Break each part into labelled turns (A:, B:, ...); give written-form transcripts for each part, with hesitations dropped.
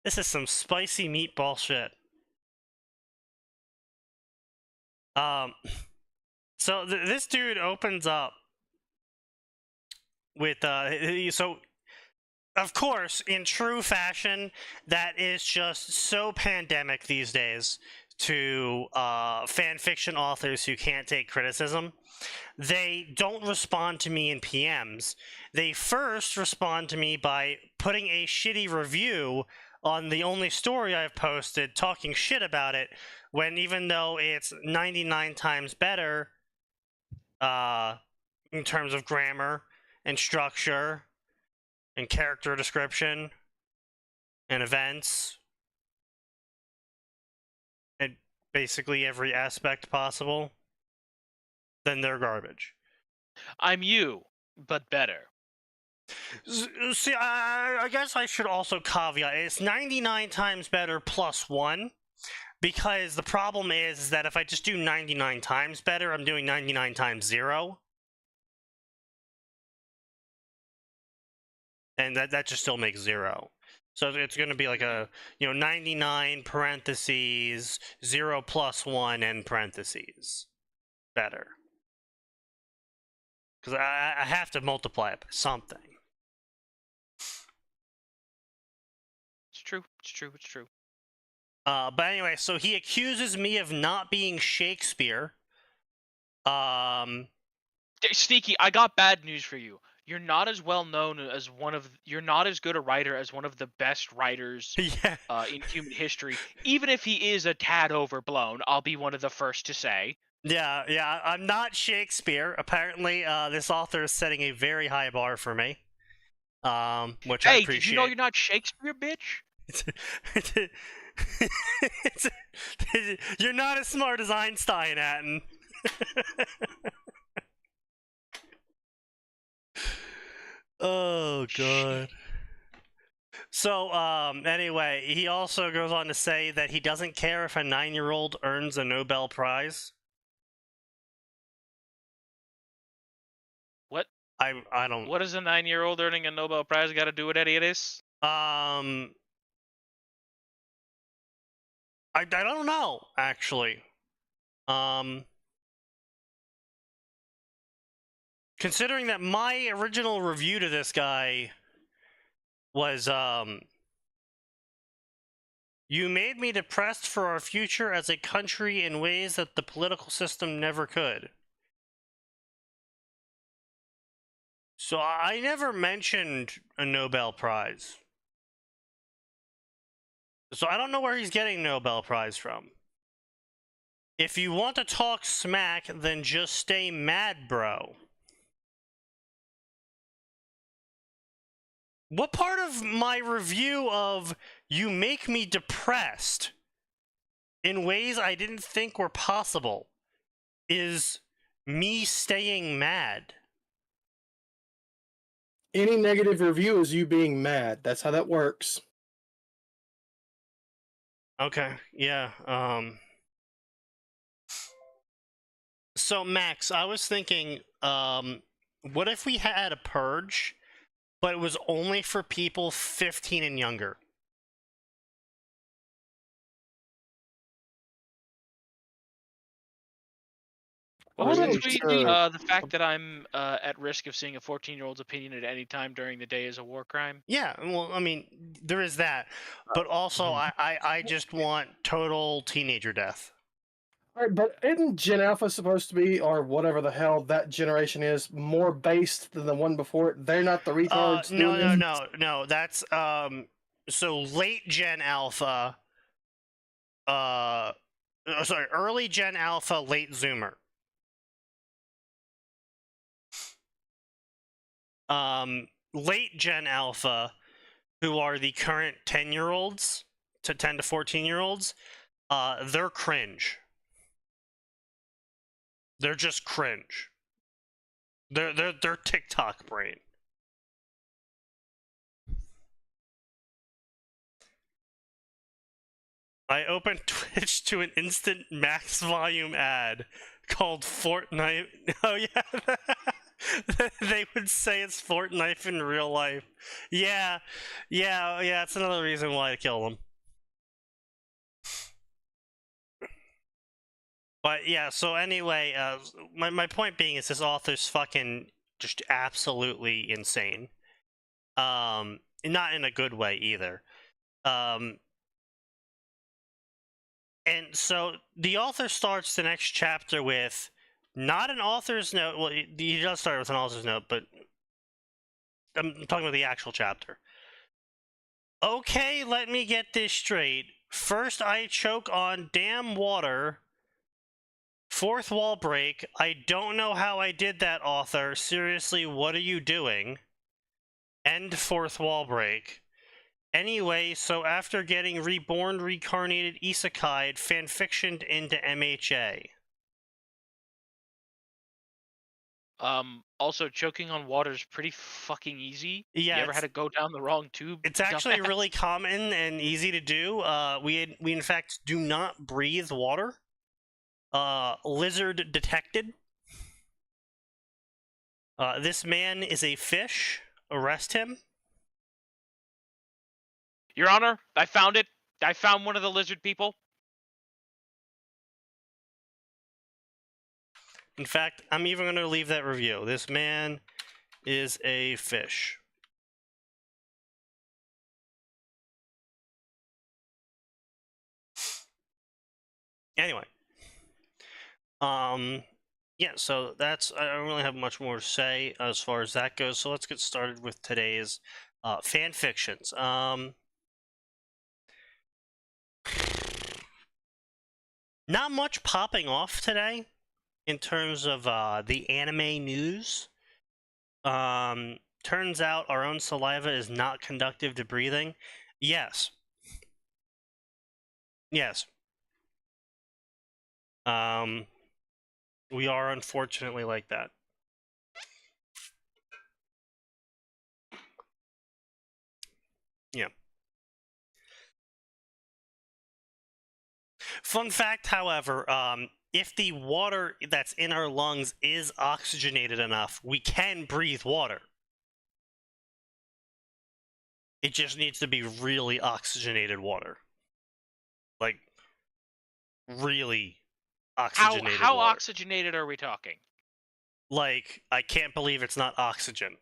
A: This is some spicy meatball shit. So this dude opens up with so of course, in true fashion, that is just so pandemic these days to fan fiction authors who can't take criticism. They don't respond to me in PMs. They first respond to me by putting a shitty review on the only story I've posted, talking shit about it, when even though it's 99 times better in terms of grammar and structure and character description and events and basically every aspect possible, then they're garbage.
B: I'm you, but better.
A: See, I guess I should also caveat it's 99 times better plus 1, because the problem is that if I just do 99 times better, I'm doing 99 times 0. And that just still makes 0. So it's going to be like a, 99 parentheses, 0 plus 1 end parentheses. Better. Because I have to multiply it by something.
B: It's true. It's true. It's true.
A: But anyway, so he accuses me of not being Shakespeare.
B: Sneaky, I got bad news for you. You're not as well known as you're not as good a writer as one of the best writers in human history. Even if he is a tad overblown, I'll be one of the first to say.
A: Yeah, I'm not Shakespeare. Apparently, this author is setting a very high bar for me. Which I appreciate.
B: Hey, did you know you're not Shakespeare, bitch?
A: You're not as smart as Einstein, Atin. Oh god. So anyway, he also goes on to say that he doesn't care if a 9-year-old earns a Nobel Prize.
B: What?
A: I don't.
B: What does a 9-year-old earning a Nobel Prize got to do with any of this?
A: I don't know, actually. Considering that my original review to this guy was, you made me depressed for our future as a country in ways that the political system never could. So I never mentioned a Nobel Prize. So I don't know where he's getting a Nobel Prize from. If you want to talk smack, then just stay mad, bro. What part of my review of you make me depressed in ways I didn't think were possible is me staying mad?
C: Any negative review is you being mad. That's how that works.
A: Okay, yeah. So Max, I was thinking, what if we had a purge, but it was only for people 15 and younger?
B: What was
C: Are
B: the
C: you
B: tweet?
C: sure?
B: The fact that I'm at risk of seeing a 14-year-old's opinion at any time during the day is a war crime?
A: Yeah, well, I mean, there is that. But also, I just want total teenager death.
C: All right, but isn't Gen Alpha supposed to be, or whatever the hell that generation is, more based than the one before it? They're not the retards.
A: No. That's so late Gen Alpha. Sorry, early Gen Alpha, late Zoomer. Late Gen Alpha, who are the current 10-year-olds to 10 to 14-year-olds, they're cringe. They're just cringe. They're TikTok brain. I opened Twitch to an instant max volume ad called Fortnite. Oh yeah. They would say it's Fortnite in real life. Yeah. That's another reason why I kill them. But yeah, so anyway, my point being is this author's fucking just absolutely insane. Not in a good way either. And so the author starts the next chapter with not an author's note. Well, he does start with an author's note, but I'm talking about the actual chapter. Okay, let me get this straight. First, I choke on damn water. Fourth wall break. I don't know how I did that, author. Seriously, what are you doing? End fourth wall break. Anyway, so after getting reborn, reincarnated, isekai'd, fanfictioned into MHA.
B: Also, choking on water is pretty fucking easy.
A: Yeah,
B: you ever had to go down the wrong tube?
A: It's actually
B: dumbass?
A: really common and easy to do. We in fact do not breathe water. Lizard detected. This man is a fish. Arrest him.
B: Your Honor, I found it. I found one of the lizard people.
A: In fact, I'm even going to leave that review. This man is a fish. Anyway. Yeah, so that's, I don't really have much more to say as far as that goes, so let's get started with today's fan fictions. Not much popping off today in terms of the anime news. Turns out our own saliva is not conductive to breathing. Yes. We are unfortunately like that. Yeah. Fun fact, however, if the water that's in our lungs is oxygenated enough, we can breathe water. It just needs to be really oxygenated water. Like, really oxygenated
B: How
A: water.
B: oxygenated are we talking?
A: Like, I can't believe it's not oxygen.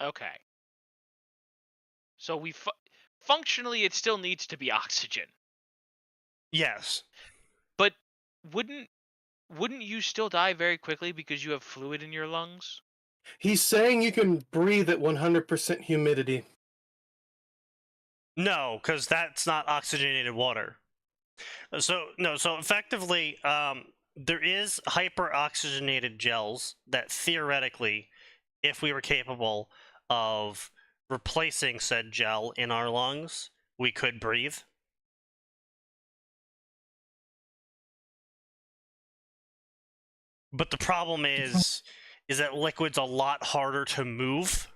B: Okay. So functionally, it still needs to be oxygen.
A: Yes.
B: But wouldn't you still die very quickly because you have fluid in your lungs?
C: He's saying you can breathe at 100% humidity.
A: No, because that's not oxygenated water. So effectively, there is hyper-oxygenated gels that theoretically, if we were capable of replacing said gel in our lungs, we could breathe. But the problem is that liquid's a lot harder to move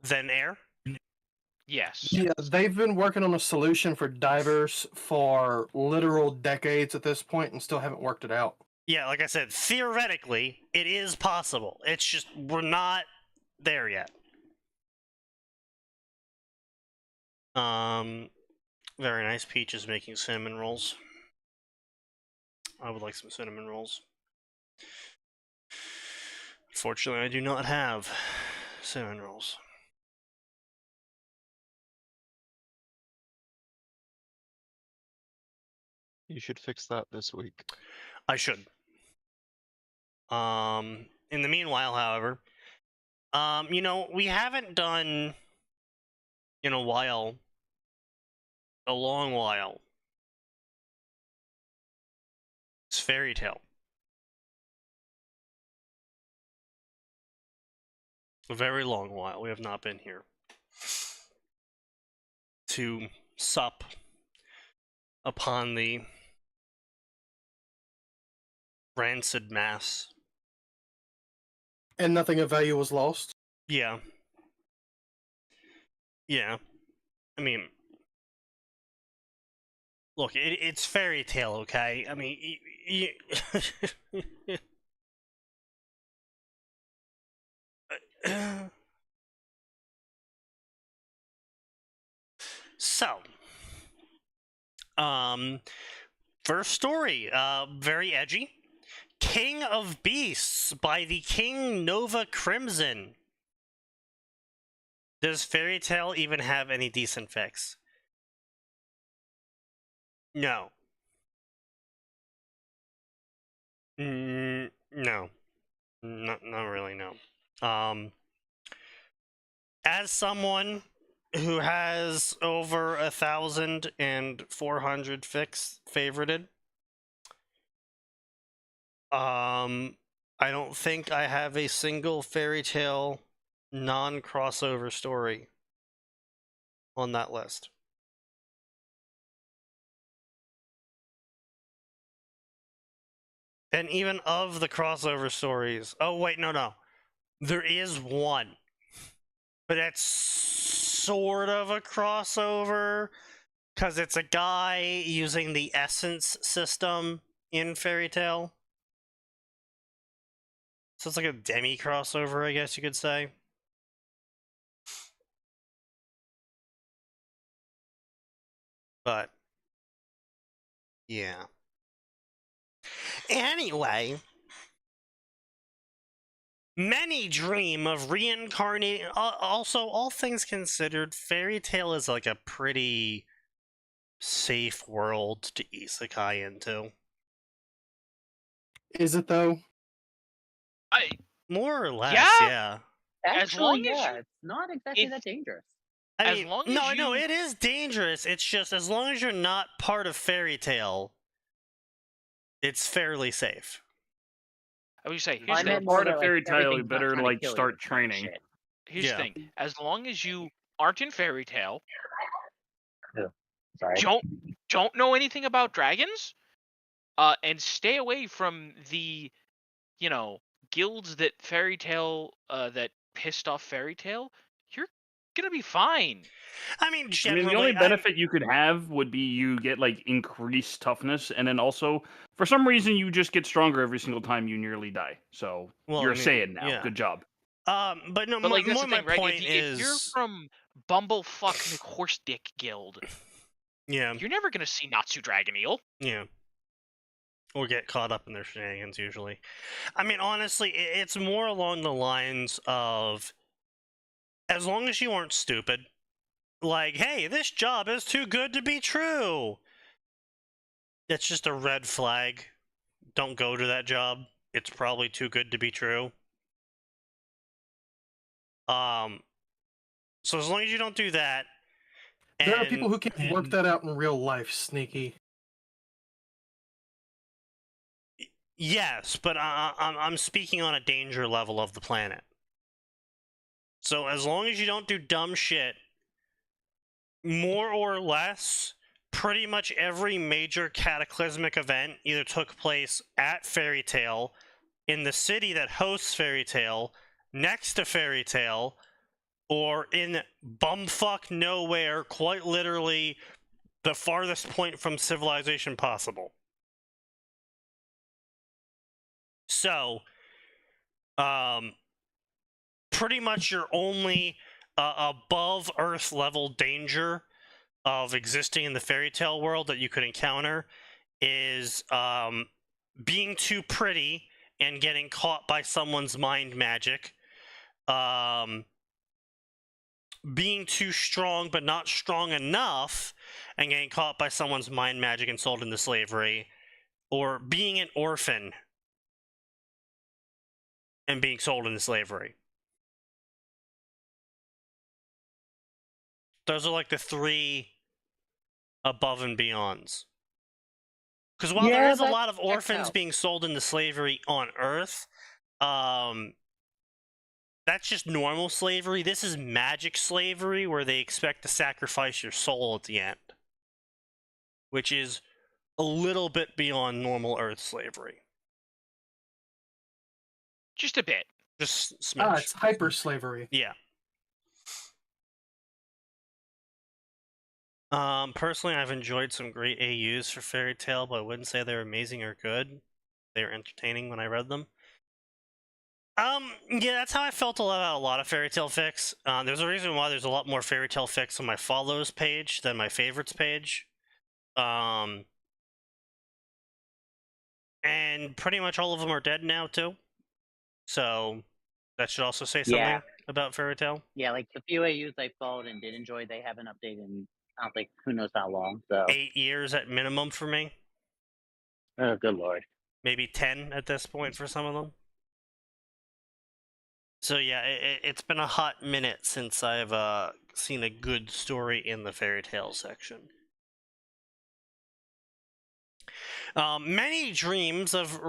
A: than air.
B: Yes.
C: Yeah, they've been working on a solution for divers for literal decades at this point and still haven't worked it out.
A: Yeah, like I said, theoretically, it is possible. It's just we're not there yet. Very nice. Peach is making cinnamon rolls. I would like some cinnamon rolls. Unfortunately, I do not have cinnamon rolls.
D: You should fix that this week.
A: I should. In the meanwhile, however, we haven't done in a while, a long while. It's Fairy Tale. A very long while. We have not been here to sup upon the rancid mass.
C: And nothing of value was lost?
A: Yeah. I mean, look, it's fairy tale, okay? I mean, so, first story, very edgy. King of Beasts by the King Nova Crimson. Does Fairy Tale even have any decent fics? No. No. Not really, no. As someone who has over 1,400 fics favorited, I don't think I have a single Fairy Tale non-crossover story on that list. And even of the crossover stories, oh wait, no. There is one. But that's sort of a crossover, because it's a guy using the essence system in Fairy Tale. So it's like a demi-crossover, I guess you could say. But, yeah. Anyway, many dream of reincarnating. Also, all things considered, Fairy Tale is like a pretty safe world to isekai into.
C: Is it though?
A: More or less, yeah.
B: As
E: Actually,
B: long as
E: yeah,
B: you-
E: it's not exactly
B: if-
E: that dangerous.
A: I
B: As
A: mean,
B: long as
A: no,
B: you-
A: it is dangerous. It's just as long as you're not part of Fairy Tale, it's fairly safe.
B: I would say,
E: I
B: here's the
E: meant
B: thing.
E: more
F: Part
E: that,
F: of
E: like,
F: Fairy Tale, you
E: everything's not
F: better
E: trying to
F: like
E: kill you
F: start
E: kind of
F: training.
E: shit.
B: Here's
A: Yeah.
B: the thing. As long as you aren't in Fairy Tale,
E: Sorry.
B: don't know anything about dragons, and stay away from the, guilds that Fairy Tale that pissed off Fairy Tale, you're gonna be fine.
A: I mean,
F: I
A: generally,
F: mean, the only benefit you could have would be you get like increased toughness, and then also for some reason you just get stronger every single time you nearly die. So
A: Well,
F: you're
A: I mean,
F: saying now.
A: yeah.
F: Good job.
A: But no,
B: But like that's
A: more
B: the
A: my
B: thing, right?
A: point
B: If you're
A: is,
B: from Bumblefuck McHorseDick Guild,
A: yeah,
B: you're never gonna see Natsu Dragon Eel.
A: yeah, or get caught up in their shenanigans usually. I mean, honestly, it's more along the lines of, as long as you aren't stupid, like, hey, this job is too good to be true. That's just a red flag. Don't go to that job. It's probably too good to be true. So as long as you don't do that,
C: There are people who can work that out in real life, Sneaky.
A: Yes, but I'm speaking on a danger level of the planet. So as long as you don't do dumb shit, more or less, pretty much every major cataclysmic event either took place at Fairy Tale, in the city that hosts Fairy Tale, next to Fairy Tale, or in bumfuck nowhere, quite literally the farthest point from civilization possible. So, pretty much your only above Earth level danger of existing in the Fairy Tale world that you could encounter is being too pretty and getting caught by someone's mind magic. Being too strong but not strong enough and getting caught by someone's mind magic and sold into slavery, or being an orphan and being sold into slavery. Those are like the three above and beyonds. Because while there is a lot of orphans being sold into slavery on Earth, that's just normal slavery. This is magic slavery, where they expect to sacrifice your soul at the end, which is a little bit beyond normal Earth slavery.
B: Just a bit.
A: Just smidge.
C: It's hyper slavery.
A: Yeah. Personally, I've enjoyed some great AUs for Fairy Tail, but I wouldn't say they're amazing or good. They were entertaining when I read them. Yeah, that's how I felt about a lot of Fairy Tail fics. There's a reason why there's a lot more Fairy Tail fics on my follows page than my favorites page. And pretty much all of them are dead now too. So that should also say something about Fairy Tail.
E: Yeah, like the few AUs I followed and did enjoy, they haven't updated in I don't think who knows how long. So
A: 8 years at minimum for me.
E: oh, good lord.
A: Maybe 10 at this point for some of them. So yeah, it's been a hot minute since I've seen a good story in the Fairy Tail section. Many dream of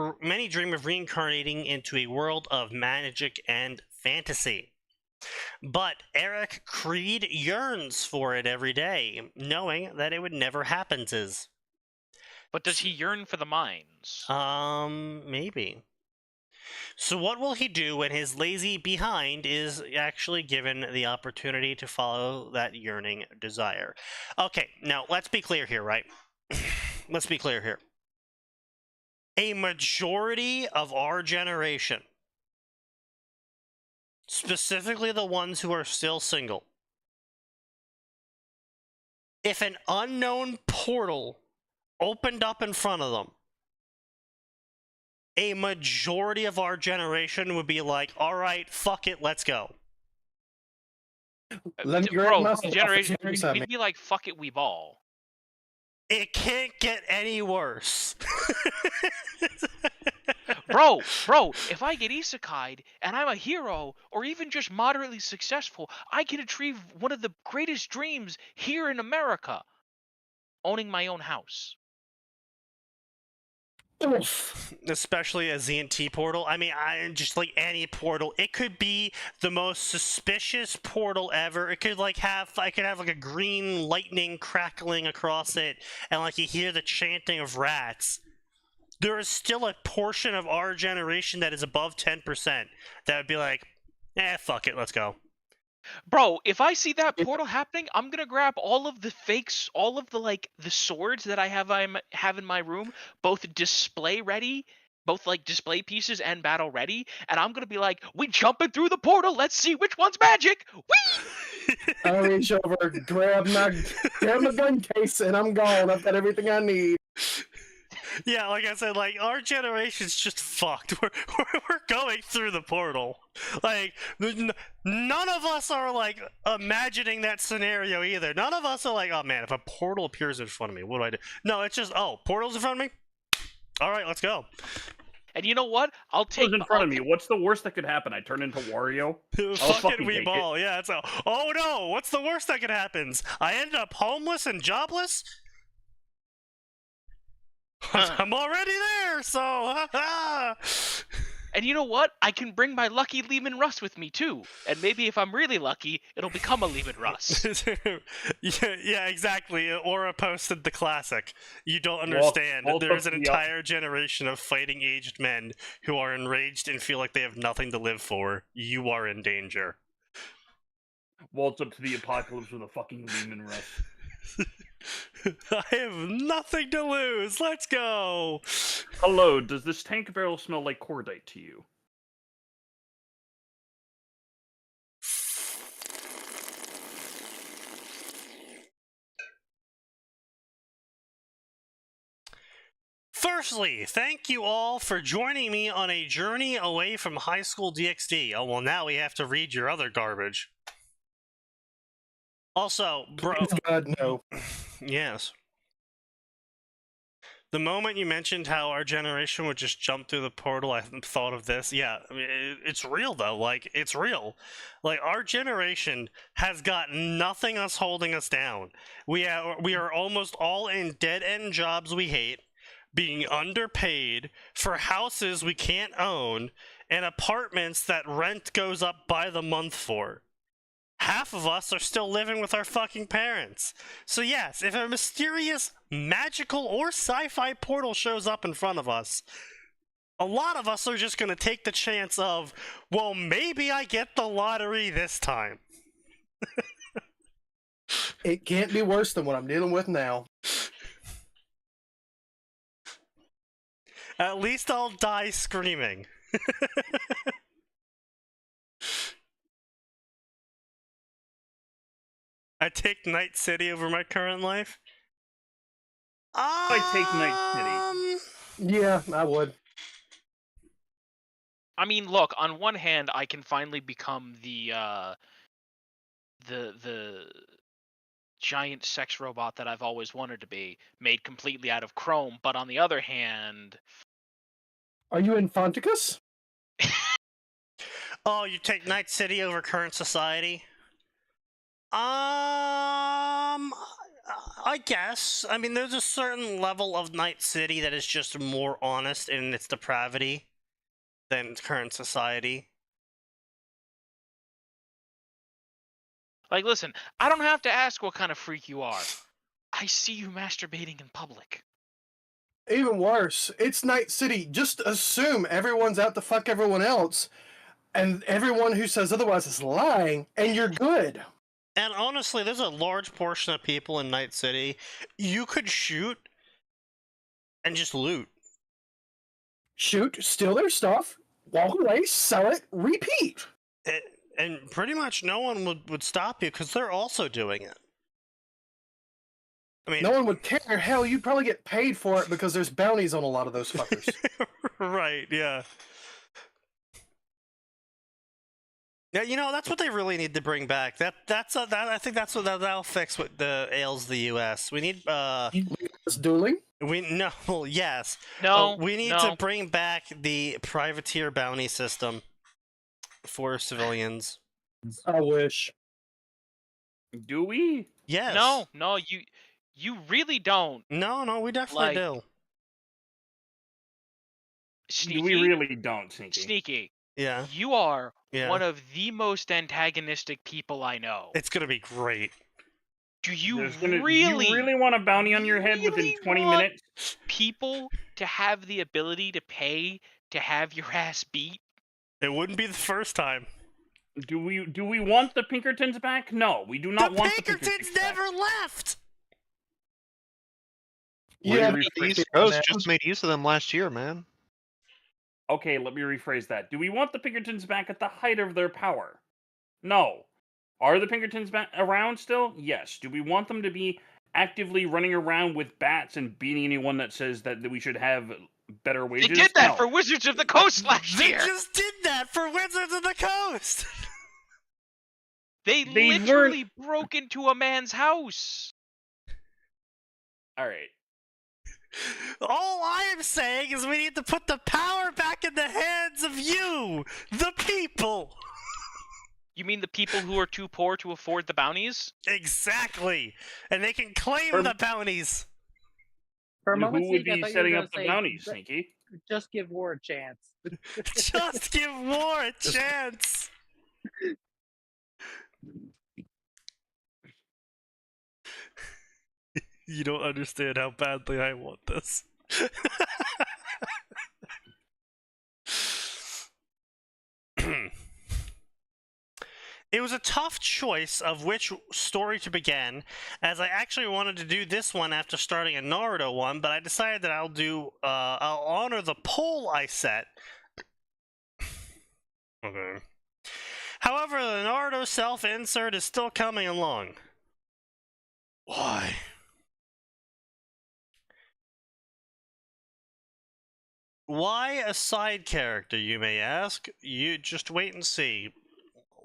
A: reincarnating into a world of magic and fantasy. But Eric Creed yearns for it every day, knowing that it would never happen.
B: But does he yearn for the mines?
A: Maybe. So what will he do when his lazy behind is actually given the opportunity to follow that yearning desire? Okay, now let's be clear here, right? Let's be clear here. A majority of our generation, specifically the ones who are still single, if an unknown portal opened up in front of them, a majority of our generation would be like, all right, fuck it, let's go.
C: Let me grab
B: Bro,
C: muscle.
B: generation,
C: I'll
B: we'd be like, fuck it, we ball.
A: It can't get any worse.
B: Bro, if I get isekai'd and I'm a hero, or even just moderately successful, I can achieve one of the greatest dreams here in America. Owning my own house.
A: Especially a ZNT portal. I mean, just like any portal. It could be the most suspicious portal ever. It could like I could have like a green lightning crackling across it, and like you hear the chanting of rats. There is still a portion of our generation that is above 10% that would be like, fuck it, let's go.
B: Bro, if I see that portal happening, I'm gonna grab all of the fakes, all of the the swords that I have in my room, both display ready, both like display pieces and battle ready, and I'm gonna be like, we jumping through the portal, let's see which one's magic. Whee!
C: I reach over, grab my gun case, and I'm gone. I've got everything I need.
A: Yeah, like I said, like our generation's just fucked. We're going through the portal. Like none of us are like imagining that scenario either. None of us are like, oh man, if a portal appears in front of me, what do I do? No, it's just, oh, portal's in front of me. All right, let's go.
B: And you know what? I'll take
F: in front of me. What's the worst that could happen? I turn into Wario.
A: Fucking we ball. Yeah, it's oh no, what's the worst that could happen? I end up homeless and jobless. I'm already there, so
B: And you know what? I can bring my lucky Lehman Russ with me too. And maybe if I'm really lucky, it'll become a Lehman Russ.
A: yeah, exactly. Aura posted the classic. You don't understand. There's an entire generation of fighting aged men who are enraged and feel like they have nothing to live for. You are in danger.
F: Waltz up to the apocalypse with a fucking Lehman Russ.
A: I have nothing to lose. Let's go.
F: Hello, does this tank barrel smell like cordite to you? Firstly, thank you all for joining me on a journey away from high school DxD. Oh, well, now we have to read your other garbage. Also, bro...
C: God, no.
A: Yes. The moment you mentioned how our generation would just jump through the portal, I thought of this. Yeah, I mean, it's real, though. Like, it's real. Like, our generation has got nothing else holding us down. We are almost all in dead-end jobs we hate, being underpaid, for houses we can't own, and apartments that rent goes up by the month for. Half of us are still living with our fucking parents. So yes, if a mysterious, magical, or sci-fi portal shows up in front of us, a lot of us are just going to take the chance of, well, maybe I get the lottery this time.
C: It can't be worse than what I'm dealing with now.
A: At least I'll die screaming. I take Night City over my current life.
F: I take Night
A: City.
C: Yeah, I would.
B: I mean, look. On one hand, I can finally become the giant sex robot that I've always wanted to be, made completely out of chrome. But on the other hand,
C: are you Infanticus?
A: Oh, you take Night City over current society? I guess. I mean, there's a certain level of Night City that is just more honest in its depravity than current society.
B: like, listen, I don't have to ask what kind of freak you are. I see you masturbating in public.
C: Even worse, it's Night City. Just assume everyone's out to fuck everyone else, and everyone who says otherwise is lying, and you're good.
A: And honestly, there's a large portion of people in Night City you could shoot and just loot.
C: Shoot, steal their stuff, walk away, sell it, repeat.
A: And pretty much no one would stop you because they're also doing it. I mean,
C: no one would care. Hell, you'd probably get paid for it because there's bounties on a lot of those fuckers.
A: Right, yeah. Yeah, you know, that's what they really need to bring back. I think that'll fix what ails the U.S. We need
C: dueling.
A: Yes.
B: No.
A: We need to bring back the privateer bounty system for civilians.
C: I wish.
F: Do we?
A: Yes.
B: No, you really don't.
A: No, we definitely do.
B: Sneaky,
F: we really don't, Sneaky.
B: Sneaky.
A: Yeah.
B: You are one of the most antagonistic people I know.
A: It's gonna be great.
B: Do you
F: you really want a bounty on your head within 20 minutes?
B: People to have the ability to pay to have your ass beat?
A: It wouldn't be the first time.
F: Do we want the Pinkertons back? No, we do not want the Pinkertons back.
A: Never left!
C: Yeah,
D: the East Coast just made use of them last year, man.
F: Okay, let me rephrase that. Do we want the Pinkertons back at the height of their power? No. Are the Pinkertons around still? Yes. Do we want them to be actively running around with bats and beating anyone that says that we should have better wages?
B: They did that for Wizards of the Coast last year!
A: They just did that for Wizards of the Coast!
B: They literally broke into a man's house!
F: Alright.
A: All I am saying is we need to put the power back in the hands of you, the people!
B: You mean the people who are too poor to afford the bounties?
A: Exactly! And they can claim the bounties!
E: For a moment,
F: Who would
E: Sneaky, I
F: be
E: thought
F: setting
E: you were
F: up the
E: gonna say,
F: bounties, Sneaky?
E: Just give war a chance.
A: Just give war a chance! You don't understand how badly I want this. It was a tough choice of which story to begin, as I actually wanted to do this one after starting a Naruto one, but I decided that I'll honor the poll I set. Okay. However, the Naruto self-insert is still coming along. Why? Why a side character, you may ask? You just wait and see.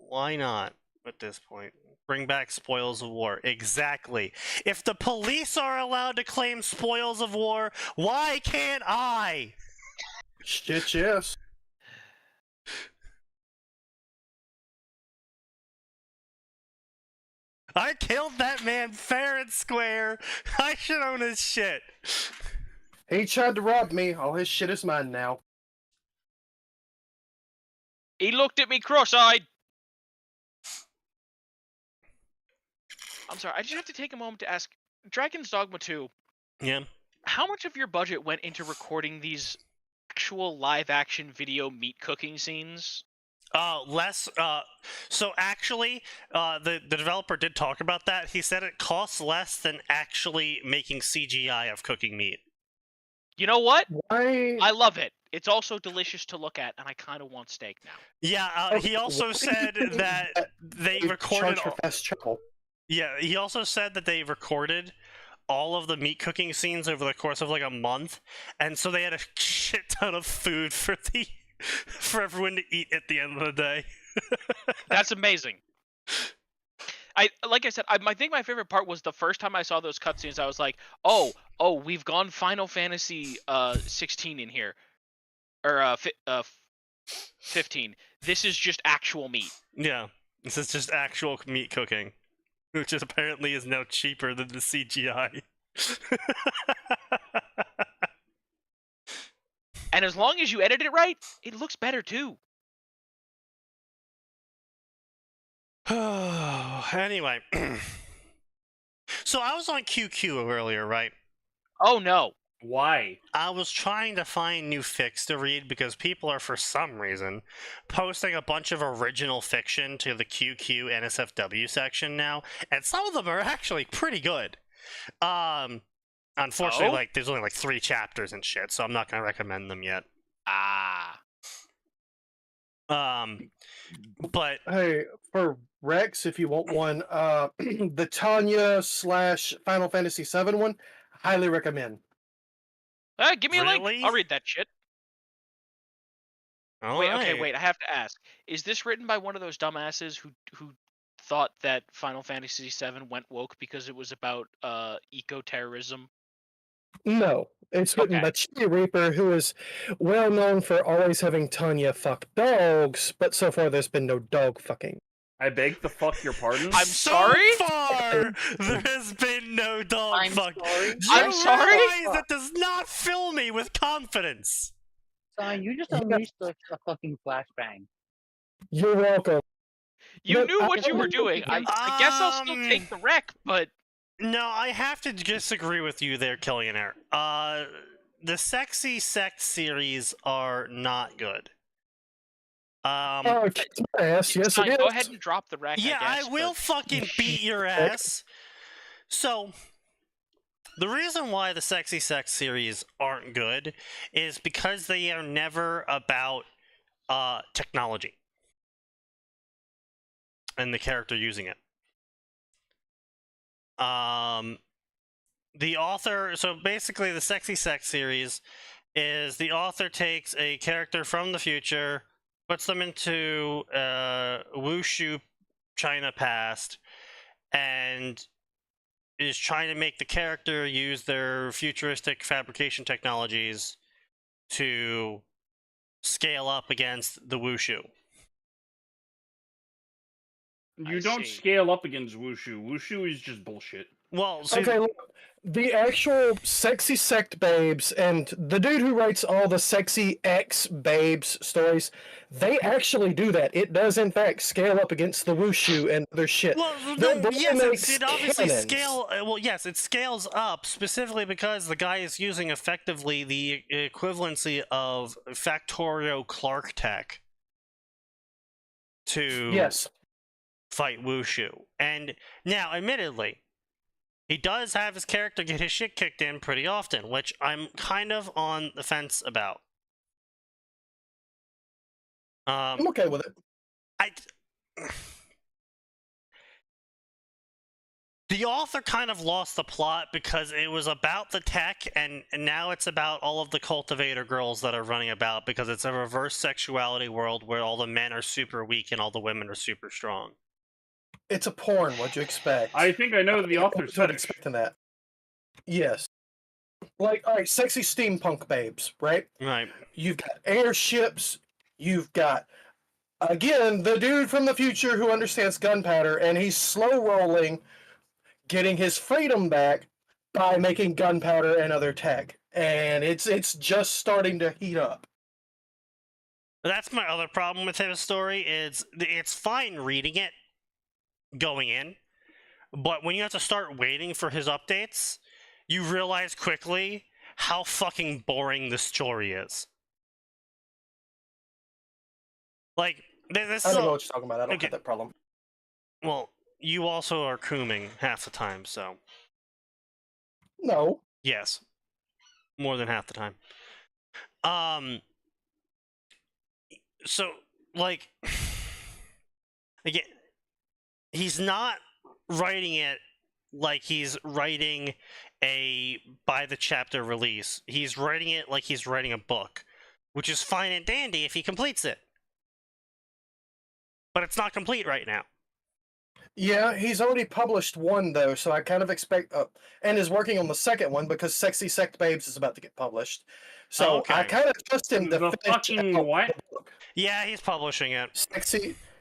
A: Why not, at this point? Bring back spoils of war. Exactly. If the police are allowed to claim spoils of war, why can't I?
C: Shit, yes.
A: I killed that man fair and square. I should own his shit.
C: He tried to rob me. All his shit is mine now.
B: He looked at me cross-eyed. I'm sorry, I just have to take a moment to ask, Dragon's Dogma 2.
A: Yeah.
B: How much of your budget went into recording these actual live-action video meat cooking scenes?
A: Less. So actually, the developer did talk about that. He said it costs less than actually making CGI of cooking meat.
B: You know what?
C: Why?
B: I love it. It's also delicious to look at, and I kind of want steak now.
A: Yeah. He also
C: why do
A: said
C: you think
A: that they
C: they
A: recorded.
C: charge for fast travel?
A: Yeah. He also said that they recorded all of the meat cooking scenes over the course of like a month, and so they had a shit ton of food for for everyone to eat at the end of the day.
B: That's amazing. Like I said, I think my favorite part was the first time I saw those cutscenes. I was like, oh, we've gone Final Fantasy 16 in here, or 15. This is just actual meat.
A: Yeah, this is just actual meat cooking, which is apparently is now cheaper than the CGI.
B: And as long as you edit it right, it looks better too.
A: Anyway, so I was on QQ earlier, right?
B: Oh no.
F: Why?
A: I was trying to find new fics to read because people are, for some reason, posting a bunch of original fiction to the QQ NSFW section now, and some of them are actually pretty good. Unfortunately,
B: Oh?
A: like there's only like 3 chapters and shit, so I'm not gonna recommend them yet. But
C: Hey, for Rex, if you want one, the Tanya / Final Fantasy VII one, highly recommend.
B: Give me a link.
A: Really?
B: I'll read that shit.
A: all
B: Wait, okay,
A: right.
B: wait. I have to ask: is this written by one of those dumbasses who thought that Final Fantasy VII went woke because it was about eco-terrorism?
C: No, it's written
B: Okay.
C: by Chili Reaper, who is well known for always having Tanya fuck dogs, but so far there's been no dog fucking.
F: I beg to fuck your pardon?
B: I'm
A: so
B: sorry?
A: far, there has been no dog
E: I'm
A: fuck.
E: sorry.
A: Do
B: I'm
A: you
B: sorry?
A: realize that does not fill me with confidence?
E: Son, you just
C: Yeah.
E: unleashed a fucking flashbang.
C: You're welcome.
B: You
C: But
B: knew
C: I
B: what you
C: don't
B: were
C: know
B: doing. I guess I'll still take the wreck, but
A: No, I have to disagree with you there, Killionaire. The Sexy Sex series are not good.
C: Oh, kiss my ass. Yes,
B: fine,
C: it
B: go
C: is.
B: ahead and drop the wreck.
A: Yeah,
B: I guess,
A: will
B: but
A: fucking beat your ass. So, the reason why the Sexy Sex series aren't good is because they are never about technology and the character using it. The author, so basically the Sexy Sex series is the author takes a character from the future, puts them into Wushu China past, and is trying to make the character use their futuristic fabrication technologies to scale up against the Wushu.
F: You
B: I
F: don't
B: see.
F: scale up against Wushu. Wushu is just bullshit.
A: Well, see,
C: Okay, look, the actual Sexy Sect babes and the dude who writes all the Sexy X babes stories, they actually do that. It does, in fact, scale up against the Wushu and other shit.
A: well,
C: The
A: no,
C: boy
A: yes,
C: makes
A: it obviously
C: cannons.
A: well, yes, it scales up specifically because the guy is using effectively the equivalency of Factorio Clark tech to
C: Yes.
A: fight Wushu. And now, admittedly, he does have his character get his shit kicked in pretty often, which I'm kind of on the fence about.
C: I'm okay with it.
A: The author kind of lost the plot because it was about the tech, and now it's about all of the cultivator girls that are running about because it's a reverse sexuality world where all the men are super weak and all the women are super strong.
C: It's a porn. What'd you expect?
F: I think I know the author's
C: not
F: fetish.
C: expecting that. Yes. Like, all right, sexy steampunk babes, right?
A: Right.
C: You've got airships. You've got, again, the dude from the future who understands gunpowder, and he's slow rolling, getting his freedom back by making gunpowder and other tech. And it's just starting to heat up.
A: That's my other problem with his story is it's fine reading it going in, but when you have to start waiting for his updates, you realize quickly how fucking boring the story is. Like, This
C: I don't know what you're talking about. I don't
A: Okay.
C: have that problem.
A: Well, you also are cooming half the time, so
C: No.
A: yes, more than half the time. So like, again, he's not writing it like he's writing a by the chapter release. He's writing it like he's writing a book, which is fine and dandy if he completes it. But it's not complete right now.
C: Yeah, he's already published one though, so I kind of expect, and is working on the second one because Sexy Sect Babes is about to get published. So
A: Okay.
C: I kind of trust him to
F: The
C: finish
F: fucking
C: out
F: what?
C: the book.
A: Yeah, he's publishing it.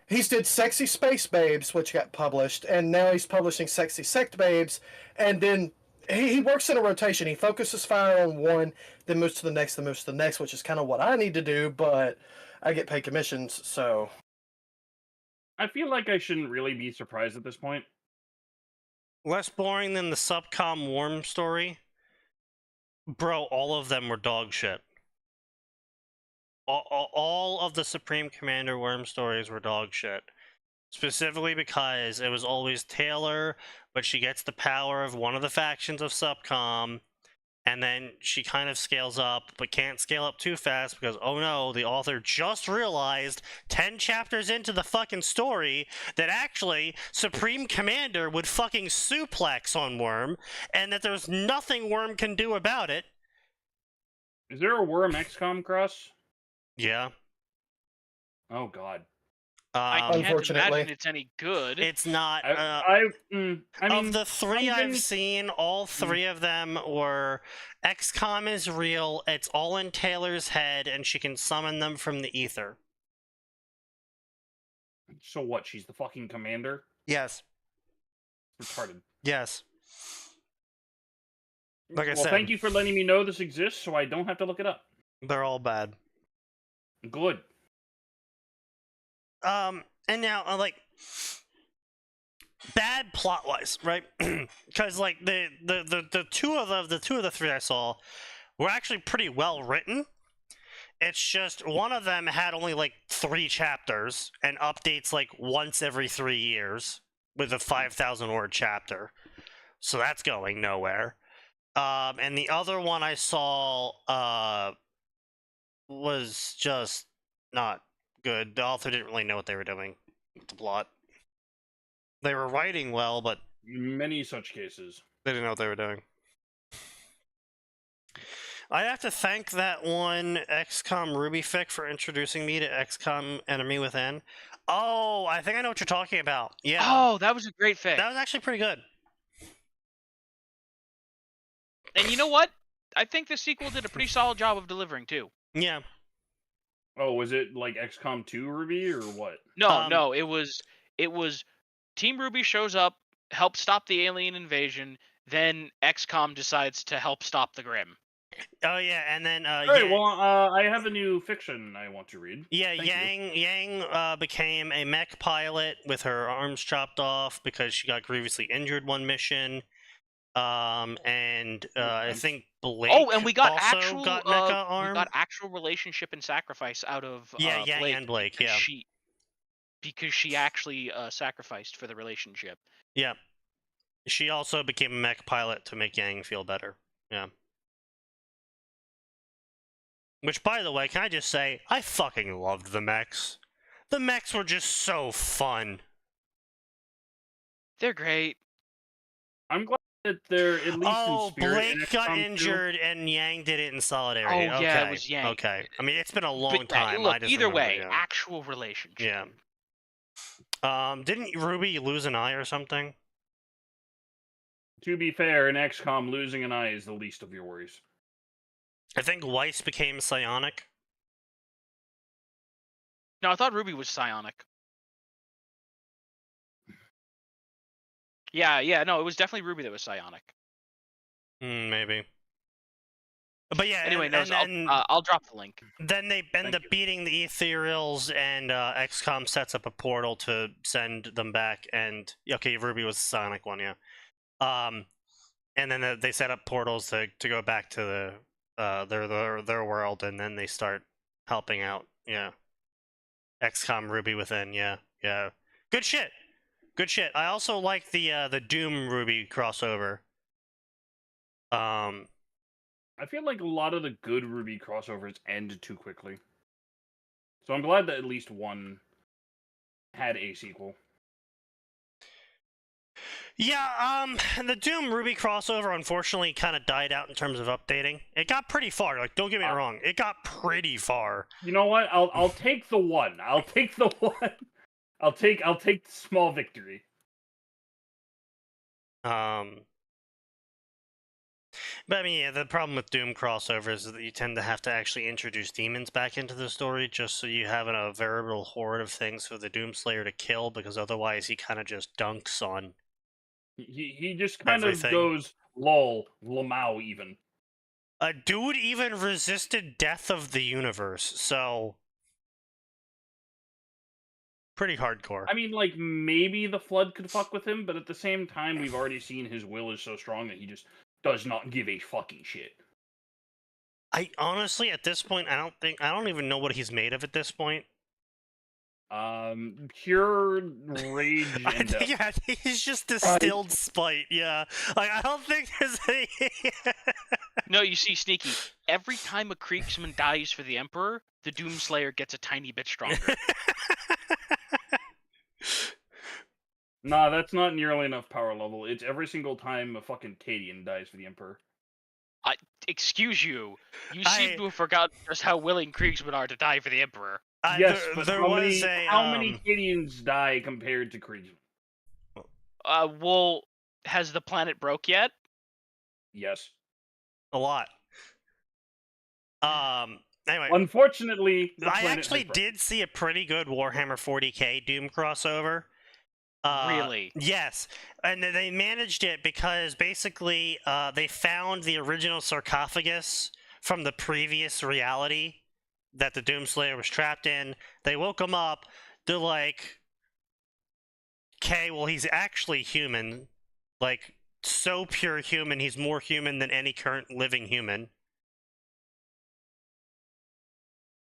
C: He's did Sexy Space Babes, which got published, and now he's publishing Sexy Sect Babes, and then he works in a rotation. He focuses fire on one, then moves to the next, then moves to the next, which is kind of what I need to do, but I get paid commissions, so...
F: I feel like I shouldn't really be surprised at this point.
A: Less boring than the Subcom Worm story? Bro, all of them were dog shit. All of the Supreme Commander Worm stories were dog shit. Specifically because it was always Taylor, but she gets the power of one of the factions of Subcom, and then she kind of scales up, but can't scale up too fast because, oh no, the author just realized 10 chapters into the fucking story that actually Supreme Commander would fucking suplex on Worm, and that there's nothing Worm can do about it.
F: Is there a Worm XCOM cross?
A: Yeah.
F: Oh god.
B: I can't
C: Unfortunately.
B: imagine it's any good.
A: It's not.
F: I mean,
A: of the three
F: I've been-
A: I've seen, all three of them were XCOM is real, it's all in Taylor's head, and she can summon them from the ether.
F: So what? She's the fucking commander?
A: Yes.
F: Retarded.
A: Yes. Like I
F: Well,
A: said,
F: thank you for letting me know this exists so I don't have to look it up.
A: they're all bad.
F: Good.
A: And now, like, bad plot wise, right? Because like the two of the three I saw were actually pretty well written. It's just one of them had only like 3 chapters and updates like once every 3 years with a 5,000 word chapter, so that's going nowhere. And the other one I saw was just not good. The author didn't really know what they were doing with the plot. They were writing well, but
F: Many such cases.
A: they didn't know what they were doing. I have to thank that one XCOM Ruby fic for introducing me to XCOM Enemy Within. Oh, I think I know what you're talking about. Yeah.
B: Oh, that was a great fic.
A: That was actually pretty good.
B: And you know what? I think the sequel did a pretty solid job of delivering too.
A: Yeah.
F: Oh, was it like XCOM 2 Ruby or what?
B: No, it was Team Ruby shows up, helps stop the alien invasion, then XCOM decides to help stop the Grim.
A: Oh yeah, and then
F: Alright, well, I have a new fiction I want to read.
A: yeah,
F: Thank you.
A: Yang became a mech pilot with her arms chopped off because she got grievously injured one mission. I think Blake.
B: Oh, and we got
A: also
B: actual
A: got mecha arm.
B: we got actual relationship and sacrifice out of
A: Yeah, Yang
B: Blake
A: and Blake.
B: because
A: Yeah,
B: because she actually sacrificed for the relationship.
A: yeah. She also became a mech pilot to make Yang feel better. Yeah. Which, by the way, can I just say, I fucking loved the mechs. The mechs were just so fun.
B: They're great.
F: I'm glad that they're at least
A: Oh,
F: in spirit. in
A: Blake got
F: XCOM 2.
A: injured and Yang did it in solidarity.
B: Oh,
A: Okay.
B: yeah, it was Yang.
A: Okay. I mean, it's been a long
B: But, yeah,
A: time.
B: look,
A: I just
B: either
A: remember,
B: way,
A: yeah.
B: actual relationship.
A: Yeah. Didn't Ruby lose an eye or something?
F: To be fair, in XCOM, losing an eye is the least of your worries.
A: I think Weiss became psionic.
B: No, I thought Ruby was psionic. Yeah, no, it was definitely Ruby that was psionic.
A: Maybe. But yeah,
B: Anyway,
A: and
B: I'll drop the link.
A: then they end
F: Thank
A: up
F: you.
A: beating the Ethereals, and XCOM sets up a portal to send them back. And okay, Ruby was the Sonic one, yeah. And then they set up portals to go back to their world, and then they start helping out. Yeah. XCOM Ruby Within. Yeah. Good shit. I also like the Doom Ruby crossover.
F: I feel like a lot of the good Ruby crossovers end too quickly. So I'm glad that at least one had a sequel.
A: Yeah, the Doom Ruby crossover unfortunately kind of died out in terms of updating. It got pretty far. Like, don't get me wrong, it got pretty far.
F: You know what? I'll take the one. I'll take the one. I'll take the small victory.
A: But I mean, yeah, the problem with Doom crossovers is that you tend to have to actually introduce demons back into the story just so you have a veritable horde of things for the Doomslayer to kill, because otherwise he kind of just dunks on.
F: He just kind of goes lol, lamau even.
A: A dude even resisted death of the universe, so pretty hardcore.
F: I mean, like, maybe the Flood could fuck with him, but at the same time, we've already seen his will is so strong that he just does not give a fucking shit.
A: I honestly, at this point, I don't even know what he's made of at this point.
F: Pure rage and death.
A: Yeah, he's just distilled spite. Yeah, like I don't think there's any.
B: No, you see, Sneaky. Every time a Kriegsman dies for the Emperor, the Doomslayer gets a tiny bit stronger.
F: Nah, that's not nearly enough power level. It's every single time a fucking Cadian dies for the Emperor.
B: Excuse you. You seem to have forgotten just how willing Kriegsmen are to die for the Emperor.
F: Yes, but how many Cadians die compared to Kriegsmen?
B: Well, has the planet broke yet?
F: Yes.
A: A lot. Anyway.
F: Unfortunately,
A: I actually did see a pretty good Warhammer 40k Doom crossover.
B: Really?
A: Yes. And they managed it because basically they found the original sarcophagus from the previous reality that the Doomslayer was trapped in. They woke him up. They're like, okay, well, he's actually human. Like, so pure human, he's more human than any current living human.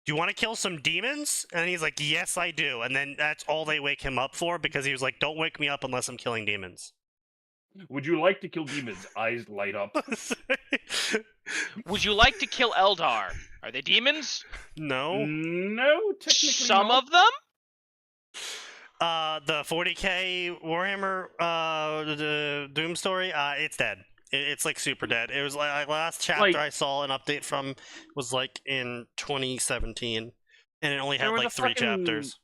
A: Do you want to kill some demons? And he's like, yes, I do. And then that's all they wake him up for, because he was like, don't wake me up unless I'm killing demons.
F: Would you like to kill demons? Eyes light up.
B: Would you like to kill Eldar? Are they demons?
A: No.
F: No, technically
B: Some
F: not.
B: of them?
A: The 40k Warhammer the Doom story, it's dead. It's like super dead. It was like last chapter I saw an update from was like in 2017, and it only had like 3 chapters.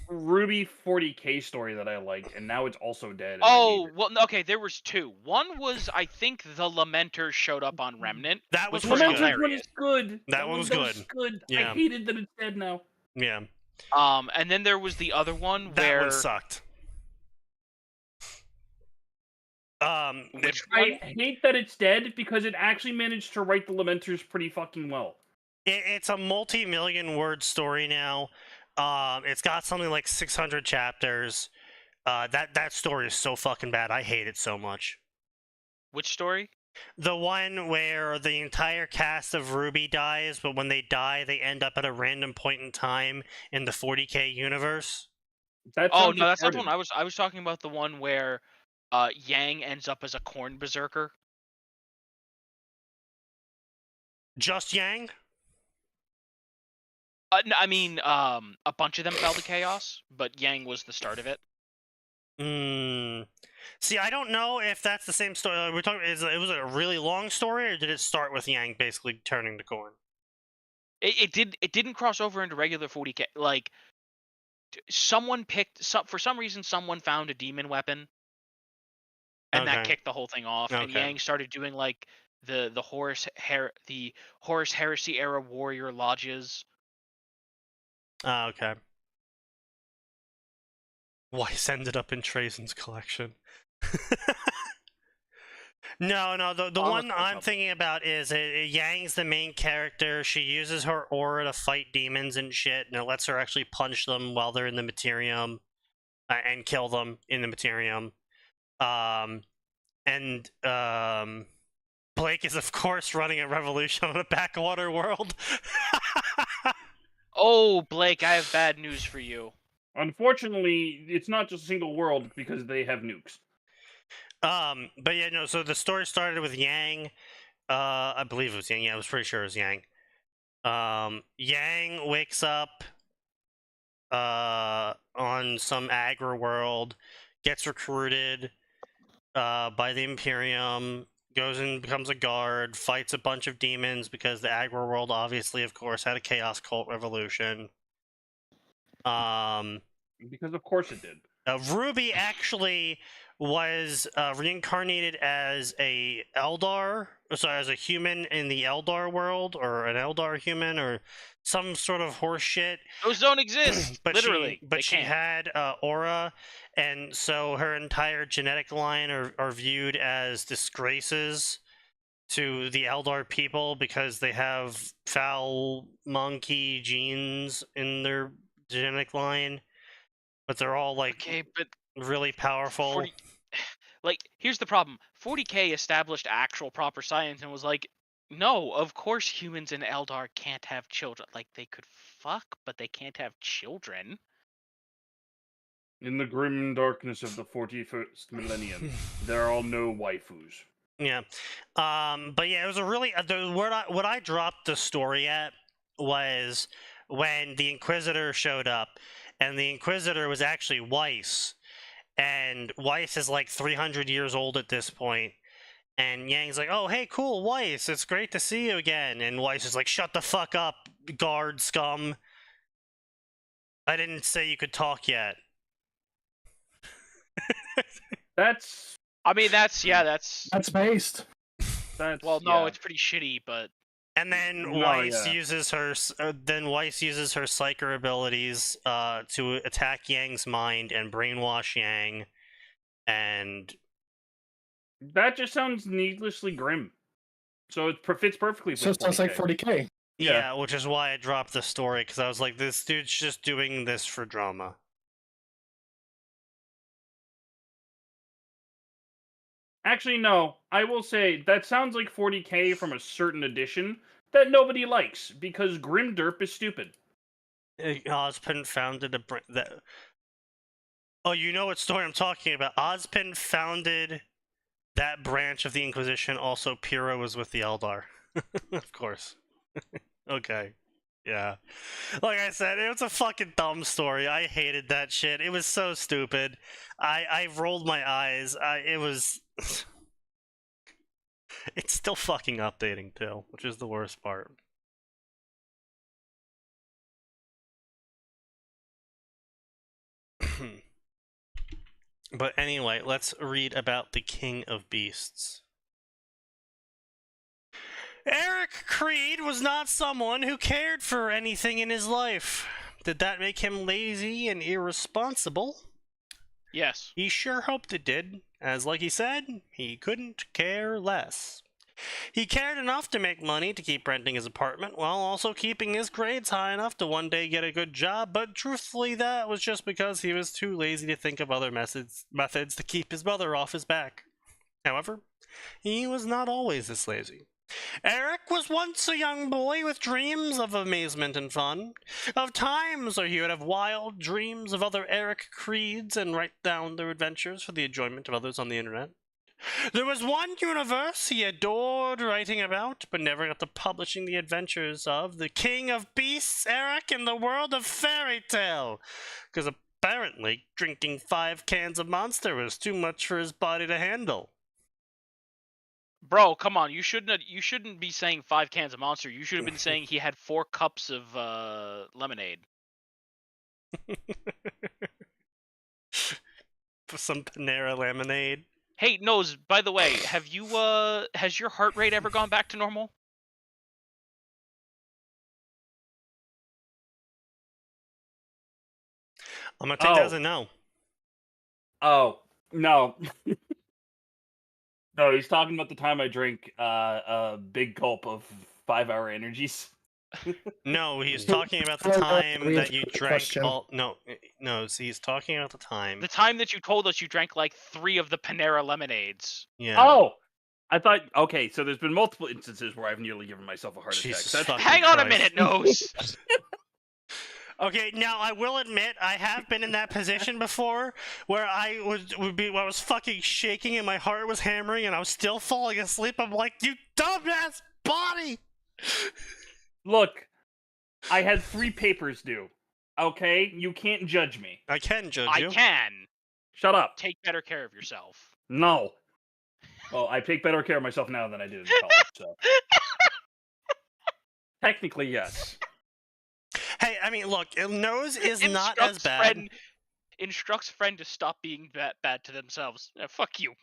F: Ruby 40k story that I liked, and now it's also dead.
B: Oh, well, okay, there was 2. One was, I think, the Lamenters showed up on Remnant.
A: That was
F: good.
A: That one was good.
F: Yeah. I hated that it's dead now.
A: Yeah.
B: And then there was the other one where...
A: That one sucked.
F: I hate that it's dead because it actually managed to write the Lamenters pretty fucking well.
A: It's a multi-million word story now. It's got something like 600 chapters. That story is so fucking bad. I hate it so much.
B: Which story?
A: The one where the entire cast of Ruby dies, but when they die, they end up at a random point in time in the 40k universe.
B: That's not the one. I was talking about the one where Yang ends up as a corn berserker.
A: Just Yang?
B: I mean, a bunch of them fell to chaos, but Yang was the start of it.
A: See, I don't know if that's the same story. We're talking. It was a really long story, or did it start with Yang basically turning to corn?
B: It didn't cross over into regular 40k. Like, someone for some reason, someone found a demon weapon, and that kicked the whole thing off. And Yang started doing like the Horus Heresy era warrior lodges.
A: Oh, okay. Weiss ended up in Trazen's collection. No, the one I'm thinking about is Yang's the main character. She uses her aura to fight demons and shit, and it lets her actually punch them while they're in the Materium and kill them in the Materium. Blake is, of course, running a revolution on a backwater world.
B: Oh, Blake, I have bad news for you.
F: Unfortunately, it's not just a single world because they have nukes.
A: But yeah, no. So the story started with Yang. I believe it was Yang. Yeah, I was pretty sure it was Yang. Yang wakes up on some agri world, gets recruited by the Imperium, goes and becomes a guard, fights a bunch of demons because the agri world obviously, of course, had a chaos cult revolution.
F: Because of course it did.
A: Ruby actually was reincarnated as a Eldar, sorry, as a human in the Eldar world, or an Eldar human, or some sort of horse shit.
B: Those don't exist.
A: But
B: Literally,
A: she had aura, and so her entire genetic line are viewed as disgraces to the Eldar people because they have foul monkey genes in their genetic line. But they're all like really powerful.
B: 40, like, here's the problem. 40K established actual proper science and was like, no, of course humans and Eldar can't have children. Like, they could fuck, but they can't have children.
F: In the grim darkness of the 41st millennium, there are no waifus.
A: Yeah. But yeah, it was a really what I dropped the story at was when the Inquisitor showed up. And the Inquisitor was actually Weiss. And Weiss is like 300 years old at this point. And Yang's like, oh, hey, cool, Weiss. It's great to see you again. And Weiss is like, shut the fuck up, guard scum. I didn't say you could talk yet.
F: That's
C: based.
B: Well, no, it's pretty shitty, but...
A: And then Weiss uses her. Then Weiss uses her psyker abilities to attack Yang's mind and brainwash Yang, and
F: that just sounds needlessly grim. So it fits perfectly.
C: So it sounds like 40K.
A: Yeah, which is why I dropped the story because I was like, this dude's just doing this for drama.
F: Actually, no. I will say that sounds like 40K from a certain edition that nobody likes because Grimderp is stupid.
A: Ozpin founded that. Oh, you know what story I'm talking about? Ozpin founded that branch of the Inquisition. Also, Pyrrha was with the Eldar, of course. Okay. Yeah. Like I said, it was a fucking dumb story. I hated that shit. It was so stupid. I rolled my eyes. It was... It's still fucking updating, too, which is the worst part. But anyway, let's read about the King of Beasts. Eric Creed was not someone who cared for anything in his life. Did that make him lazy and irresponsible?
B: Yes.
A: He sure hoped it did, as like he said, he couldn't care less. He cared enough to make money to keep renting his apartment, while also keeping his grades high enough to one day get a good job, but truthfully that was just because he was too lazy to think of other methods to keep his mother off his back. However, he was not always this lazy. Eric was once a young boy with dreams of amazement and fun, of times where he would have wild dreams of other Eric Creeds and write down their adventures for the enjoyment of others on the internet. There was one universe he adored writing about, but never got to publishing the adventures of the King of Beasts, Eric, in the world of fairy tale, because apparently drinking 5 cans of Monster was too much for his body to handle.
B: Bro, come on! You shouldn't be saying 5 cans of Monster. You should have been saying he had 4 cups of lemonade.
A: Some Panera lemonade.
B: Hey, Nose. By the way, have you has your heart rate ever gone back to normal?
A: I'm gonna take that as a no.
F: Oh no. No, he's talking about the time I drank a big gulp of 5-hour energies.
A: No, he's talking about the time that you drank all... No, he's talking about the time.
B: The time that you told us you drank like 3 of the Panera lemonades.
A: Yeah.
F: Oh! I thought... Okay, so there's been multiple instances where I've nearly given myself a heart attack.
B: Hang on a minute, Nose!
A: Okay, now I will admit I have been in that position before, where I was fucking shaking and my heart was hammering and I was still falling asleep. I'm like, you dumbass body.
F: Look, I had 3 papers due. Okay, you can't judge me.
A: I can judge you.
B: I can.
F: Shut up.
B: Take better care of yourself.
F: No. Well, I take better care of myself now than I did in college, so. Technically, yes.
A: Hey, I mean, look, nose is not as bad.
B: Instructs friend to stop being that bad to themselves. Fuck you.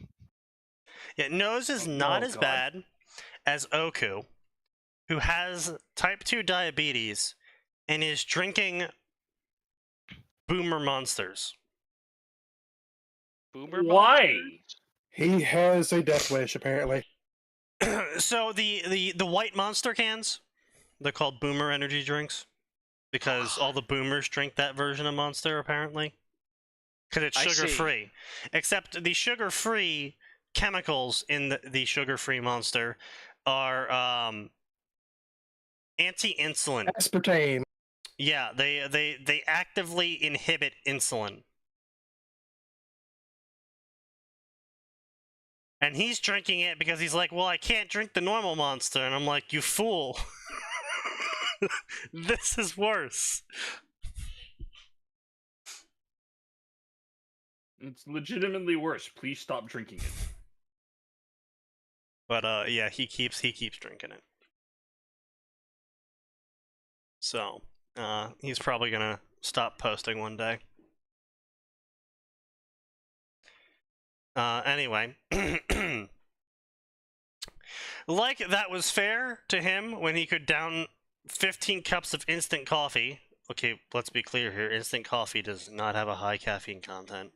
A: Yeah, nose is not as bad as Oku, who has type 2 diabetes and is drinking Boomer Monsters.
B: Boomer
F: Why?
B: Monsters?
C: He has a death wish, apparently.
A: So the white monster cans, they're called Boomer energy drinks because all the boomers drink that version of Monster, apparently. Because it's sugar-free. Except the sugar-free chemicals in the sugar-free Monster are anti-insulin.
C: Aspartame.
A: Yeah, they actively inhibit insulin. And he's drinking it because he's like, well, I can't drink the normal Monster. And I'm like, you fool. This is worse.
F: It's legitimately worse. Please stop drinking it.
A: But yeah, he keeps drinking it. So, he's probably gonna stop posting one day. Anyway. Like that was fair to him when he could down 15 cups of instant coffee. Okay, let's be clear here. Instant coffee does not have a high caffeine content.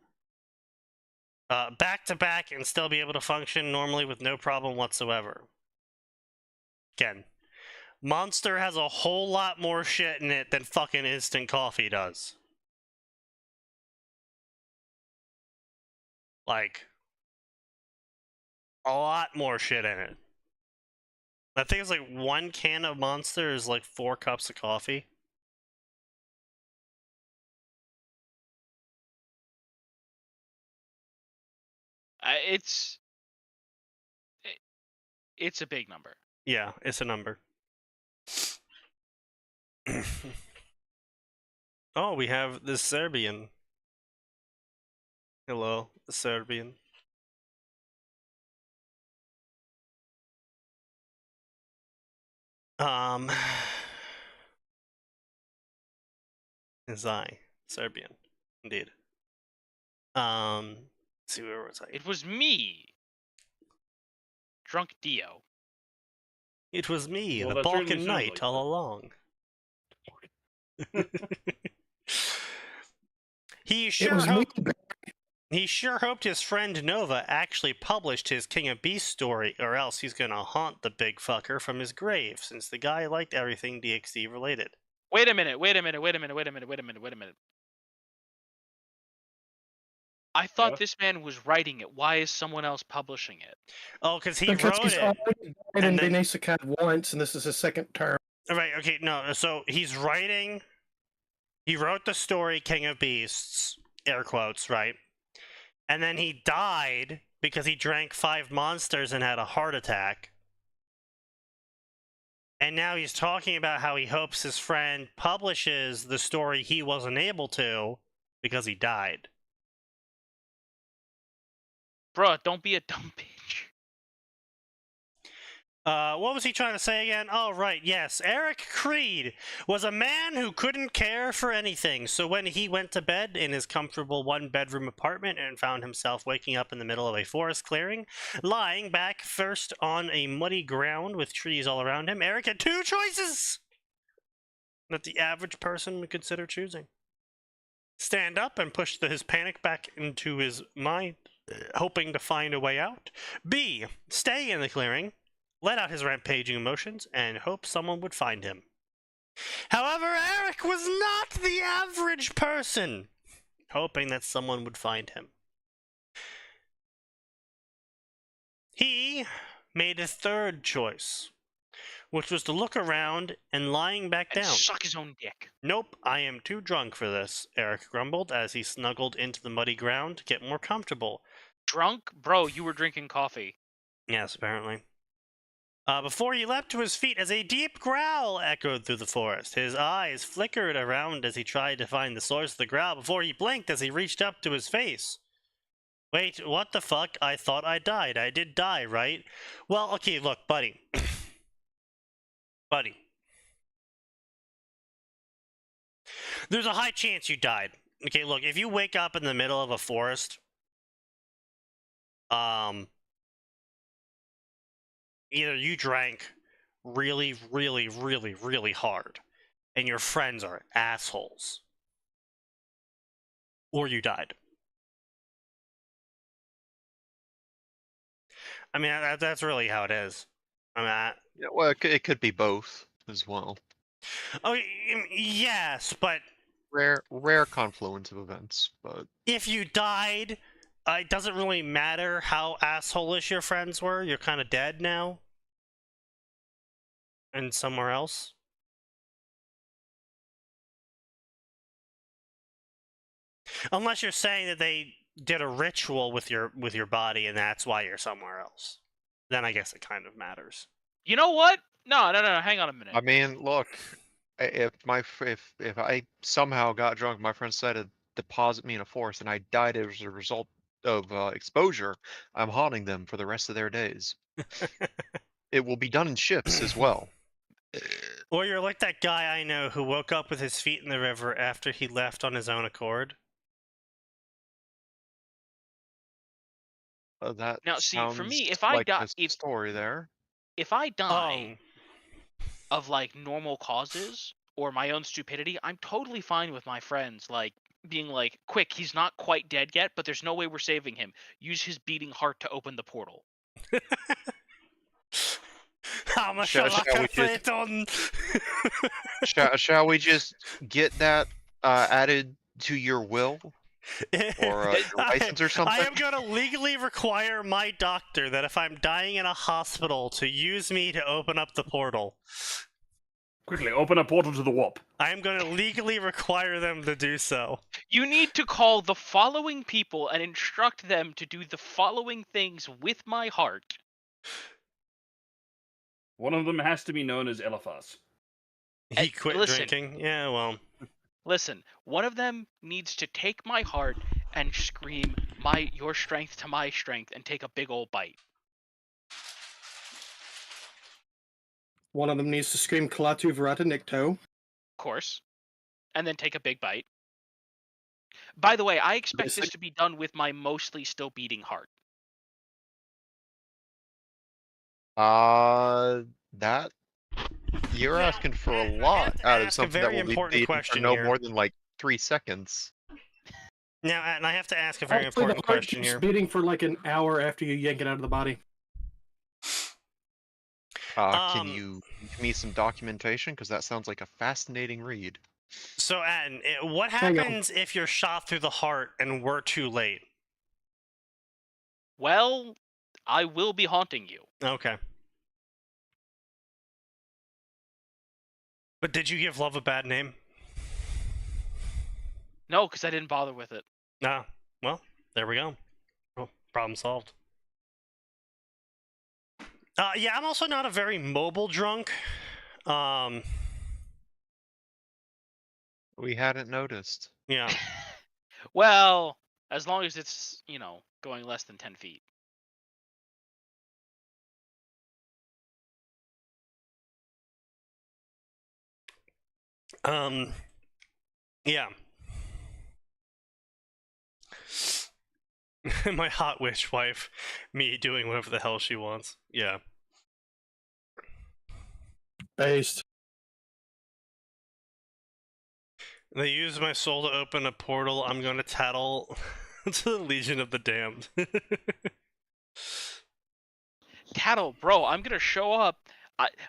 A: Back to back and still be able to function normally with no problem whatsoever. Again, Monster has a whole lot more shit in it than fucking instant coffee does. Like, a lot more shit in it. I think it's like 1 can of Monster is like 4 cups of coffee.
B: It's a big number.
A: Yeah, it's a number. Oh, we have the Serbian. Hello, the Serbian. Is I Serbian, indeed. Let's see, where was I?
B: It was me, Drunk Dio.
A: It was me,
F: Well,
A: the
F: that certainly
A: Balkan
F: sounds
A: Knight,
F: like
A: all
F: that.
A: along. He
C: It
A: sure
C: was me.
A: hoped. He sure hoped his friend Nova actually published his King of Beasts story, or else he's gonna haunt the big fucker from his grave, since the guy liked everything DxD related.
B: Wait a minute. I thought
F: Yeah.
B: this man was writing it. Why is someone else publishing it?
A: Oh, because he
C: Because
A: wrote
C: he's
A: it.
C: already died in
A: and then-
C: Denise Acad once, and this is his second term.
A: Right, okay, no, so he's writing. He wrote the story King of Beasts, air quotes, right? And then he died because he drank 5 monsters and had a heart attack. And now he's talking about how he hopes his friend publishes the story he wasn't able to because he died.
B: Bruh, don't be a dumb bitch.
A: What was he trying to say again? Oh, right, yes. Eric Creed was a man who couldn't care for anything, so when he went to bed in his comfortable 1-bedroom apartment and found himself waking up in the middle of a forest clearing, lying back first on a muddy ground with trees all around him, Eric had 2 choices that the average person would consider choosing. Stand up and push his panic back into his mind, hoping to find a way out. B, stay in the clearing, let out his rampaging emotions, and hope someone would find him. However, Eric was not the average person, hoping that someone would find him. He made a 3rd choice, which was to look around and lying back
B: And
A: down.
B: suck his own dick.
A: Nope, I am too drunk for this, Eric grumbled as he snuggled into the muddy ground to get more comfortable.
B: Drunk? Bro, you were drinking coffee.
A: Yes, apparently. Before he leapt to his feet as a deep growl echoed through the forest. His eyes flickered around as he tried to find the source of the growl before he blinked as he reached up to his face. Wait, what the fuck? I thought I died. I did die, right? Well, okay, look, buddy. Buddy. There's a high chance you died. Okay, look, if you wake up in the middle of a forest, either you drank really, really, really, really hard, and your friends are assholes, or you died. I mean, that's really how it is. I mean,
D: Yeah, well, it could be both as well.
A: oh, yes, but
D: Rare confluence of events, but
A: if you died, it doesn't really matter how asshole-ish your friends were. You're kind of dead now. And somewhere else. Unless you're saying that they did a ritual with your body and that's why you're somewhere else. Then I guess it kind of matters.
B: You know what? No, hang on a minute.
D: I mean, look, if I somehow got drunk, my friends decided to deposit me in a forest, and I died as a result of exposure, I'm haunting them for the rest of their days. It will be done in shifts as well.
A: Or you're like that guy I know who woke up with his feet in the river after he left on his own accord.
D: That
B: Now, see, for
D: sounds
B: me, if I
D: like
B: die,
D: a story there.
B: if I die
A: Oh,
B: of like normal causes or my own stupidity, I'm totally fine with my friends like being like, "Quick, he's not quite dead yet, but there's no way we're saving him. Use his beating heart to open the portal."
D: Shall we just get that added to your will or your license or something?
A: I am going to legally require my doctor that if I'm dying in a hospital to use me to open up the portal.
F: Quickly, open a portal to the warp.
A: I am going to legally require them to do so.
B: You need to call the following people and instruct them to do the following things with my heart.
F: One of them has to be known as Eliphas.
A: He quit
B: listen.
A: drinking? Yeah, well.
B: Listen, one of them needs to take my heart and scream, your strength to my strength, and take a big old bite.
C: One of them needs to scream Kalatu Verata Nikto.
B: Of course. And then take a big bite. By the way, I expect this to be done with my mostly still beating heart.
D: That you're asking for a lot out of something that will be beaten for no more than like 3 seconds.
A: Now, and I have to ask a very important question here.
C: Beating for like an hour after you yank it out of the body.
D: Can you give me some documentation? Because that sounds like a fascinating read.
A: So, Atin, what happens if you're shot through the heart and we're too late?
B: Well, I will be haunting you.
A: Okay. But did you give love a bad name?
B: No, because I didn't bother with it.
A: Ah, well, there we go. Oh, problem solved. Yeah, I'm also not a very mobile drunk.
D: We hadn't noticed.
A: Yeah.
B: Well, as long as it's, going less than 10 feet.
A: Yeah. My hot wish wife, me doing whatever the hell she wants. Yeah.
C: Based.
A: They use my soul to open a portal. I'm going to tattle to the Legion of the Damned.
B: Tattle, bro, I'm gonna show up.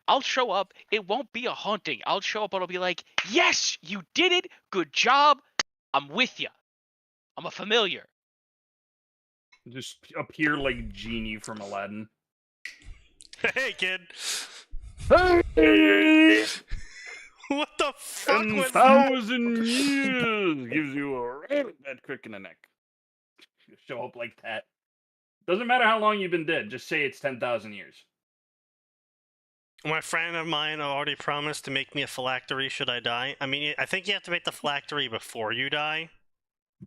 B: I'll show up. It won't be a haunting. I'll show up and I'll be like, yes, you did it. Good job. I'm with you. I'm a familiar.
F: Just appear like Genie from Aladdin.
A: Hey, kid.
F: Hey!
A: What the fuck was that?
F: 10,000 years gives you a right bad crick in the neck. You show up like that. Doesn't matter how long you've been dead. Just say it's 10,000 years.
A: My friend of mine already promised to make me a phylactery should I die. I mean, I think you have to make the phylactery before you die.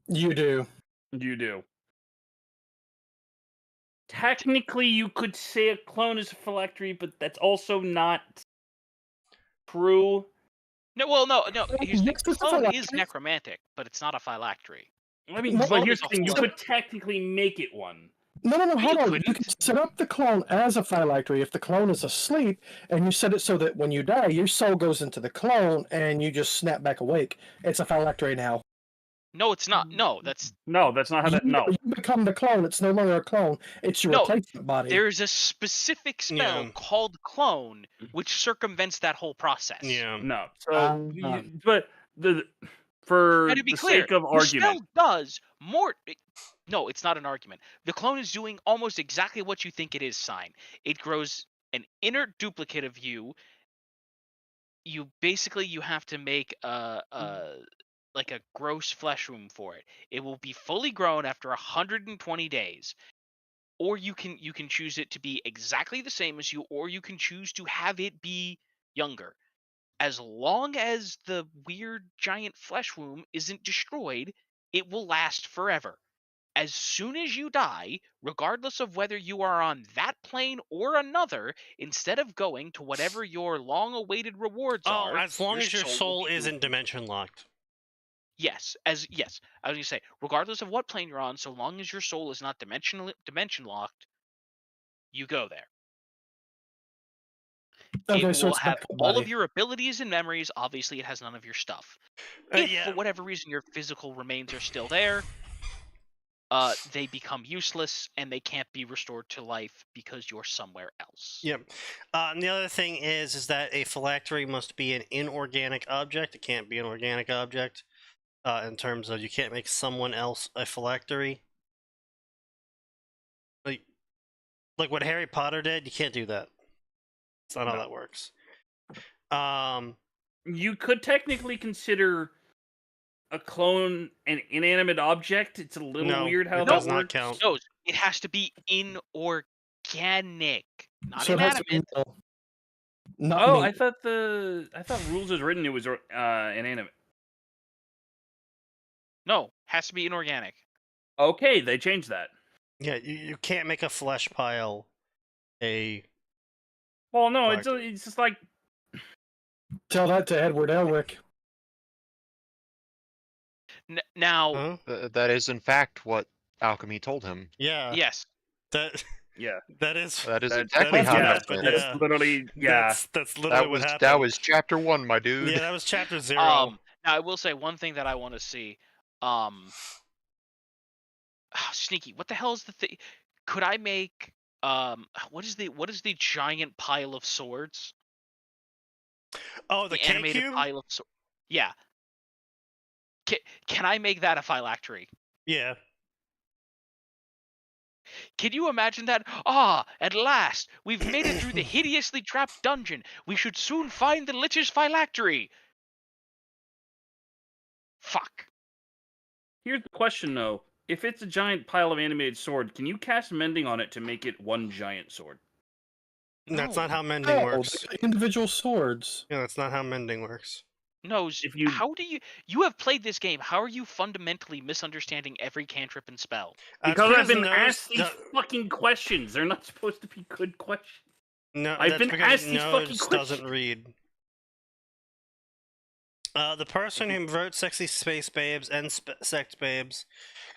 C: You do.
F: You do. Technically, you could say a clone is a phylactery, but that's also not true.
B: No. Here's the
C: Yes, it's a
B: clone is
C: phylactery.
B: necromantic, but it's not a phylactery.
F: I mean,
C: Well,
F: but here's
B: it's
F: the
B: a
F: thing: you
B: whole-
F: could technically make it one.
C: No,
B: you
C: hold on. You
B: couldn't.
C: can set up the clone as a phylactery if the clone is asleep, and you set it so that when you die, your soul goes into the clone, and you just snap back awake. It's a phylactery now.
B: No, it's not. No, that's
F: No, that's not how that. No.
C: You become the clone. It's no longer a clone. It's your
B: No,
C: replacement body.
B: there's a specific spell
A: Yeah.
B: called clone which circumvents that whole process.
A: Yeah.
F: No. So,
C: Ah.
F: but for
B: And to be
F: the
B: clear,
F: sake of
B: the
F: argument,
B: spell does more. No, it's not an argument. The clone is doing almost exactly what you think it is. Sign. It grows an inner duplicate of you. You have to make like a gross flesh wound for it. It will be fully grown after 120 days. Or you can choose it to be exactly the same as you, or you can choose to have it be younger. As long as the weird giant flesh womb isn't destroyed, it will last forever. As soon as you die, regardless of whether you are on that plane or another, instead of going to whatever your long-awaited rewards
A: Oh,
B: are,
A: as long as your
B: will
A: soul
B: be
A: isn't
B: moved.
A: dimension locked.
B: Yes, I was gonna say, regardless of what plane you're on, so long as your soul is not dimension locked, you go there.
C: Okay,
B: It
C: so
B: will
C: it's
B: have
C: backup
B: all
C: body.
B: of your abilities and memories. Obviously, it has none of your stuff. If
A: Yeah.
B: for whatever reason your physical remains are still there, they become useless and they can't be restored to life because you're somewhere else.
A: Yep. And the other thing is that a phylactery must be an inorganic object. It can't be an organic object. In terms of you can't make someone else a phylactery. Like what Harry Potter did, you can't do that. That's not how that works.
F: you could technically consider a clone an inanimate object. It's a little weird how
A: it
F: that
A: does
F: works.
A: not count.
B: No, it has to be inorganic, not
C: So it has to
B: inanimate.
C: be metal. Not
F: Oh,
C: meat.
F: I thought rules as written it was inanimate.
B: No, has to be inorganic.
F: Okay, they changed that.
A: Yeah, you can't make a flesh pile a.
F: Well, no,
A: Fuck.
F: it's just like
C: Tell that to Edward Elric.
B: Now,
A: Huh?
D: That is, in fact, what alchemy told him.
A: Yeah.
B: yes,
A: That.
F: yeah,
A: That is.
D: That is
F: that-
D: exactly
C: that's
D: how
C: what
D: that
A: happened,
D: went.
F: that's
A: yeah.
F: literally
A: That's literally what happened.
D: That was chapter 1, my dude.
A: Yeah, that was chapter 0.
B: now I will say one thing that I want to see. Sneaky, what the hell is the thing? Could I make what is the giant pile of swords?
A: Oh, the K
B: animated
A: cube.
B: pile of swords. Yeah. Can I make that a phylactery?
A: Yeah.
B: Can you imagine that? Ah, at last, we've made it through the hideously trapped dungeon. We should soon find the Lich's phylactery. Fuck.
F: Here's the question though: if it's a giant pile of animated sword, can you cast mending on it to make it one giant sword?
A: That's
B: No.
A: not how mending
C: Oh,
A: works.
C: they're individual swords.
A: Yeah, that's not how mending works.
B: No,
F: If you-
B: how do you have played this game? How are you fundamentally misunderstanding every cantrip and spell?
F: Because I've been
A: Nose
F: asked these
A: do-
F: fucking questions. They're not supposed to be good questions.
A: No,
F: I've
A: that's
F: been
A: because
F: asked these fucking
A: Nose
F: questions.
A: doesn't read. The person who wrote Sexy Space Babes and Sex Babes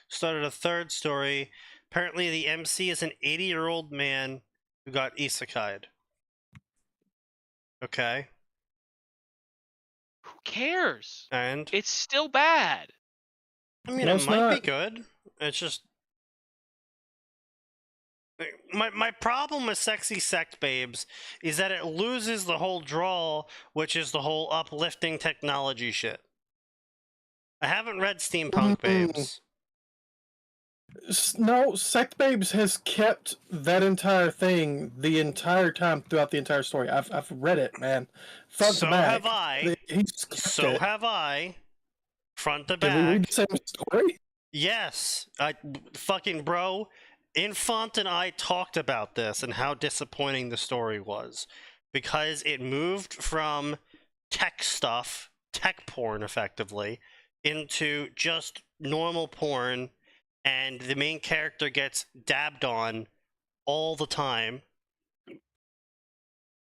A: started a third story. Apparently, the MC is an 80-year-old man who got isekai'd. Okay.
B: Who cares?
A: And
B: It's still bad.
A: I mean,
C: No,
A: it
C: it's
A: might be
C: not.
A: good. It's just my problem with Sexy Sex Babes is that it loses the whole draw, which is the whole uplifting technology shit. I haven't read Steampunk Babes.
C: No, Sect Babes has kept that entire thing the entire time throughout the entire story. I've read it, man. Front
A: So
C: to back.
A: have I.
C: He's kept
A: So
C: it.
A: have I. Front to
C: Did we read
A: back.
C: the same story?
A: Yes. Fucking bro. Infant and I talked about this and how disappointing the story was. Because it moved from tech stuff, tech porn effectively, into just normal porn, and the main character gets dabbed on all the time.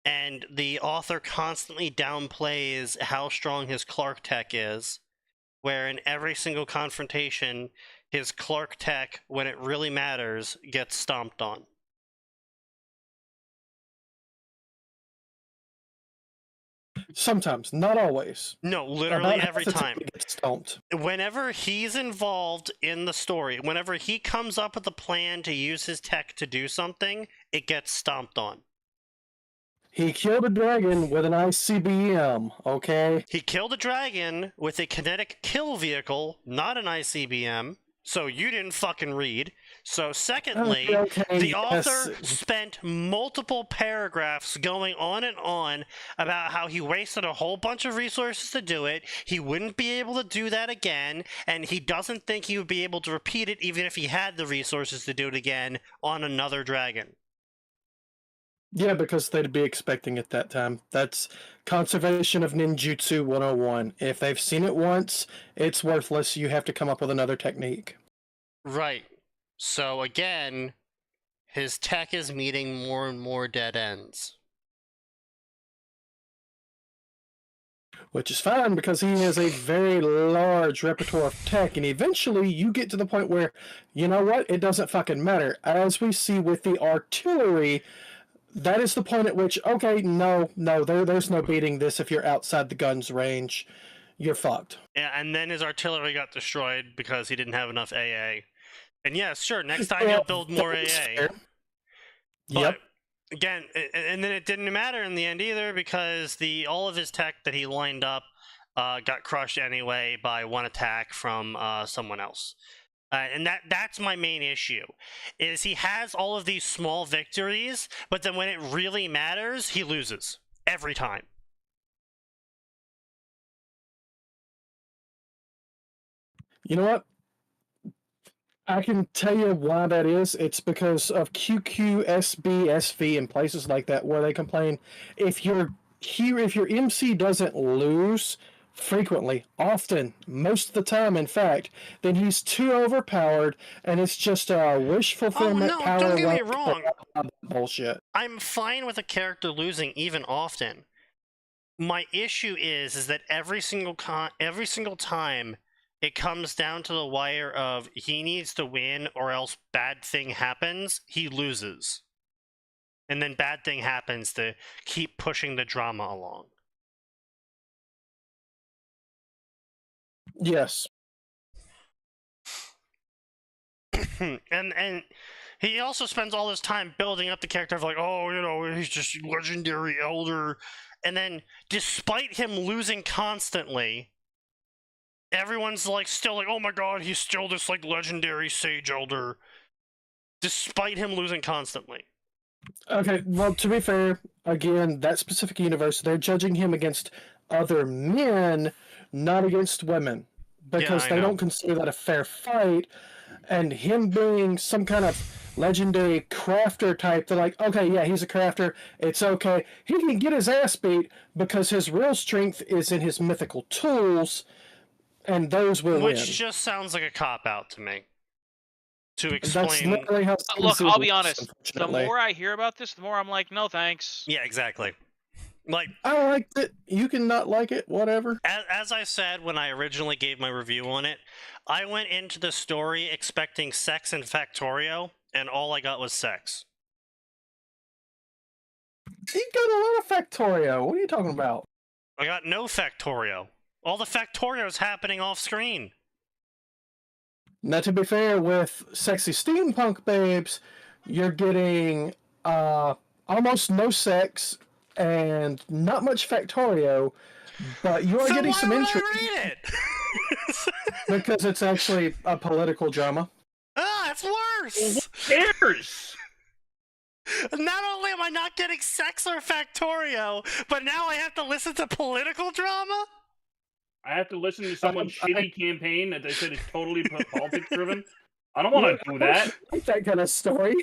A: And the author constantly downplays how strong his Clark tech is, where in every single confrontation, his Clark tech, when it really matters, gets stomped on.
C: Sometimes, not always.
A: No, literally
C: About
A: every
C: half the
A: time.
C: He gets stomped.
A: Whenever he's involved in the story, whenever he comes up with a plan to use his tech to do something, it gets stomped on.
C: He killed a dragon with an ICBM, okay?
A: He killed a dragon with a kinetic kill vehicle, not an ICBM, so you didn't fucking read. So secondly,
C: Okay,
A: the
C: yes.
A: author spent multiple paragraphs going on and on about how he wasted a whole bunch of resources to do it, he wouldn't be able to do that again, and he doesn't think he would be able to repeat it even if he had the resources to do it again on another dragon.
C: Yeah, because they'd be expecting it that time. That's conservation of ninjutsu 101. If they've seen it once, it's worthless. You have to come up with another technique.
A: Right. So again, his tech is meeting more and more dead ends.
C: Which is fine, because he has a very large repertoire of tech, and eventually you get to the point where, you know what, it doesn't fucking matter. As we see with the artillery, that is the point at which, okay, no, there's no beating this if you're outside the gun's range. You're fucked.
A: Yeah, and then his artillery got destroyed because he didn't have enough AA. And yes, sure, next time
C: Well,
A: he'll build more AA.
C: fair.
A: But
C: Yep.
A: again, and then it didn't matter in the end either, because all of his tech that he lined up got crushed anyway by one attack from someone else. And that's my main issue, is he has all of these small victories, but then when it really matters, he loses every time.
C: You know what? I can tell you why that is. It's because of QQSB, and places like that where they complain if your MC doesn't lose frequently, often, most of the time, in fact, then he's too overpowered, and it's just a wish fulfillment
A: no,
C: power.
A: don't get me wrong.
C: Bullshit.
A: I'm fine with a character losing even often. My issue is that every single time it comes down to the wire of he needs to win or else bad thing happens, he loses. And then bad thing happens to keep pushing the drama along.
C: Yes.
A: and he also spends all this time building up the character of like, oh, you know, he's just legendary elder. And then despite him losing constantly, everyone's like still like, oh my god, he's still this like legendary sage elder, despite him losing constantly.
C: Okay, well, to be fair, again, that specific universe, they're judging him against other men, not against women, because
A: I
C: they
A: know.
C: don't consider that a fair fight. And him being some kind of legendary crafter type, they're like, okay, yeah, he's a crafter, it's okay. He can get his ass beat because his real strength is in his mythical tools, and those will
A: Which
C: win.
A: just sounds like a cop-out to me. To
C: That's
A: explain...
C: literally how
B: Look, I'll be
C: works,
B: honest. The
C: unfortunately.
B: more I hear about this, the more I'm like, no thanks.
A: Yeah, exactly. Like,
C: I liked it. You can not like it, whatever.
A: as I said when I originally gave my review on it, I went into the story expecting sex and Factorio, and all I got was sex.
C: You got a lot of Factorio. What are you talking about?
A: I got no Factorio. All the Factorio's happening off screen.
C: Now, to be fair, with sexy steampunk babes, you're getting almost no sex and not much Factorio, but you are
A: So
C: getting
A: why
C: some
A: would
C: interest
A: I read it?
C: because it's actually a political drama.
A: Ah, worse.
F: Who cares?
A: Not only am I not getting sex or Factorio, but now I have to listen to political drama?
F: I have to listen to someone's shitty campaign that they said is totally politics driven. I don't want to do that.
C: I like that kind of story.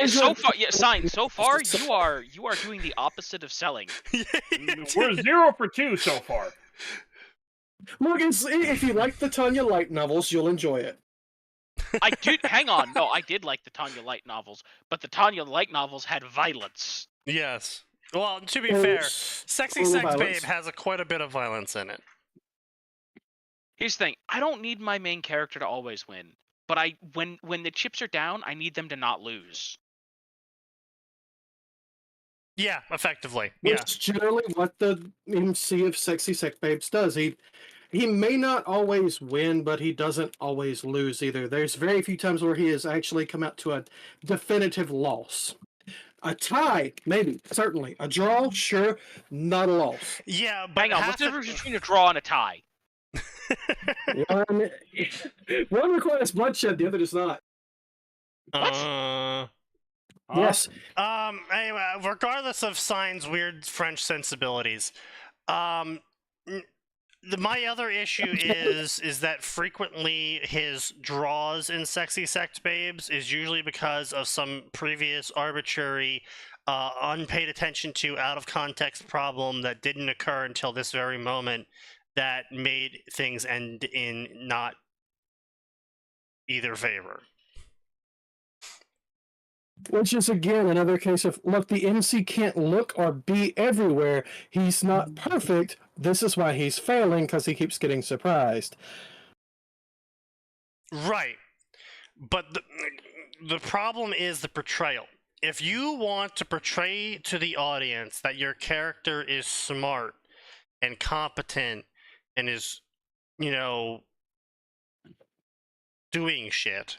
B: So far, Sign. So far, you are doing the opposite of selling.
F: We're 0 for 2 so far.
C: Look, if you like the Tanya Light novels, you'll enjoy it.
B: I did. Hang on. No, I did like the Tanya Light novels, but the Tanya Light novels had violence.
A: Yes. Well, to be fair, Sexy Sex Babe has quite a bit of violence in it.
B: Here's the thing. I don't need my main character to always win, but when the chips are down, I need them to not lose.
A: Yeah, effectively.
C: Which is generally what the MC of Sexy Sex Babes does. He may not always win, but he doesn't always lose either. There's very few times where he has actually come out to a definitive loss. A tie, maybe, certainly. A draw, sure, not a loss.
A: Yeah, but
B: hang on. What's the difference between a draw and a tie?
C: One requires bloodshed, the other does not.
B: What?
C: Yes.
A: Anyway, regardless of Sign's weird French sensibilities, my other issue is that frequently his draws in Sexy Sex Babes is usually because of some previous arbitrary, unpaid attention to, out of context problem that didn't occur until this very moment that made things end in not either favor.
C: Which is, again, another case of, look, the MC can't look or be everywhere. He's not perfect. This is why he's failing, because he keeps getting surprised.
A: Right. But the problem is the portrayal. If you want to portray to the audience that your character is smart and competent and is, doing shit,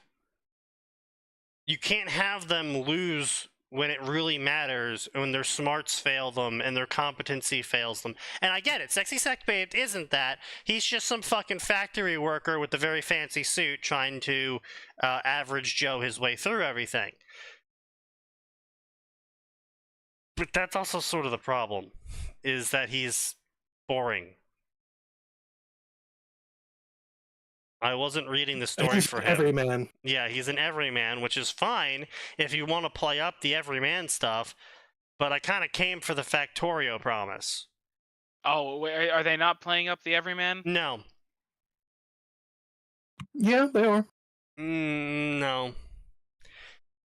A: you can't have them lose when it really matters, when their smarts fail them and their competency fails them. And I get it, Sexy Sex Babe isn't that. He's just some fucking factory worker with a very fancy suit trying to average Joe his way through everything. But that's also sort of the problem, is that he's boring. I wasn't reading the story for him.
C: Everyman.
A: Yeah, he's an everyman, which is fine if you want to play up the everyman stuff, but I kind of came for the Factorio promise.
B: Oh, are they not playing up the everyman?
A: No.
C: Yeah, they are.
A: No.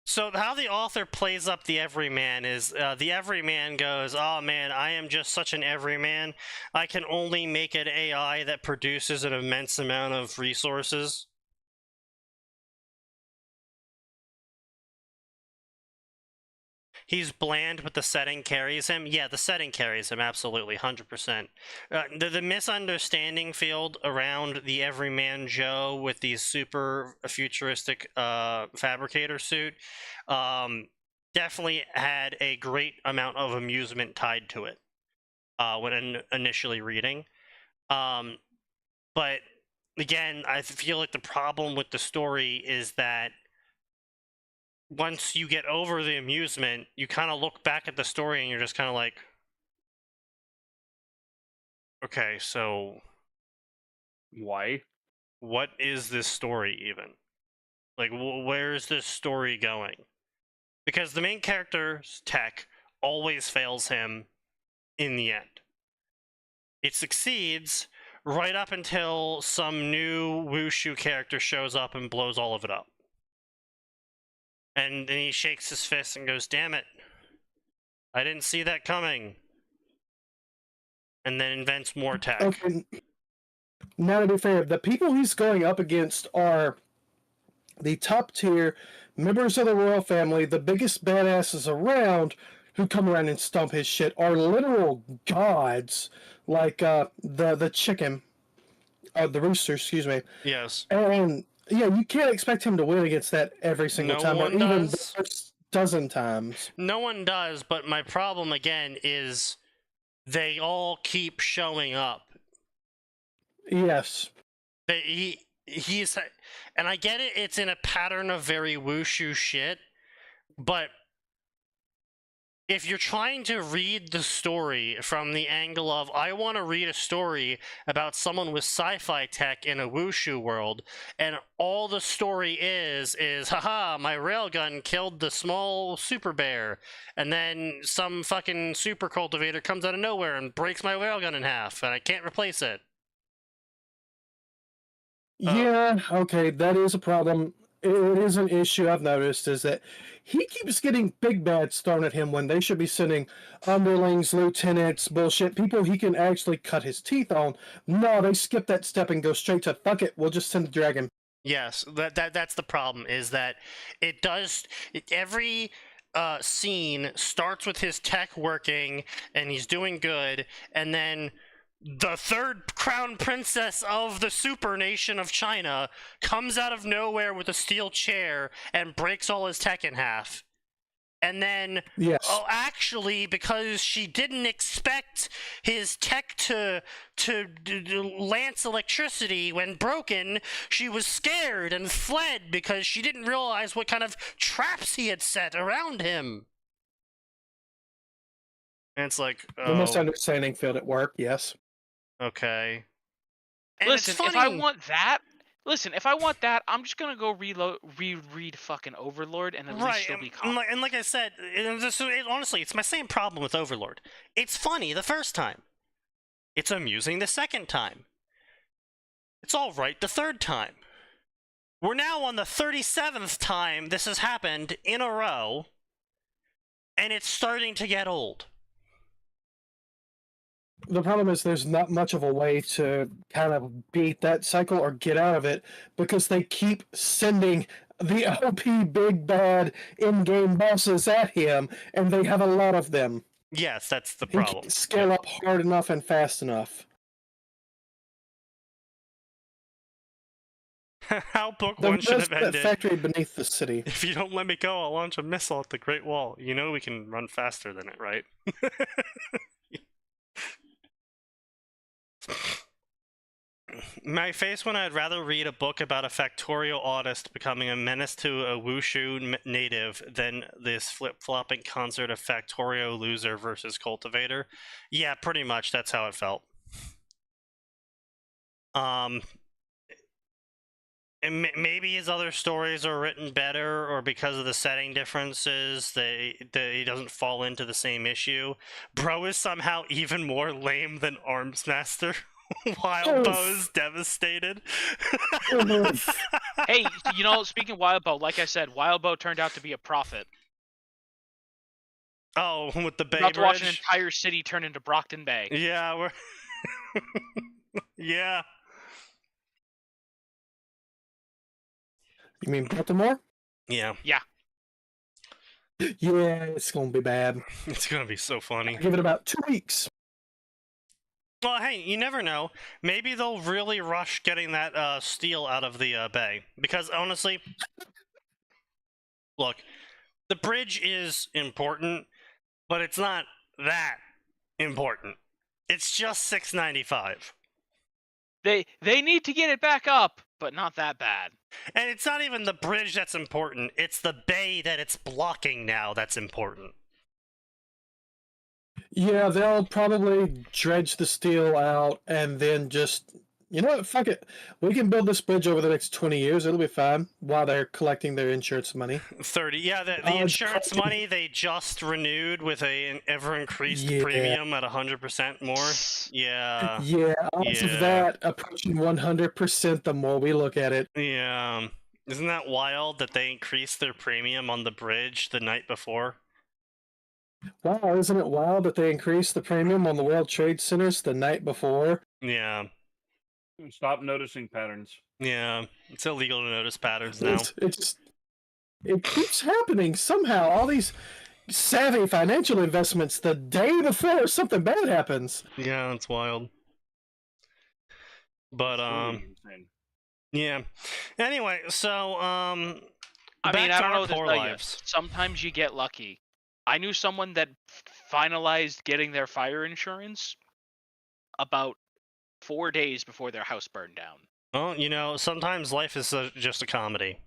A: So how the author plays up the everyman is the everyman goes, oh man, I am just such an everyman. I can only make an AI that produces an immense amount of resources. He's bland, but the setting carries him. Yeah, the setting carries him, absolutely, 100%. The misunderstanding field around the everyman Joe with the super futuristic fabricator suit definitely had a great amount of amusement tied to it when initially reading. But again, I feel like the problem with the story is that once you get over the amusement, you kind of look back at the story and you're just kind of like, okay, so
F: Why?
A: what is this story even? Like, where's this story going? Because the main character's tech always fails him in the end. It succeeds right up until some new Wushu character shows up and blows all of it up. And then he shakes his fist and goes, damn it, I didn't see that coming. And then invents more tech.
C: Okay. Now, to be fair, the people he's going up against are the top tier members of the royal family, the biggest badasses around, who come around and stomp his shit, are literal gods, like the chicken, the rooster, excuse me.
A: Yes.
C: And yeah, you can't expect him to win against that every single time, or even the first dozen times.
A: No one does, but my problem again is they all keep showing up.
C: Yes.
A: and I get it, it's in a pattern of very wushu shit, but if you're trying to read the story from the angle of, I want to read a story about someone with sci-fi tech in a wushu world, and all the story is, haha, my railgun killed the small super bear, and then some fucking super cultivator comes out of nowhere and breaks my railgun in half, and I can't replace it.
C: Yeah, okay, that is a problem. It is an issue I've noticed, is that he keeps getting big bads thrown at him when they should be sending underlings, lieutenants, bullshit, people he can actually cut his teeth on. No, they skip that step and go straight to, fuck it, we'll just send the dragon.
A: Yes, that's the problem, is that every scene starts with his tech working and he's doing good, and then the third crown princess of the super nation of China comes out of nowhere with a steel chair and breaks all his tech in half. And then,
C: Yes.
A: oh, actually, because she didn't expect his tech to lance electricity when broken, she was scared and fled because she didn't realize what kind of traps he had set around him. And it's like,
C: The misunderstanding field at work, yes.
A: Okay. And
B: Listen,
A: it's funny.
B: if I want that, I'm just gonna go reread fucking Overlord, and at least she'll be calm.
A: And like I said, honestly, it's my same problem with Overlord. It's funny the first time. It's amusing the second time. It's all right the third time. We're now on the 37th time this has happened in a row, and it's starting to get old.
C: The problem is there's not much of a way to kind of beat that cycle or get out of it, because they keep sending the OP big bad in-game bosses at him, and they have a lot of them.
A: Yes, that's the
C: He
A: problem.
C: can't scale up hard enough and fast enough.
A: How book
C: The
A: one should
C: rest
A: have
C: of that
A: ended.
C: factory beneath the city.
A: If you don't let me go, I'll launch a missile at the Great Wall. You know we can run faster than it, right? My face when I'd rather read a book about a factorial autist becoming a menace to a wushu native than this flip-flopping concert of factorial loser versus cultivator. Yeah, pretty much that's how it felt. And maybe his other stories are written better, or because of the setting differences, he doesn't fall into the same issue. Bro is somehow even more lame than Armsmaster. Wildbow is devastated.
B: Hey, speaking of Wildbow, like I said, Wildbow turned out to be a prophet.
A: Oh, with the Bay
B: About to watch an
A: Bridge?
B: entire city turn into Brockton Bay.
A: Yeah, we're... Yeah.
C: You mean Baltimore?
A: Yeah.
B: Yeah.
C: Yeah, it's gonna be bad.
A: It's gonna be so funny.
C: Give it about 2 weeks.
A: Well, hey, you never know. Maybe they'll really rush getting that steel out of the bay. Because, honestly, look, the bridge is important, but it's not that important. It's just $6.95.
B: They need to get it back up, but not that bad.
A: And it's not even the bridge that's important. It's the bay that it's blocking now that's important.
C: Yeah, they'll probably dredge the steel out and then just, you know what, fuck it. We can build this bridge over the next 20 years. It'll be fine while they're collecting their insurance money.
A: 30. Yeah, the insurance money they just renewed with an ever-increased premium at 100% more. Yeah.
C: Yeah, odds of that approaching 100% the more we look at it.
A: Yeah. Isn't that wild that they increased their premium on the bridge the night before?
C: Wow, isn't it wild that they increased the premium on the World Trade Centers the night before?
A: Yeah.
F: Stop noticing patterns.
A: Yeah. It's illegal to notice patterns now.
C: It keeps happening somehow. All these savvy financial investments the day before something bad happens.
A: Yeah, it's wild. But, yeah. Anyway, so,
B: I mean, I don't know what to tell you. Sometimes you get lucky. I knew someone that finalized getting their fire insurance about 4 days before their house burned down.
A: Well, you know, sometimes life is just a comedy.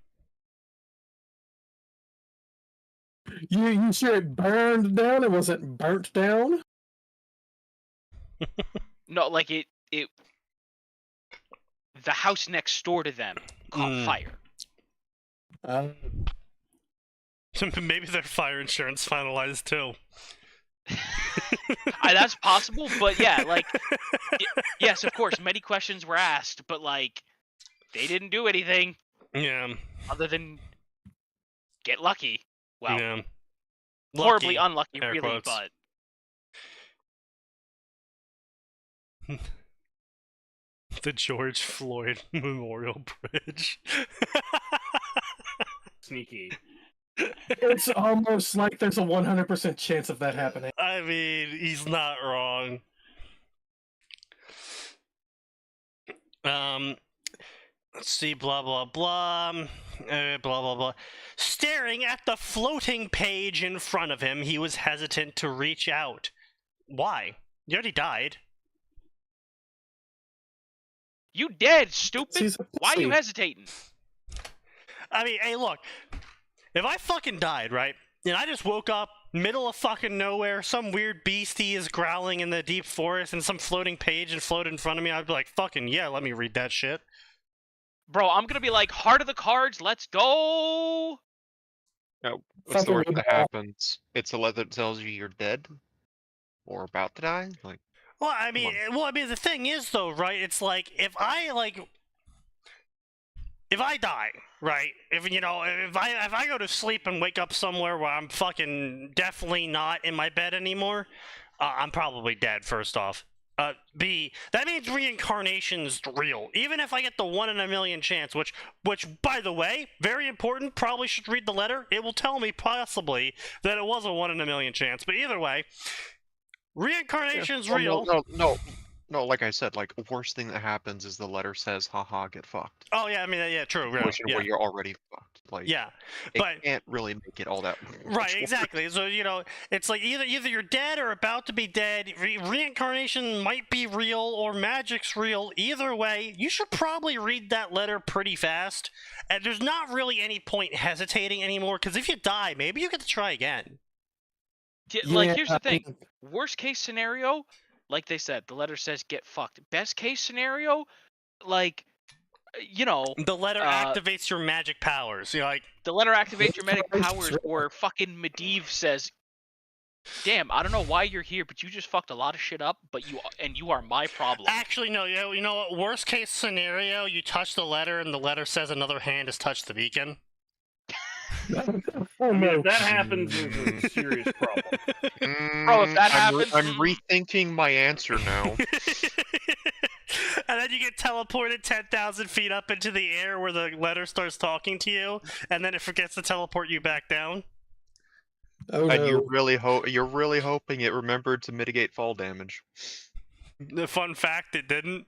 C: You sure it burned down? It wasn't burnt down?
B: No, like it the house next door to them caught fire.
A: Maybe their fire insurance finalized too.
B: That's possible, but yeah, like, yes, of course, many questions were asked, but like, they didn't do anything.
A: Yeah.
B: Other than get lucky. Well,
A: yeah.
B: horribly
A: Lucky,
B: unlucky,
A: air
B: really,
A: quotes.
B: but.
A: The George Floyd Memorial Bridge.
F: Sneaky.
C: It's almost like there's a 100% chance of that happening.
A: I mean, he's not wrong. Let's see, blah, blah, blah. Blah, blah, blah. Staring at the floating page in front of him, he was hesitant to reach out. Why? You already died.
B: You dead, stupid!
C: She's a
B: Why are you
C: pussy.
B: hesitating?
A: I mean, hey, look. If I fucking died, right? And I just woke up, middle of fucking nowhere, some weird beastie is growling in the deep forest, and some floating page and float in front of me, I'd be like, fucking yeah, let me read that shit.
B: Bro, I'm gonna be like, heart of the cards, let's go!
D: No, what's the
C: Fucking
D: worst
C: read
D: that
C: that.
D: happens? It's a letter that tells you you're dead or about to die. Like,
A: Well, I mean,
D: on.
A: the thing is, though, right? It's like if I die, right? If I go to sleep and wake up somewhere where I'm fucking definitely not in my bed anymore, I'm probably dead. First off, B, that means reincarnation's real. Even if I get the 1 in a million chance, which by the way, very important. Probably should read the letter. It will tell me possibly that it was a 1 in a million chance. But either way, reincarnation's
D: Well,
A: real.
D: No. Like I said, like worst thing that happens is the letter says, "Haha, get fucked."
A: Oh yeah, I mean yeah, true. Yeah,
D: Situation
A: yeah.
D: where you're already fucked. Like,
A: Yeah,
D: it
A: but
D: can't really make it all that much
A: right,
D: worse.
A: exactly. So it's like either you're dead or about to be dead. Reincarnation might be real or magic's real. Either way, you should probably read that letter pretty fast. And there's not really any point hesitating anymore because if you die, maybe you get to try again.
B: Like,
C: Yeah,
B: here's the thing. Worst case scenario, like they said, the letter says get fucked. Best case scenario, like,
A: The letter activates your magic powers. You're like,
B: the letter activates your magic
C: Reincarnation's
B: powers, or fucking Medivh says, damn, I don't know why you're here, but you just fucked a lot of shit up, you are my problem.
A: actually, no, you know what? Worst case scenario, you touch the letter and the letter says another hand has touched the beacon.
C: Oh,
F: I mean,
C: no.
F: if that happens, there's a serious problem.
B: Bro, if that happens,
D: I'm rethinking my answer now.
A: And then you get teleported 10,000 feet up into the air where the letter starts talking to you, and then it forgets to teleport you back down.
C: Oh,
D: And
C: no.
D: you're really hoping it remembered to mitigate fall damage.
A: The fun fact, it didn't.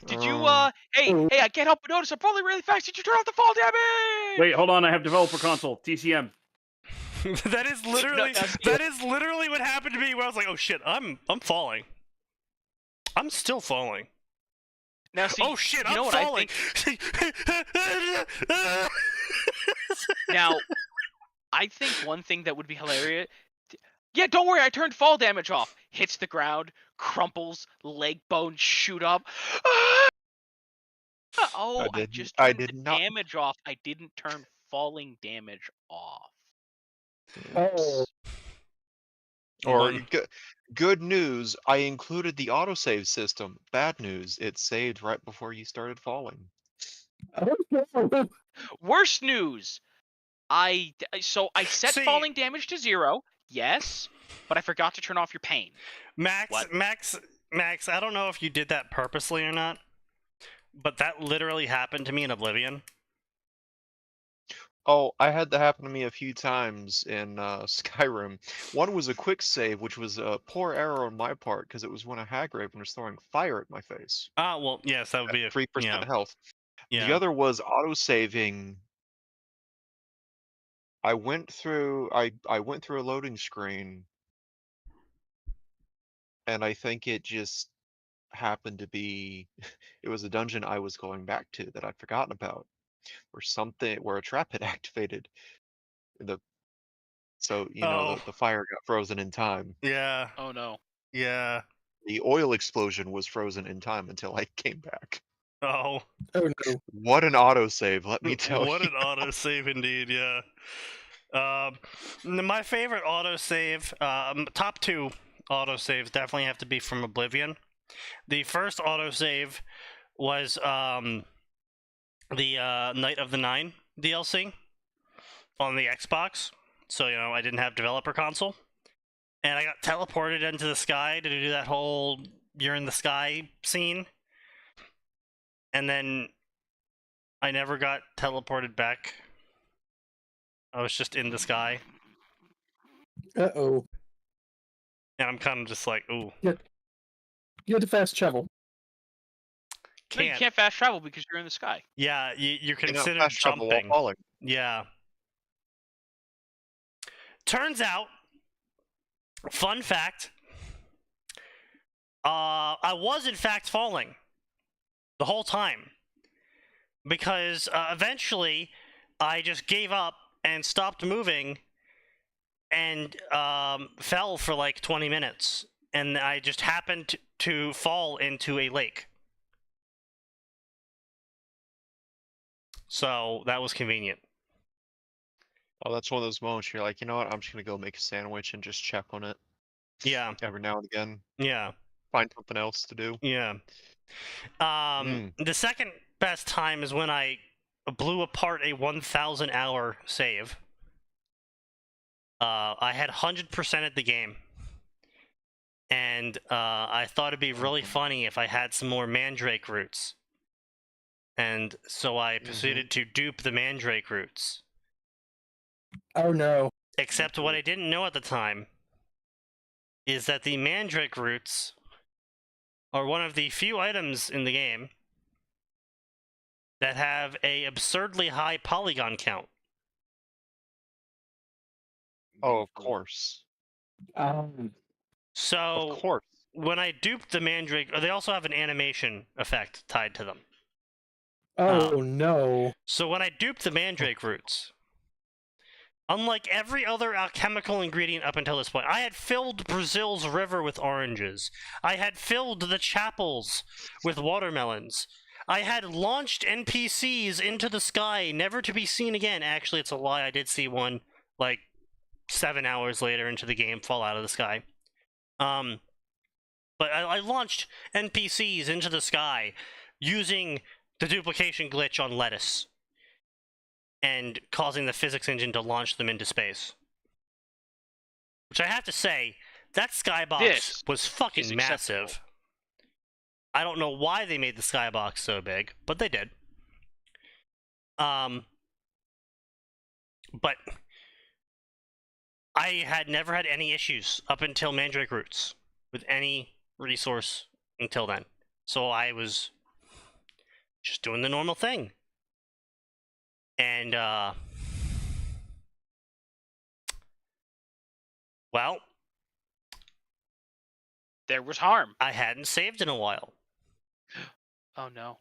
B: Did you,
C: Oh.
B: hey, I can't help but notice I'm probably really fast. Did you turn off the fall damage?
F: Wait, hold on. I have developer console. TCM.
A: That is literally what happened to me. Where I was like, "Oh shit, I'm falling. I'm still falling.
B: Now, see,
A: oh shit,
B: you know
A: I'm
B: what
A: falling."
B: Now, I think one thing that would be hilarious. Yeah, don't worry, I turned fall damage off. Hits the ground, crumples, leg bones shoot up. Oh, I just turned the damage off. I didn't turn falling damage off.
C: Oh.
D: Or good news, I included the autosave system. Bad news, it saved right before you started falling.
C: Oh.
B: Worst news. I set falling damage to 0. Yes, but I forgot to turn off your pain.
A: Max, I don't know if you did that purposely or not, but that literally happened to me in Oblivion.
D: Oh, I had that happen to me a few times in Skyrim. One was a quick save, which was a poor error on my part because it was when a Hagraven was throwing fire at my face.
A: Ah, well, yes, that would be
D: 3% health.
A: Yeah.
D: The other was auto-saving. I went through a loading screen, and I think it just happened to be it was a dungeon I was going back to that I'd forgotten about, where a trap had activated. The So
A: Oh,
D: the fire got frozen in time.
A: yeah,
B: Oh no.
A: yeah.
D: The oil explosion was frozen in time until I came back.
A: Oh,
C: Oh no.
D: What an autosave, let me tell
A: what
D: you.
A: an autosave indeed, yeah. My favorite autosave, top two autosaves definitely have to be from Oblivion. The first autosave was the Night of the Nine DLC on the Xbox. So, I didn't have developer console. And I got teleported into the sky to do that whole you're in the sky scene. And then I never got teleported back. I was just in the sky.
C: Uh-oh.
A: And I'm kind of just like, ooh,
C: You had to fast travel.
B: No, you can't fast travel because you're in the sky.
A: Yeah, you're
D: Cannot
A: considered
D: fast travel while
A: jumping.
D: falling.
A: Yeah. Turns out, fun fact, I was in fact falling the whole time. Because eventually I just gave up and stopped moving and fell for like 20 minutes. And I just happened to fall into a lake. So that was convenient.
D: Oh, that's one of those moments you're like, you know what, I'm just gonna go make a sandwich and just check on it
A: Yeah,
D: every now and again.
A: yeah,
D: Find something else to do.
A: yeah.
D: Mm.
A: The second best time is when I blew apart a 1,000 hour save. I had 100% at the game. And I thought it'd be really funny if I had some more mandrake roots. And so I proceeded to dupe the mandrake roots.
C: Oh no.
A: Except what I didn't know at the time is that the mandrake roots are one of the few items in the game that have a absurdly high polygon count.
D: Oh, of course.
A: So
D: Of course.
A: when I duped the mandrake, they also have an animation effect tied to them.
C: Oh no.
A: So when I duped the mandrake roots, unlike every other alchemical ingredient up until this point, I had filled Brazil's river with oranges. I had filled the chapels with watermelons. I had launched NPCs into the sky, never to be seen again. Actually, it's a lie. I did see one, like, 7 hours later into the game fall out of the sky. But I launched NPCs into the sky using the duplication glitch on lettuce and causing the physics engine to launch them into space. Which I have to say, that skybox was fucking massive. I don't know why they made the skybox so big, but they did. But I had never had any issues up until Mandrake Roots with any resource until then. So I was just doing the normal thing. And, well,
B: there was harm.
A: I hadn't saved in a while.
B: Oh no.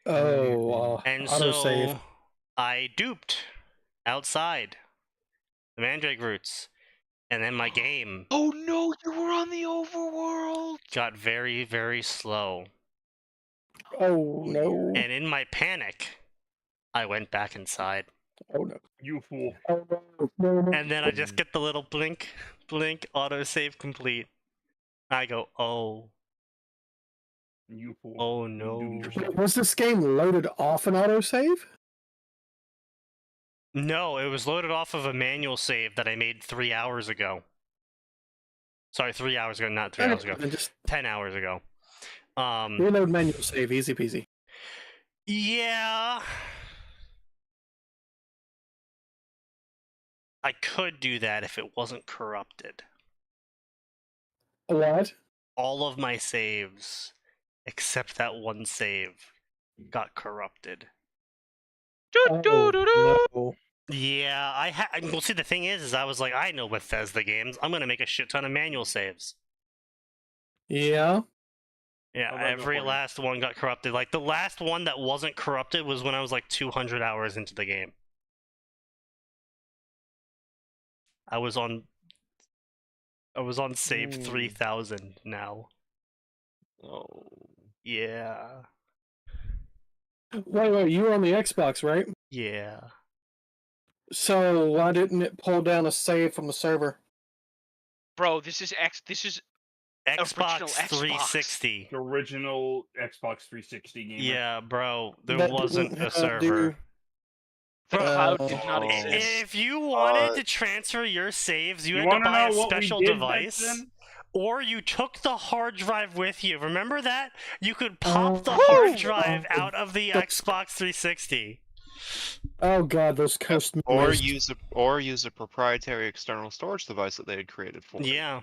C: Oh,
A: And
C: autosave.
A: so I duped outside the Mandrake Roots. And then my game
B: Oh no, you were on the overworld.
A: got very, very slow.
C: Oh no.
A: And in my panic, I went back inside.
C: Oh no.
F: You fool.
C: Oh no. No, no.
A: And then I just get the little blink, autosave complete. I go, oh.
F: You fool.
A: Oh
F: You
A: no.
F: doomed yourself.
C: Was this game loaded off an autosave?
A: No, it was loaded off of a manual save that I made 3 hours ago. Sorry, 3 hours ago, not 3 hours ago.
C: Just
A: 10 hours ago.
C: reload manual save, easy peasy.
A: Yeah. I could do that if it wasn't corrupted.
C: What?
A: All of my saves, except that one save, got corrupted.
C: No.
A: Yeah, well, see, the thing is I was like, I know Bethesda games. I'm gonna make a shit ton of manual saves.
C: Yeah.
A: Yeah,
F: How'd that go
A: every
F: for you?
A: last one got corrupted. Like the last one that wasn't corrupted was when I was like 200 hours into the game. I was on save 3000 now.
D: Oh.
A: Yeah.
C: Wait, you were on the Xbox, right?
A: Yeah.
C: So why didn't it pull down a save from the server?
B: Bro, this is
A: Xbox
B: Original
A: 360.
F: The original Xbox 360 gamer.
A: Yeah, bro. There
C: That
A: wasn't
C: didn't
A: a
C: have
A: server.
B: The
A: Bro,
B: cloud did not
D: Oh.
B: exist.
A: If you wanted to transfer your saves, you
F: You
A: had to
F: wanna
A: buy a
F: know what we
A: special
F: did back
A: device.
F: then?
A: Or you took the hard drive with you. Remember that? You could pop the
C: Oh,
A: hard
C: woo!
A: drive out of the
C: That's-
A: Xbox 360.
C: Oh god, those cursed
D: Or
C: memories.
D: use a proprietary external storage device that they had created for it.
A: Yeah.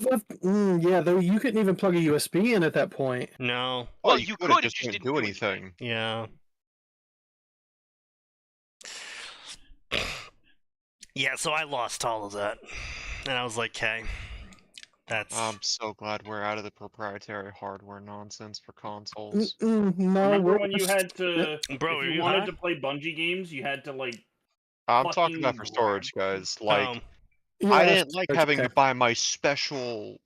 C: Yeah, though you couldn't even plug a USB in at that point.
A: No.
B: Well,
D: you
B: you
D: could, it
B: could, it
D: just
B: just
D: didn't
B: didn't
D: do
B: do
D: anything.
A: Yeah. Yeah, so I lost all of that. And I was like, okay. That's
D: I'm so glad we're out of the proprietary hardware nonsense for consoles.
C: No,
F: Remember
C: we're
F: when you had to,
A: Bro,
F: if you
A: you
F: wanted
A: high?
F: to play Bungie games, you had to like.
D: I'm talking about
F: fucking
D: for storage, guys. Like,
C: yeah,
D: I didn't like
C: it's
D: having
C: okay.
D: to buy my specially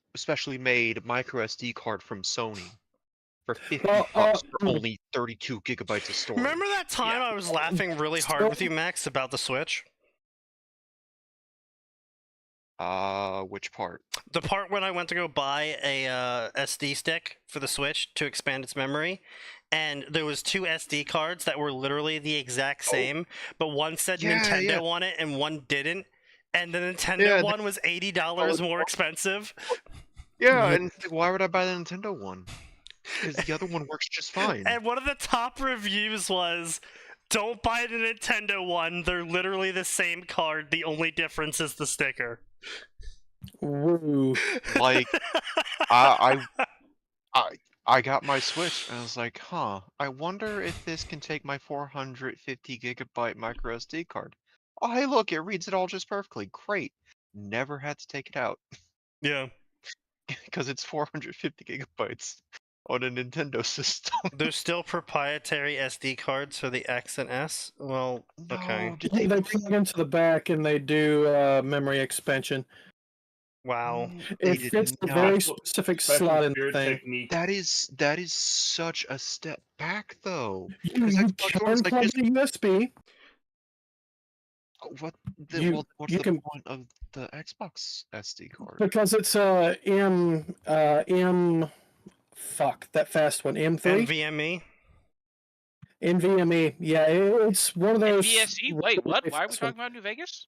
D: made micro SD card from Sony for $50 for only 32 gigabytes of storage.
A: Remember that time I was laughing really hard with you, Max, about the Switch?
D: Which part?
A: The part when I went to go buy a SD stick for the Switch to expand its memory, and there was two SD cards that were literally the exact same, but one said Nintendo on it and one didn't, and the Nintendo one was $80 more expensive.
D: Yeah, and it's like, why would I buy the Nintendo one? Because the other one works just fine.
A: And one of the top reviews was, don't buy the Nintendo one, they're literally the same card, the only difference is the sticker.
C: Woo.
D: Like, I got my Switch and I was like, huh, I wonder if this can take my 450 gigabyte micro SD card. Oh, hey, look, it reads it all just perfectly. Great. Never had to take it out
A: Yeah.
D: because it's 450 gigabytes on a Nintendo system.
A: There's still proprietary SD cards for the X and S? Well, okay.
D: No, did
C: They plug into the back and they do memory expansion.
A: Wow.
D: They
C: It
D: did
C: fits a
D: not.
C: very specific
F: Special
C: slot in the
F: spirit
C: thing.
F: technique.
D: That is such a step back, though.
C: You
D: 'Cause
C: can
D: Xbox One's like
C: plug
D: this-
C: the USB.
D: What's
C: You
D: the
C: can-
D: point of the Xbox SD card?
C: Because it's fuck, that fast one. M3?
A: NVMe?
C: NVMe. Yeah, it's one of those.
B: VSE? Wait, what? Why are we talking about New Vegas?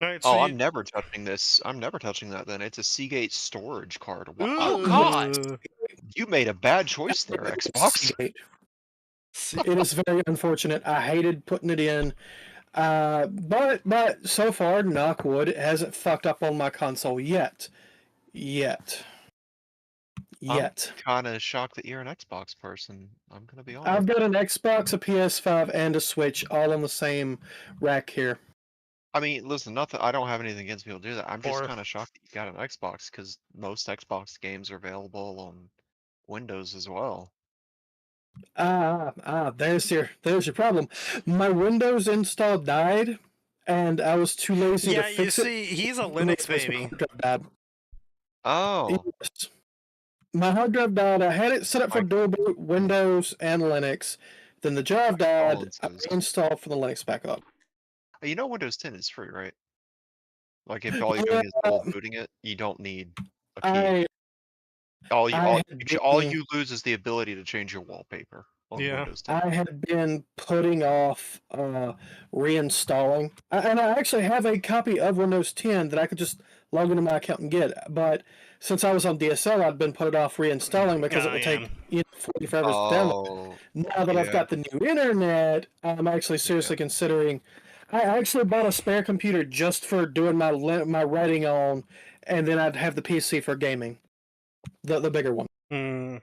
A: Alright,
D: Oh,
A: so
D: I'm never touching this. I'm never touching that then. It's a Seagate storage card.
B: Oh, God.
D: You made a bad choice there, Xbox.
C: It is very unfortunate. I hated putting it in. But so far, knock wood, it hasn't fucked up on my console yet.
D: I'm kind of shocked that you're an Xbox person. I'm gonna be honest.
C: I've got an Xbox, a PS5, and a Switch all on the same rack here.
D: I mean, listen, nothing. I don't have anything against people who do that. I'm just
A: Or-
D: kind of shocked that you got an Xbox because most Xbox games are available on Windows as well.
C: There's your problem. My Windows install died, and I was too lazy
A: Yeah,
C: to
A: you
C: fix it.
A: see, he's a Linux baby.
D: Oh,
C: Yes. My hard drive died. I had it set up for dual boot, Windows, and Linux. Then the drive died. I
D: condolences.
C: reinstalled for the Linux backup.
D: you know Windows 10 is free, right? Like if all you're doing is dual booting it, you don't need a key. All you lose is the ability to change your wallpaper on Windows 10.
C: I had been putting off reinstalling, and I actually have a copy of Windows 10 that I could just log into my account and get. But since I was on DSL, I'd been putting off reinstalling because it would take 45 hours to download. Now that I've got the new internet, I'm actually seriously considering. I actually bought a spare computer just for doing my writing on, and then I'd have the PC for gaming, the bigger one.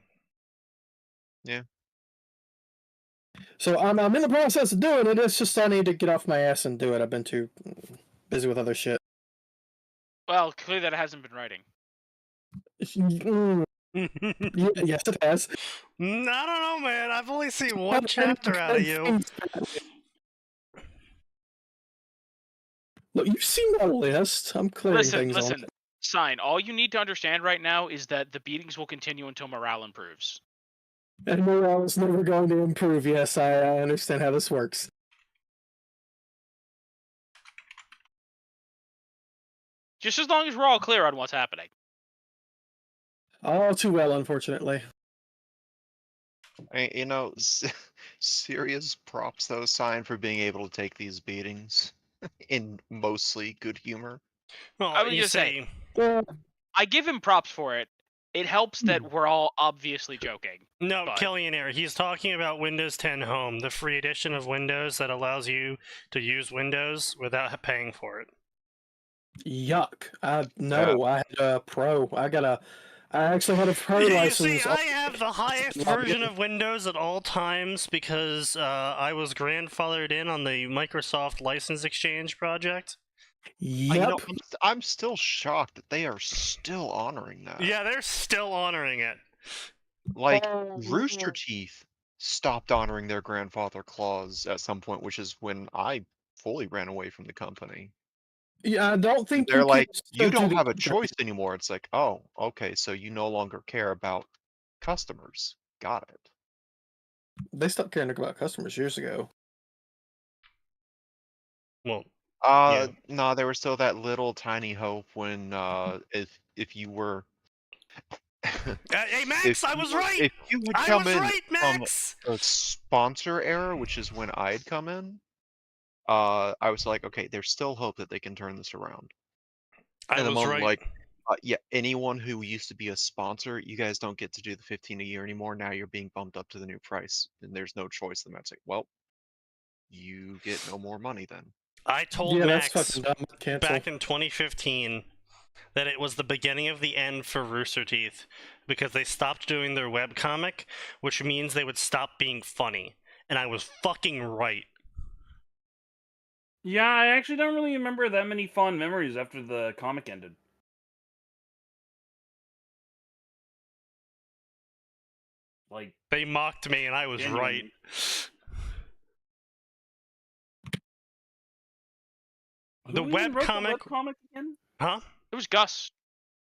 D: Yeah.
C: So I'm in the process of doing it. It's just I need to get off my ass and do it. I've been too busy with other shit.
B: Well, clearly that hasn't been writing.
C: Yeah, yes, it has.
A: I don't know, man. I've only seen one chapter out of you.
C: Look, you've seen my list. I'm clearing things
B: Listen,
C: on.
B: Sign. All you need to understand right now is that the beatings will continue until morale improves.
C: And morale is never going to improve. Yes, I understand how this works.
B: Just as long as we're all clear on what's happening.
C: All too well, unfortunately.
D: You know, serious props though, Sign, for being able to take these beatings in mostly good humor.
A: Well,
B: I was
A: you
B: gonna say,
C: Well,
B: I give him props for it. It helps that we're all obviously joking.
A: no,
B: but-
A: Killionaire. He's talking about Windows 10 Home, the free edition of Windows that allows you to use Windows without paying for it.
C: yuck. No, I had a pro. I actually had a pro
A: You
C: license.
A: see, I have the highest version of Windows at all times because I was grandfathered in on the Microsoft License Exchange project.
C: Yep.
D: You know, I'm still shocked that they are still honoring that.
A: Yeah, they're still honoring it.
D: Like, Rooster Teeth stopped honoring their grandfather clause at some point, which is when I fully ran away from the company.
C: Yeah, I don't think
D: They're
C: you
D: like,
C: can
D: you
C: still
D: don't
C: do
D: have a
C: the-
D: choice anymore. It's like, oh, okay, so you no longer care about customers. Got it.
C: They stopped caring about customers years ago.
A: Well,
D: No, there was still that little tiny hope when if you were
A: hey, Max,
D: if
A: I
D: you
A: was
D: were-
A: right.
D: if you had
A: I
D: come
A: was
D: in
A: right,
D: from
A: Max.
D: the sponsor era, which is when I'd come in, I was like, okay, there's still hope that they can turn this around.
A: I
D: And the
A: was
D: moment,
A: right.
D: like, yeah, anyone who used to be a sponsor, you guys don't get to do the 15 a year anymore. Now you're being bumped up to the new price, and there's no choice. The Matt's like, well, you get no more money then.
A: I told
C: Yeah,
A: Max
C: that's fucking dumb. Cancel.
A: back in 2015 that it was the beginning of the end for Rooster Teeth because they stopped doing their webcomic, which means they would stop being funny. And I was fucking right.
F: Yeah, I actually don't really remember that many fond memories after the comic ended. Like,
A: They mocked me and I was right.
F: genuinely.
A: The
F: Who even wrote
A: webcomic.
F: webcomic again?
A: Huh?
B: It was Gus.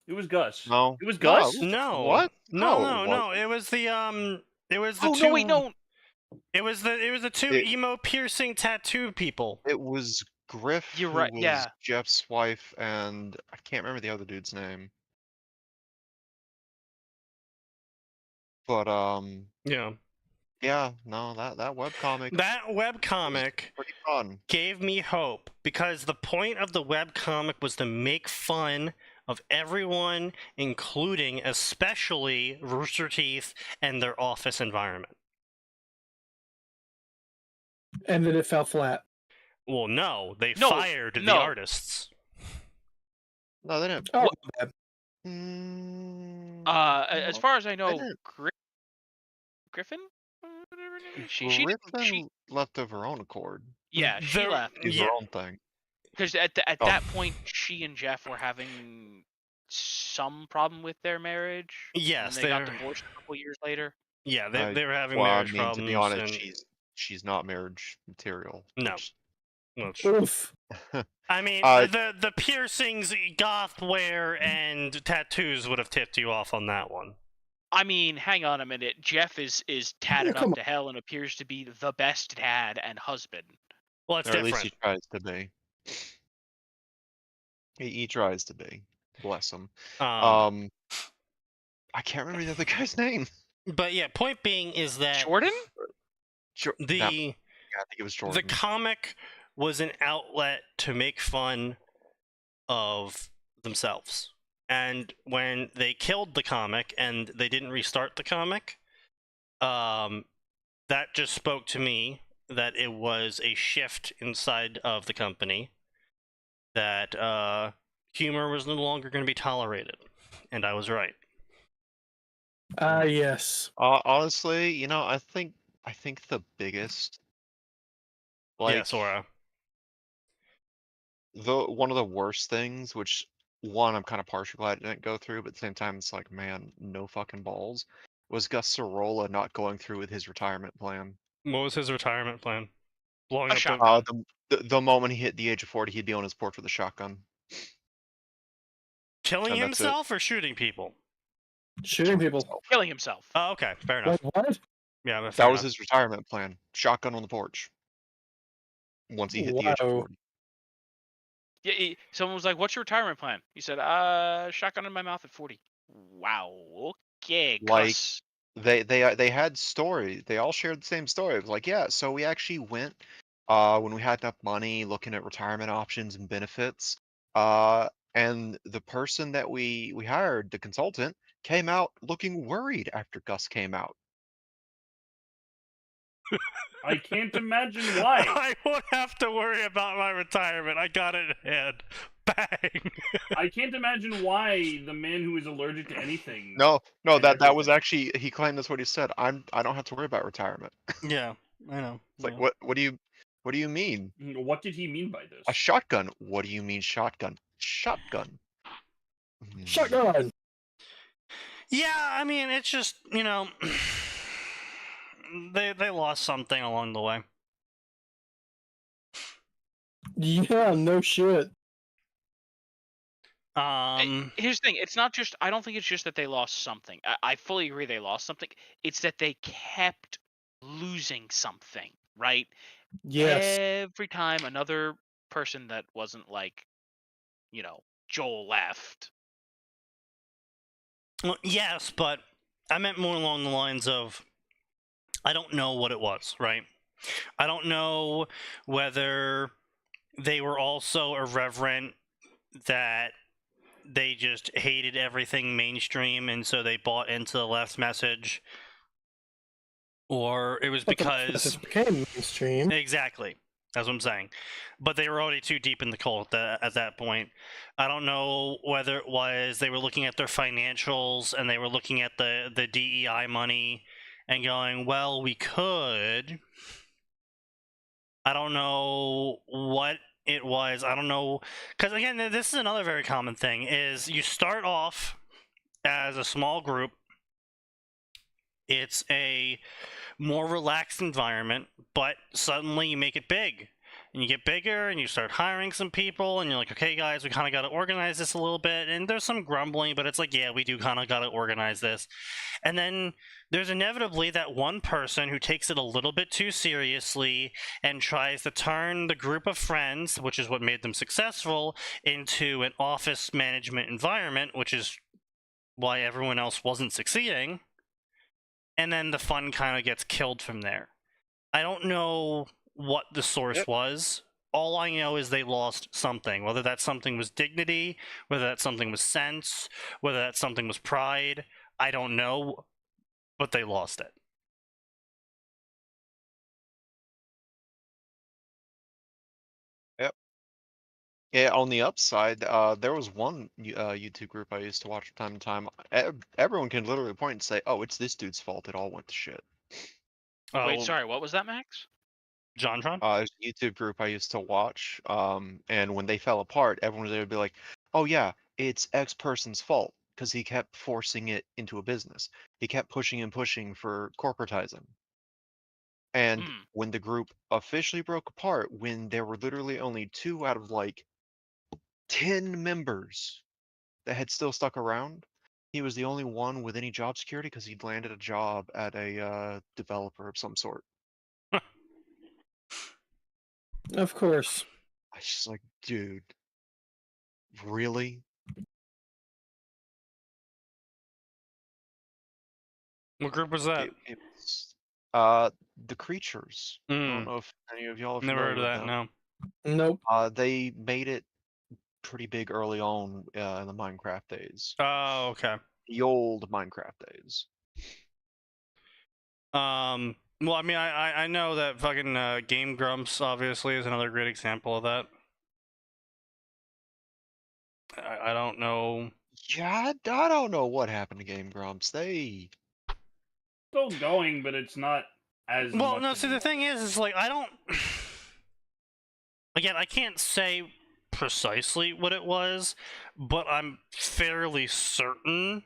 F: It was Gus.
D: No,
F: It was
D: no,
F: Gus?
A: No.
D: What?
A: No. It was the It was the
B: Oh
A: two.
B: no, wait, no.
A: It was the two emo piercing tattoo people.
D: It was Griff,
B: You're
D: who
B: right,
D: was
B: yeah.
D: Jeff's wife, and I can't remember the other dude's name. But yeah, no, that webcomic
A: That webcomic
D: pretty fun.
A: gave me hope because the point of the webcomic was to make fun of everyone, including especially Rooster Teeth and their office environment.
C: And then it fell flat.
A: Well, no, they
B: No,
A: fired the
B: no.
A: artists.
D: No, they didn't.
C: Oh,
B: What-
C: my bad.
B: As far as I know,
D: didn't.
B: Griffin? Whatever her name is. She
D: Griffin left of her own accord.
B: yeah, she
A: There-
B: left.
D: Do
A: Yeah.
D: her own thing.
B: Because at
D: Oh.
B: that point, she and Jeff were having some problem with their marriage.
A: Yes,
B: and they got
A: they're-
B: divorced a couple years later.
A: Yeah, they were having
D: Well, I
A: marriage
D: mean,
A: problems.
D: to be honest,
A: and...
D: she's not marriage material.
A: No.
D: which-
A: which-
C: Oof.
A: I mean,
D: Uh,
A: the piercings, goth wear, and tattoos would have tipped you off on that one.
B: I mean, hang on a minute. Jeff is tatted
C: come
B: up to hell and appears to be the best dad and husband.
A: Well, it's
D: or at least he
A: different.
D: tries to be. He tries to be. Bless him. I can't remember the other guy's name.
A: But yeah, point being is that
B: Jordan?
A: the
D: I think it was Jordan.
A: the comic was an outlet to make fun of themselves. And when they killed the comic and they didn't restart the comic, that just spoke to me that it was a shift inside of the company, that humor was no longer going to be tolerated. And I was right.
C: Yes.
D: Honestly, you know, I think the biggest, like,
A: Yeah, Sora.
D: one of the worst things, which one, I'm kind of partially glad it didn't go through, but at the same time, it's like, man, no fucking balls. Was Gus Sorolla not going through with his retirement plan?
A: What was his retirement plan? Blowing
B: A
A: up
B: shotgun.
D: The moment he hit the age of 40, he'd be on his porch with a shotgun.
A: killing
D: and that's it.
A: himself or shooting people?
C: Shooting people.
B: Killing himself.
A: Oh, okay, fair enough.
C: Like, what?
A: Yeah, fair
D: That was
A: enough.
D: his retirement plan. Shotgun on the porch. Once he hit the age of
C: Wow.
D: 40.
B: Yeah, someone was like, "What's your retirement plan?" He said, shotgun in my mouth at 40." Wow. Okay,
D: Like,
B: cuss.
D: They had story. They all shared the same story. It was like, yeah, so we actually went when we had enough money looking at retirement options and benefits. And the person that we hired, the consultant, came out looking worried after Gus came out.
F: I can't imagine why.
A: I won't have to worry about my retirement. I got it in hand. Bang.
F: I can't imagine why the man who is allergic to anything.
D: No,
F: And
D: that was
F: everything.
D: actually, he claimed that's what he said. I don't have to worry about retirement.
A: Yeah, I know.
D: It's like, what do you mean?
F: What did he mean by this?
D: A shotgun? What do you mean shotgun? Shotgun.
C: Shotgun.
A: Yeah, I mean, it's just, you know, they lost something along the way.
C: Yeah, no shit.
B: Here's the thing. It's not just. I don't think it's just that they lost something. I fully agree they lost something. It's that they kept losing something, right?
C: Yes.
B: Every time another person that wasn't like, Joel left.
A: Well, yes, but I meant more along the lines of, I don't know what it was, right? I don't know whether they were also irreverent, that they just hated everything mainstream and so they bought into the left's message, or it was because
C: it became mainstream.
A: Exactly, that's what I'm saying. But they were already too deep in the cult at that point. I don't know whether it was they were looking at their financials and they were looking at the DEI money and going, well, we could. I don't know what it was. I don't know, because again, this is another very common thing, is you start off as a small group. It's a more relaxed environment, but suddenly you make it big. And you get bigger, and you start hiring some people, and you're like, okay, guys, we kind of got to organize this a little bit. And there's some grumbling, but it's like, yeah, we do kind of got to organize this. And then there's inevitably that one person who takes it a little bit too seriously and tries to turn the group of friends, which is what made them successful, into an office management environment, which is why everyone else wasn't succeeding. And then the fun kind of gets killed from there. I don't know what the source was. All I know is they lost something. Whether that something was dignity, whether that something was sense, whether that something was pride, I don't know, but they lost it.
D: Yep. Yeah, on the upside, there was one YouTube group I used to watch from time to time. Everyone can literally point and say, oh, it's this dude's fault. It all went to shit.
B: Wait, sorry, what was that, Max?
A: JonTron?
D: There's a YouTube group I used to watch, and when they fell apart, everyone would be like, oh yeah, it's X person's fault, because he kept forcing it into a business. He kept pushing and pushing for corporatizing. And when the group officially broke apart, when there were literally only 2 out of like 10 members that had still stuck around, he was the only one with any job security because he'd landed a job at a developer of some sort.
C: Of course.
D: I was just like, dude, really?
A: What group was that?
D: It was, the Creatures. I don't know if any of y'all have
A: Never heard of that, no.
C: Nope.
D: They made it pretty big early on in the Minecraft days.
A: Oh, okay.
D: The old Minecraft days.
A: Well, I mean, I know that fucking Game Grumps obviously is another great example of that. I don't know.
D: Yeah, I don't know what happened to Game Grumps. They
F: still going, but it's not as
A: well.
F: much
A: No, see, the thing is like I don't. Again, I can't say precisely what it was, but I'm fairly certain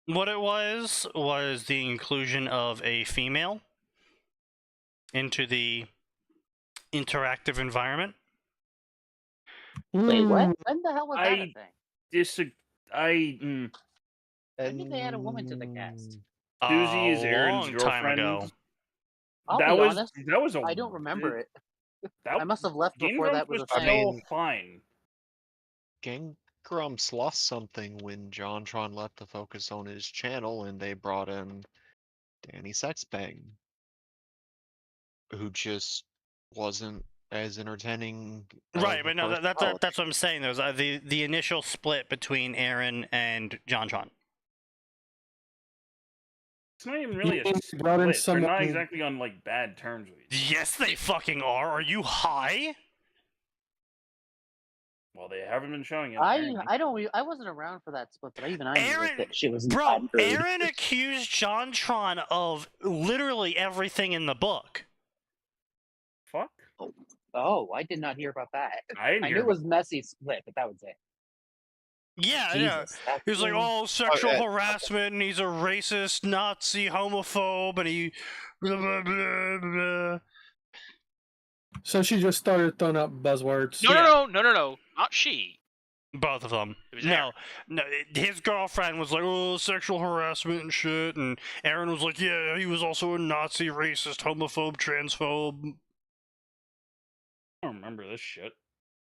A: what it was the inclusion of a female into the interactive environment.
E: Wait, what? When the hell was that a
F: I
E: thing?
D: And
E: When did they add a woman to the cast?
F: Susie is
A: A
F: Aaron's
A: long time
F: girlfriend.
A: ago.
E: I'll
F: that
E: be
F: was
E: honest,
F: that was a
E: I don't remember it.
F: That,
E: I must have left
F: Game
E: before
F: Grumps
E: that was a
F: was
E: thing.
F: still fine.
D: Game Grumps lost something when JonTron left to focus on his channel, and they brought in Danny Sexbang, who just wasn't as entertaining.
A: Right,
D: of a
A: but no,
D: personality.
A: that's what I'm saying. There's the initial split between Aaron and JonTron.
F: It's not even really a
C: You brought in
F: split. They're not
C: someone-
F: exactly on like bad terms with each other.
A: Yes, they fucking are. Are you high?
F: Well, they haven't been showing it.
E: I wasn't around for that split, but even I knew that she was in
A: Bro,
E: bad mood.
A: Aaron accused JonTron of literally everything in the book.
F: Fuck.
E: Oh, I did not hear about that.
F: I didn't
E: I
F: hear
E: knew it was messy split, but that was it.
A: Yeah,
E: Jesus,
A: yeah. He was like, oh, sexual
D: okay.
A: harassment, and he's a racist, Nazi, homophobe, and he blah, blah, blah, blah.
C: So she just started throwing out buzzwords.
B: No, not she.
A: Both of them.
B: It was
A: No, his girlfriend was like, oh, sexual harassment and shit, and Aaron was like, yeah, he was also a Nazi, racist, homophobe, transphobe.
F: I don't remember this shit.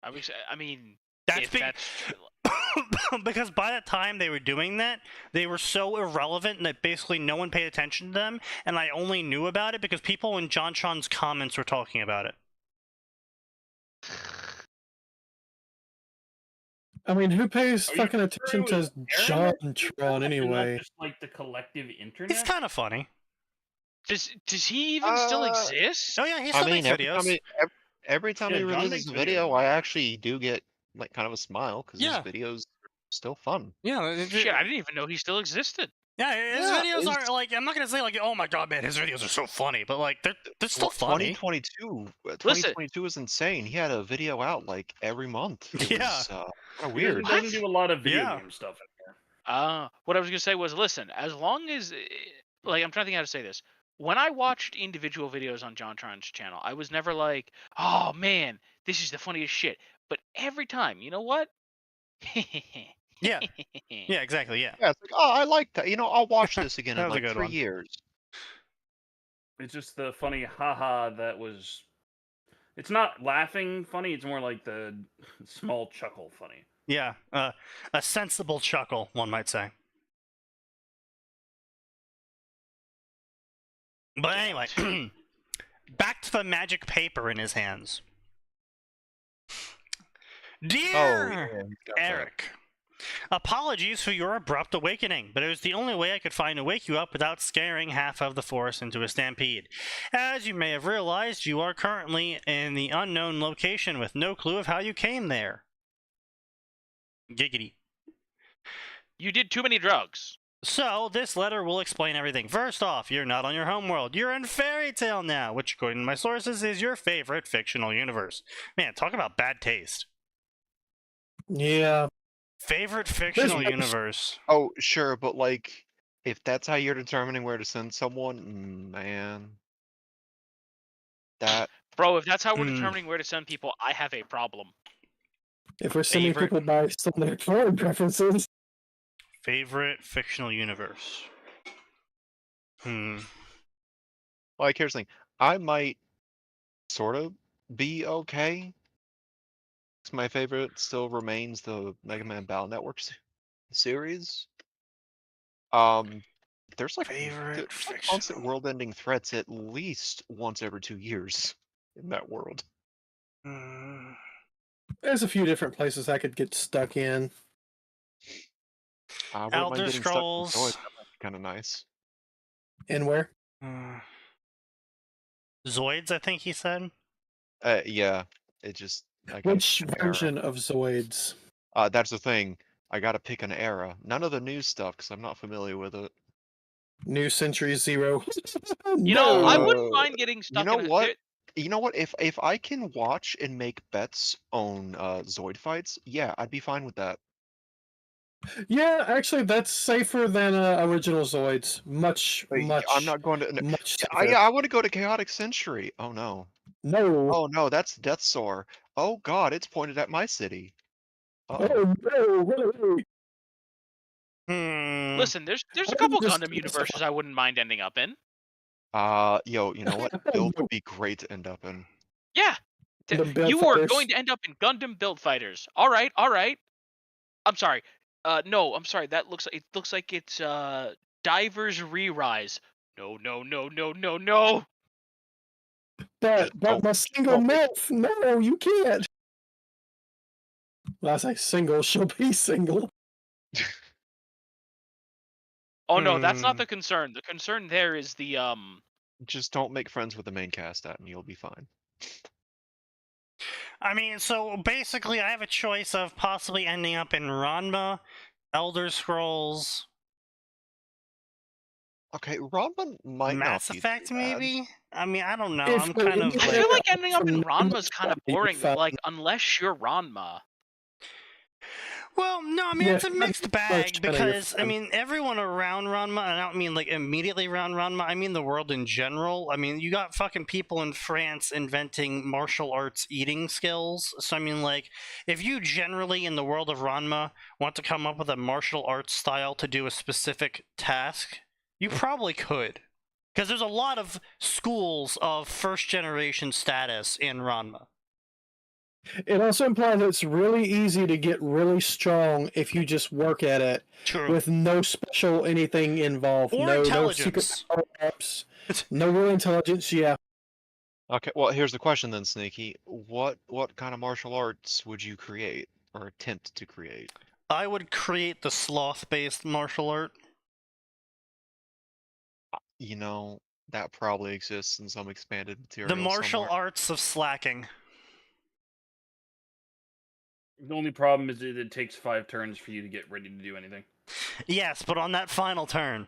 B: I mean,
A: That's
B: if
A: big.
B: that's
A: Because by the time they were doing that, they were so irrelevant that basically no one paid attention to them, and I only knew about it because people in JonTron's comments were talking about it.
C: I mean, who pays
F: Are you
C: fucking
F: sure
C: attention
F: it
C: to
F: was Aaron that
C: JonTron
F: and
C: anyway?
F: not just like the collective internet.
A: It's kind of funny.
B: does he even still exist?
A: Oh yeah, he still makes videos.
D: Every time
F: Yeah,
D: he
F: John
D: releases
F: makes
D: a video,
F: videos.
D: I actually do get like kind of a smile because
A: Yeah.
D: his videos are still fun.
A: Yeah,
B: Shit, I didn't even know he still existed.
A: yeah, his
D: Yeah,
A: videos
D: it's-
A: aren't like, I'm not gonna say like, oh my god, man, his videos are so funny, but like they're still funny.
D: 2022 is insane. He had a video out like every month. It
A: Yeah.
D: was, kind of
F: He
D: weird.
F: doesn't do a lot of video
A: Yeah.
F: game stuff in here.
B: What I was gonna say was, listen, as long as, like, I'm trying to think how to say this. When I watched individual videos on JonTron's channel, I was never like, oh man, this is the funniest shit. But every time, you know what?
A: Yeah. Yeah, exactly. Yeah.
D: Yeah, it's like, oh, I like that. I'll watch this again
A: That
D: in
A: was a
D: like
A: good
D: 3
A: one.
D: years.
F: It's just the funny haha that was. It's not laughing funny. It's more like the small chuckle funny.
A: Yeah, a sensible chuckle, one might say. But anyway, back to the magic paper in his hands. Dear
D: yeah, he's got that.
A: Eric, apologies for your abrupt awakening, but it was the only way I could find to wake you up without scaring half of the forest into a stampede. As you may have realized, you are currently in the unknown location with no clue of how you came there. Giggity.
B: You did too many drugs.
A: So, this letter will explain everything. First off, you're not on your homeworld. You're in Fairy Tale now, which, according to my sources, is your favorite fictional universe. Man, talk about bad taste.
C: Yeah.
A: Favorite fictional
C: There's-
A: universe.
D: Oh, sure, but like, if that's how you're determining where to send someone, man, that
B: Bro, if that's how we're
A: Hmm.
B: determining where to send people, I have a problem.
C: If we're sending
A: Favorite-
C: people by some of their porn preferences.
A: Favorite fictional universe.
D: like here's the thing, I might sort of be okay. 'Cause my favorite still remains the Mega Man Battle Network series. There's like
A: Favorite
D: constant
A: fictional.
D: world-ending threats at least once every 2 years in that world.
A: Hmm.
C: There's a few different places I could get stuck in.
D: I wouldn't mind
A: Elder
D: getting stuck in
A: Scrolls.
D: Zoid, that might be kind of nice.
C: And where?
A: Zoids, I think he said.
D: Yeah, it just. I got
C: Which
D: an era.
C: version of Zoids?
D: That's the thing. I gotta pick an era. None of the new stuff because I'm not familiar with it.
C: New Century Zero.
B: You know, I
C: No!
B: wouldn't mind getting stuck
D: know
B: in
D: what? You know what? If I can watch and make bets on Zoid fights, yeah, I'd be fine with that.
C: Yeah, actually, that's safer than original Zoids. Much,
D: But I'm
C: much,
D: not going to.
C: much
D: Yeah,
C: safer.
D: I want to go to Chaotic Century. Oh no.
C: No.
D: Oh no, that's Death Soar. Oh god, it's pointed at my city. Uh-oh.
C: Oh no! Really?
B: Listen, there's a
C: I
B: couple
C: just-
B: Gundam universes I wouldn't mind ending up in.
D: Yo, you know what? Build would be great to end up in.
B: Yeah.
C: Gundam Build
B: You are
C: Fighters.
B: going to end up in Gundam Build Fighters. All right, all right. I'm sorry. No, I'm sorry. That looks like it's Divers Re-Rise. No, no, no, no, no, no.
C: But
D: don't-
C: my single
D: don't make-
C: MILF. No, you can't. When I say single, she'll be single.
B: Oh no, that's not the concern. The concern there is the
D: Just don't make friends with the main cast at, and you'll be fine.
A: I mean, so basically, I have a choice of possibly ending up in Ranma, Elder Scrolls,
D: Okay, Ranma might
A: Mass
D: not be
A: Effect,
D: too bad.
A: maybe. I mean, I don't know.
C: If
A: I'm
C: we're
A: kind
C: in
A: of
C: the
B: I
A: like,
B: feel like ending up in
C: From
B: Ranma's kind of
C: Ranma,
B: boring,
C: fun.
B: like unless you're Ranma.
A: well, no, I mean
C: Yeah,
A: it's a mixed bag
C: better, you're
A: because I
C: fine.
A: mean everyone around Ranma, and I don't mean like immediately around Ranma. I mean the world in general. I mean you got fucking people in France inventing martial arts eating skills. So I mean like if you generally in the world of Ranma want to come up with a martial arts style to do a specific task, you probably could. Because there's a lot of schools of first generation status in Ranma.
C: It also implies that it's really easy to get really strong if you just work at it
A: True.
C: with no special anything involved.
A: Or
C: no
A: intelligence.
C: secret power-ups. No real intelligence, yeah.
D: Okay, well, here's the question then, Sneaky. What kind of martial arts would you create or attempt to create?
A: I would create the sloth-based martial art.
D: You know, that probably exists in some expanded material.
A: The martial
D: somewhere.
A: arts of slacking.
F: The only problem is that it takes 5 turns for you to get ready to do anything.
A: Yes, but on that final turn.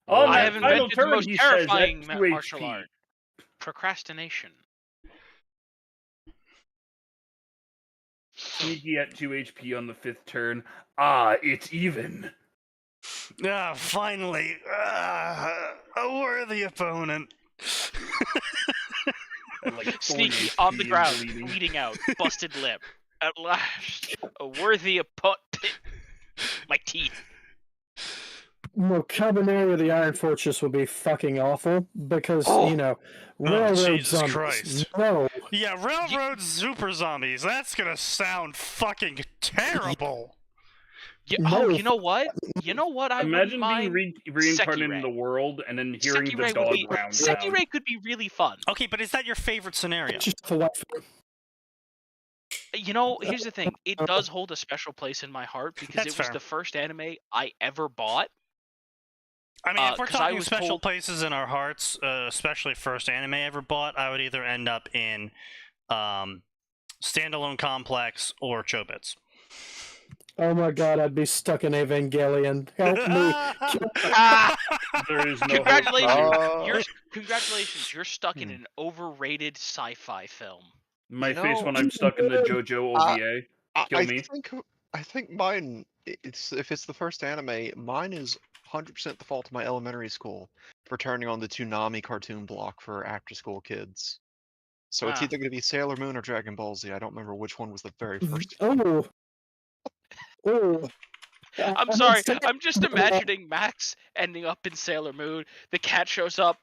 F: Oh,
B: I
F: that
B: have
F: final
B: invented the
F: turn,
B: most
F: he says,
B: terrifying
F: that's 2
B: martial
F: HP.
B: art. Procrastination.
F: Sneaky at 2 HP on the 5th turn. Ah, it's even.
A: Ah, finally. A worthy opponent.
F: At like 40
B: Sneaky
F: HP
B: on the
F: and
B: ground,
F: bleeding.
B: bleeding out, busted lip. At last, a worthy opponent. My teeth.
C: No, Cabaneri of the Iron Fortress would be fucking awful because, you know, railroad
A: Jesus
C: zombies.
A: Christ.
C: No.
A: Yeah, railroad super zombies. That's gonna sound fucking terrible.
B: Yeah,
C: No.
B: oh, you know what? You know what? I wouldn't
F: Imagine
B: mind.
F: being reincarnated in
B: Sekirei.
F: the world and then hearing the
B: Sekirei would
F: dog
B: be
F: round.
B: Sekirei could be really fun.
A: Okay, but is that your favorite scenario?
C: Get yourself a wife.
B: You know, here's the thing. It does hold a special place in my heart because
A: That's
B: it was
A: fair.
B: the first anime I ever bought.
A: I mean, if we're
B: 'cause I
A: talking
B: was
A: special
B: told-
A: places in our hearts, especially first anime I ever bought, I would either end up in Standalone Complex or Chobits.
C: Oh my god, I'd be stuck in Evangelion. Help me.
B: Ah!
F: There is no
B: Congratulations.
F: hope.
B: Congratulations, you're stuck in an overrated sci-fi film.
F: My
D: You
F: face
D: know,
F: when I'm stuck in the JoJo OVA. Kill me.
D: I think mine. If it's the first anime, mine is 100% the fault of my elementary school for turning on the Toonami cartoon block for after-school kids. So it's
B: Ah.
D: either going to be Sailor Moon or Dragon Ball Z. I don't remember which one was the very first.
C: Oh. Oh.
B: I'm sorry. I'm just imagining Max ending up in Sailor Moon. The cat shows up.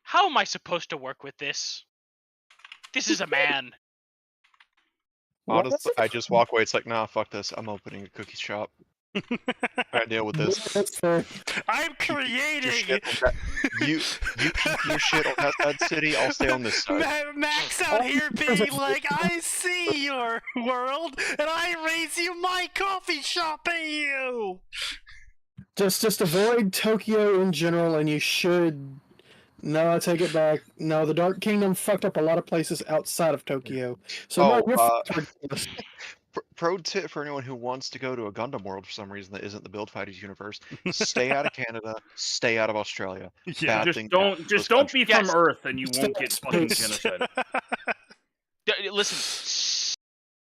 B: How am I supposed to work with this? This is a man.
D: Honestly, I just walk away. It's like, nah, fuck this. I'm opening a cookie shop. I deal with this.
C: That's fair.
A: I'm
D: Your
A: creating.
D: shit on that, you keep your shit on that side city. I'll stay on this side.
A: Max out here being like, I see your world, and I raise you my coffee shop at you.
C: Just avoid Tokyo in general, and you should. No, I take it back. No, the Dark Kingdom fucked up a lot of places outside of Tokyo. So no,
D: Oh,
C: you're fucked regardless.
D: Pro tip for anyone who wants to go to a Gundam world for some reason that isn't the Build Fighters universe: stay out of Canada, stay out of Australia.
A: Yeah.
D: Bad things happen in
F: Just
D: those
F: don't be
D: countries.
F: from Earth, and you
C: Stay
F: won't
C: out
F: get
C: of
F: fucking
C: space.
F: genocide.
B: Listen,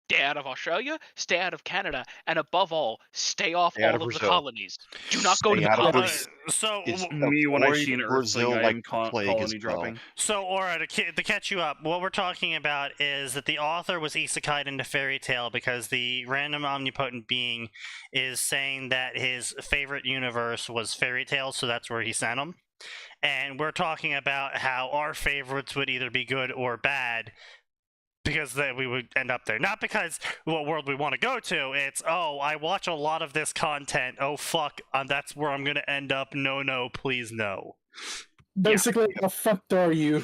B: stay out of Australia, stay out of Canada, and above all, stay off
D: Stay out
B: all
D: of
B: of the
D: Brazil.
B: colonies. Do not go to
D: Stay
B: the
D: out of
B: colonies.
A: So,
D: It's
F: Me, when I
D: avoid
F: see an Earthling,
D: Brazil
F: I
D: like
F: am
D: the plague as
F: colony
D: well.
F: dropping.
A: So, Aura, to catch you up, what we're talking about is that the author was isekai'd into fairy tale because the random omnipotent being is saying that his favorite universe was fairy tale, so that's where he sent him. And we're talking about how our favorites would either be good or bad because we would end up there. Not because what world we want to go to, it's, oh, I watch a lot of this content, oh fuck, that's where I'm going to end up, no, please no.
C: Basically, how fucked are you?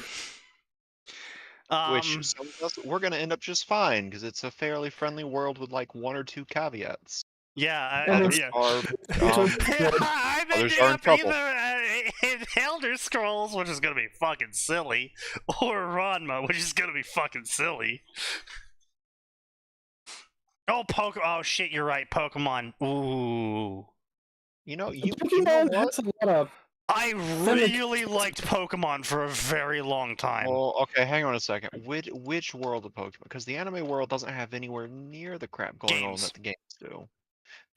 D: Which some of us, we're going to end up just fine because it's a fairly friendly world with like 1 or 2 caveats.
A: Yeah,
C: And
A: yeah.
D: Are,
A: I'm
D: others
A: ending
D: are in
A: up
D: trouble.
A: either in Elder Scrolls, which is gonna be fucking silly, or Ranma, which is gonna be fucking silly. Oh, oh shit, you're right, Pokemon. Ooh.
D: You know
C: Pokemon
D: what?
C: has a lot of.
A: I really liked Pokemon for a very long time.
D: Well, okay, hang on a second. Which world of Pokemon? Because the anime world doesn't have anywhere near the crap going on
A: Games.
D: that the games do.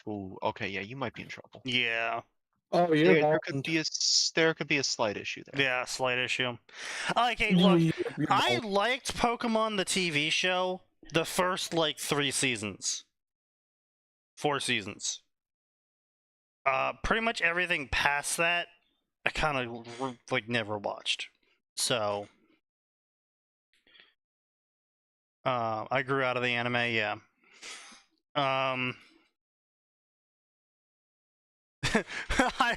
D: Ooh, okay, yeah, you might be in trouble.
A: Yeah.
C: Oh, you're
D: There could be a slight issue there.
A: Yeah, slight issue. Okay, look,
C: You're
A: I liked Pokemon the TV show the first, like, 3 seasons. 4 seasons. Pretty much everything past that, I kind of, like, never watched. So, I grew out of the anime, yeah. I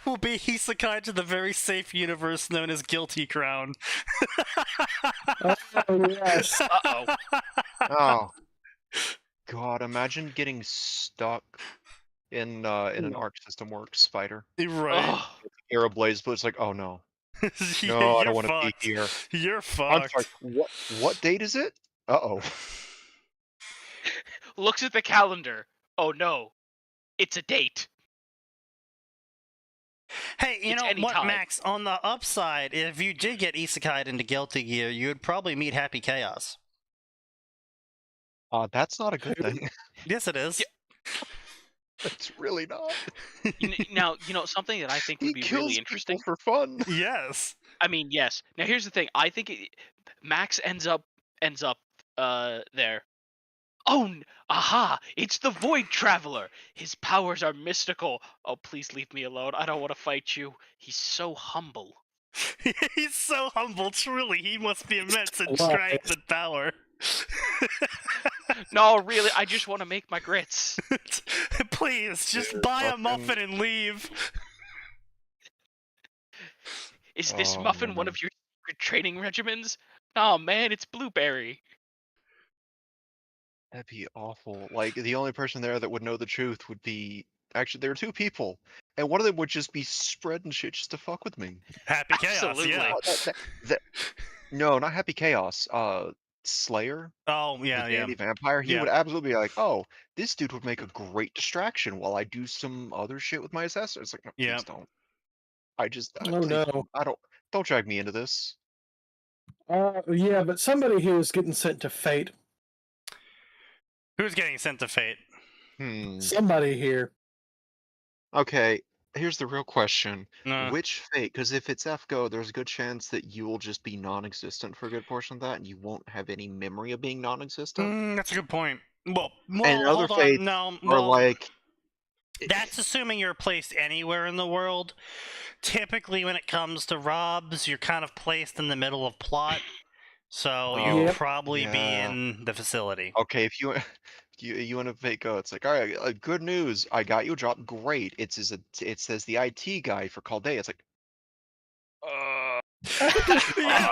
A: will be isekai to the very safe universe known as Guilty Crown.
C: Oh, yes.
B: Uh-oh.
D: Oh, God! Imagine getting stuck in an Arc System Works fighter.
A: Right.
B: Ugh.
D: Aeroblaze, but it's like, oh no,
A: Yeah,
D: no, I
A: you're
D: don't want to be
A: fucked.
D: here.
A: You're
D: I'm
A: fucked.
D: sorry. What date is it? Uh-oh.
B: Looks at the calendar. Oh no, it's a date.
A: Hey, you
B: It's
A: know
B: any
A: what,
B: time.
A: Max? On the upside, if you did get isekai'd into Guilty Gear, you would probably meet Happy Chaos.
D: That's not a good thing.
A: Yes, it is.
D: It's really not.
B: Now, something that I think would
D: He
B: be
D: kills
B: really interesting.
D: people for fun.
A: Yes.
B: I mean, yes. Now, here's the thing. I think Max ends up there. Oh, aha! It's the Void Traveler. His powers are mystical. Oh, please leave me alone. I don't want to fight you. He's so humble.
A: He's so humble, truly. He must be immense in
C: Wise.
A: strength and power.
B: No, really, I just want to make my grits.
A: Please, just
D: Dude,
A: buy a
D: fucking-
A: muffin and leave.
B: Is this
D: Oh,
B: muffin one
D: man.
B: of your secret training regimens? Oh man, it's Blueberry.
D: That'd be awful. Like, the only person there that would know the truth would be... Actually, there are 2 people, and one of them would just be spreading shit just to fuck with me.
A: Happy Chaos,
B: Absolutely.
A: yeah.
D: No, not Happy Chaos. Slayer,
A: Oh,
D: the
A: yeah, yeah.
D: dandy vampire. He
A: Yeah.
D: would absolutely be like, "Oh, this dude would make a great distraction while I do some other shit with my assessor." It's like, no,
A: Yeah.
D: please don't. Please
C: Oh, no.
D: Don't drag me into this.
C: Yeah, but somebody here is getting sent to fate.
A: Who's getting sent to fate?
C: Somebody here.
D: Okay, here's the real question.
A: No.
D: Which fate? Because if it's FGO, there's a good chance that you will just be non-existent for a good portion of that, and you won't have any memory of being non-existent.
A: That's a good point. Well,
D: And other
A: hold on.
D: fates
A: No,
D: Or like,
A: that's assuming you're placed anywhere in the world. Typically, when it comes to Robs, you're kind of placed in the middle of plot, so you'll
C: Yep.
A: probably be
D: Yeah.
A: in the facility.
D: okay, if you you want to fake go, it's like, all right, good news, I got you a job. Great. It says the IT guy for Caldea. It's like,
A: You know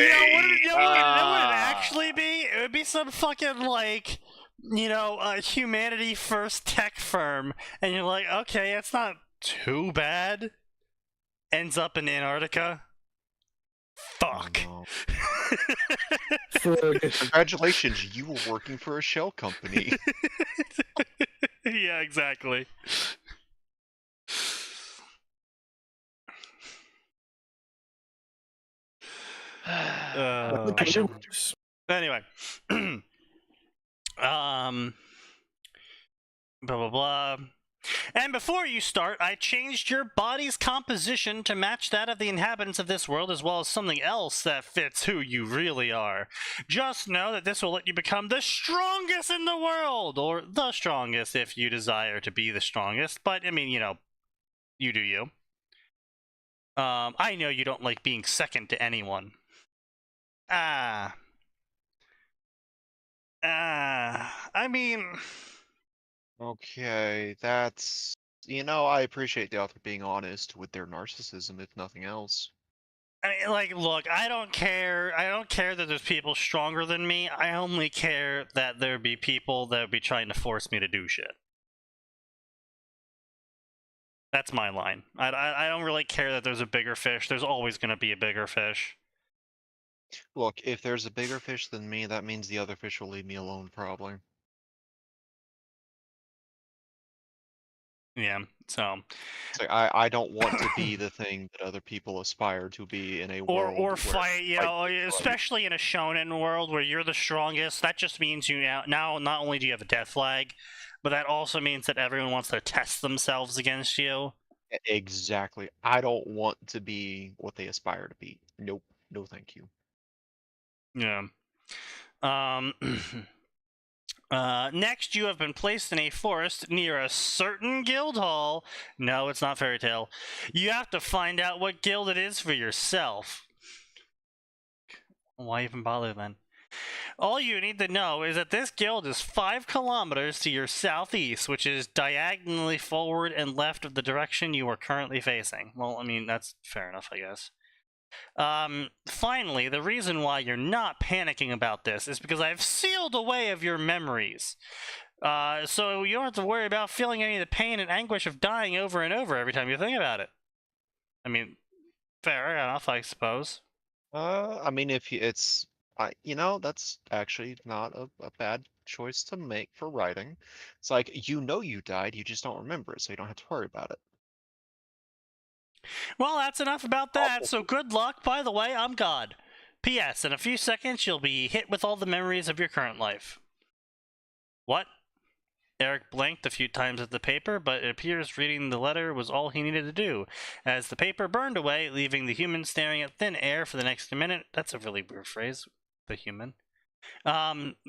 A: what it'd actually be? It would be some fucking, like, humanity first tech firm, and you're like, okay, it's not too bad. Ends up in Antarctica. Fuck.
D: oh, no. Congratulations, you were working for a shell company.
A: Yeah, exactly.
B: I shall wonder.
A: Anyway, blah blah blah. And before you start, I changed your body's composition to match that of the inhabitants of this world, as well as something else that fits who you really are. Just know that this will let you become the strongest in the world, or the strongest if you desire to be the strongest. But I mean, you know, you do you. I know you don't like being second to anyone. I mean...
D: Okay, that's... You know, I appreciate the author being honest with their narcissism, if nothing else.
A: I mean, like, look, I don't care that there's people stronger than me. I only care that there be people that would be trying to force me to do shit. That's my line. I don't really care that there's a bigger fish. There's always going to be a bigger fish.
D: Look, if there's a bigger fish than me, that means the other fish will leave me alone, probably.
A: Yeah, so...
D: It's like, I don't want to be the thing that other people aspire to be in a world
A: Or
D: where
A: fight, you know, especially in a shonen world where you're the strongest. That just means you now not only do you have a death flag, but that also means that everyone wants to test themselves against you.
D: Exactly. I don't want to be what they aspire to be. Nope. No, thank you.
A: Yeah. Next, you have been placed in a forest near a certain guild hall. No, it's not Fairy Tail. You have to find out what guild it is for yourself. Why even bother then? All you need to know is that this guild is 5 kilometers to your southeast, which is diagonally forward and left of the direction you are currently facing. Well, I mean, that's fair enough, I guess. Finally, the reason why you're not panicking about this is because I've sealed away of your memories. So you don't have to worry about feeling any of the pain and anguish of dying over and over every time you think about it. I mean, fair enough, I suppose.
D: I mean, if you, it's, you know, that's actually not a bad choice to make for writing. It's like, you know you died, you just don't remember it, so you don't have to worry about it.
A: Well, that's enough about that, so good luck. By the way, I'm God. P.S. In a few seconds, you'll be hit with all the memories of your current life. What? Eric blinked a few times at the paper, but it appears reading the letter was all he needed to do, as the paper burned away, leaving the human staring at thin air for the next minute. That's a really weird phrase, the human.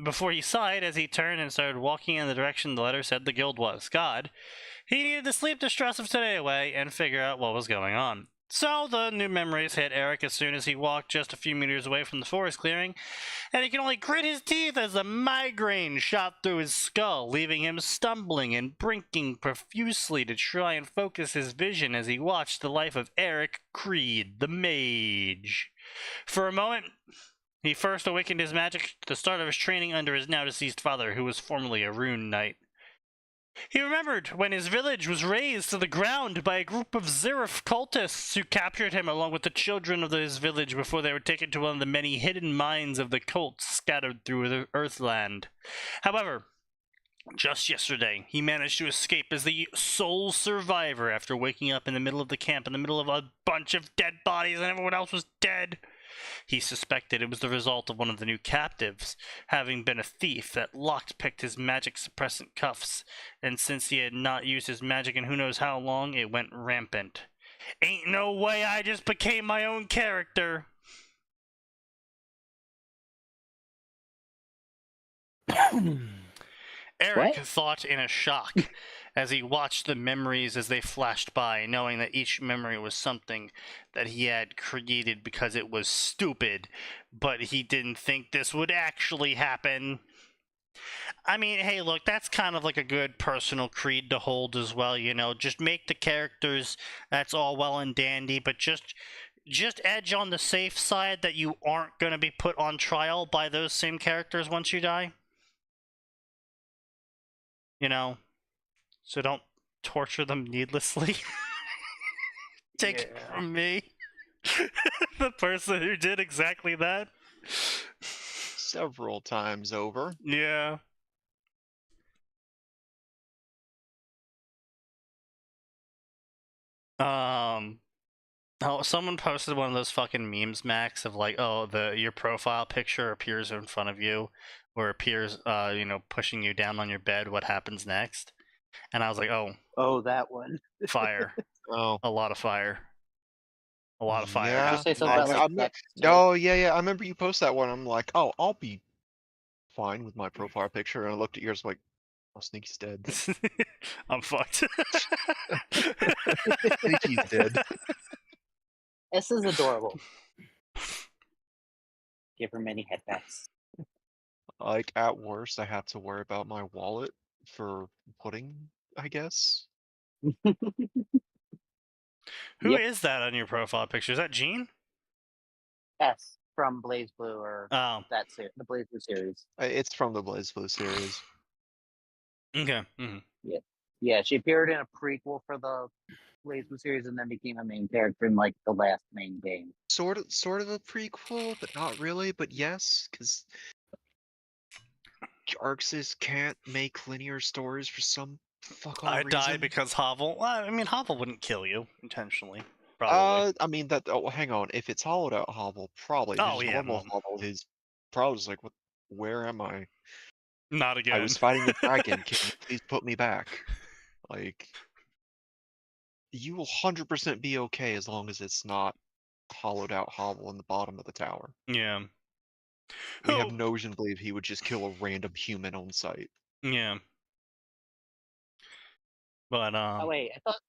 A: Before he sighed as he turned and started walking in the direction the letter said the guild was. God. He needed to sleep the stress of today away and figure out what was going on. So the new memories hit Eric as soon as he walked just a few meters away from the forest clearing, and he could only grit his teeth as a migraine shot through his skull, leaving him stumbling and blinking profusely to try and focus his vision as he watched the life of Eric Creed, the mage. For a moment, he first awakened his magic at the start of his training under his now-deceased father, who was formerly a rune knight. He remembered when his village was razed to the ground by a group of Zerif cultists who captured him along with the children of his village before they were taken to one of the many hidden mines of the cults scattered through the Earthland. However, just yesterday, he managed to escape as the sole survivor after waking up in the middle of the camp in the middle of a bunch of dead bodies and everyone else was dead. He suspected it was the result of one of the new captives, having been a thief that lockpicked his magic suppressant cuffs, and since he had not used his magic in who knows how long, it went rampant. Ain't no way I just became my own character. Eric thought in a shock as he watched the memories as they flashed by, knowing that each memory was something that he had created because it was stupid, but he didn't think this would actually happen. I mean, hey, look, that's kind of like a good personal creed to hold as well, you know, just make the characters, that's all well and dandy, but just edge on the safe side that you aren't going to be put on trial by those same characters once you die. You know? So don't torture them needlessly. Take it from me. The person who did exactly that.
D: Several times over.
A: Yeah. Oh, someone posted one of those fucking memes, Max, of like, oh, your profile picture appears in front of you, or appears, pushing you down on your bed. What happens next? And I was like,
E: Oh, that one.
A: fire,
D: Oh,
A: a lot of fire, a lot of fire.
D: yeah.
E: Did you say something about like sex too?
D: Oh, yeah. I remember you post that one. I'm like, oh, I'll be fine with my profile picture. And I looked at yours like, oh, Sneaky's dead.
A: I'm fucked.
D: Sneaky's dead.
E: This is adorable. Give her many head pats.
D: Like, at worst, I have to worry about my wallet for pudding, I guess.
A: Who
E: Yep.
A: is that on your profile picture? Is that Jean?
E: S from Blaze Blue or
A: Oh,
E: the Blaze Blue series.
D: It's from the Blaze Blue series.
A: okay. Mm-hmm.
E: Yeah, she appeared in a prequel for the Blaze Blue series and then became a main character in like the last main game.
D: Sort of a prequel, but not really. But yes, because Arxis can't make linear stories for some fuck all
A: I
D: reason.
A: died because Hovel. Well, I mean, Hovel wouldn't kill you intentionally. Probably.
D: I mean that. Oh, hang on. If it's hollowed out Hovel, probably. If
A: Oh,
D: it's
A: yeah,
D: normal Hovel, his probably just like, what? Where am I?
A: Not again.
D: I was fighting the dragon. Can you please put me back? Like, you will 100% be okay as long as it's not hollowed out Hovel in the bottom of the tower.
A: Yeah.
D: We have no reason to believe he would just kill a random human on sight.
A: Yeah. But
E: Oh wait, I thought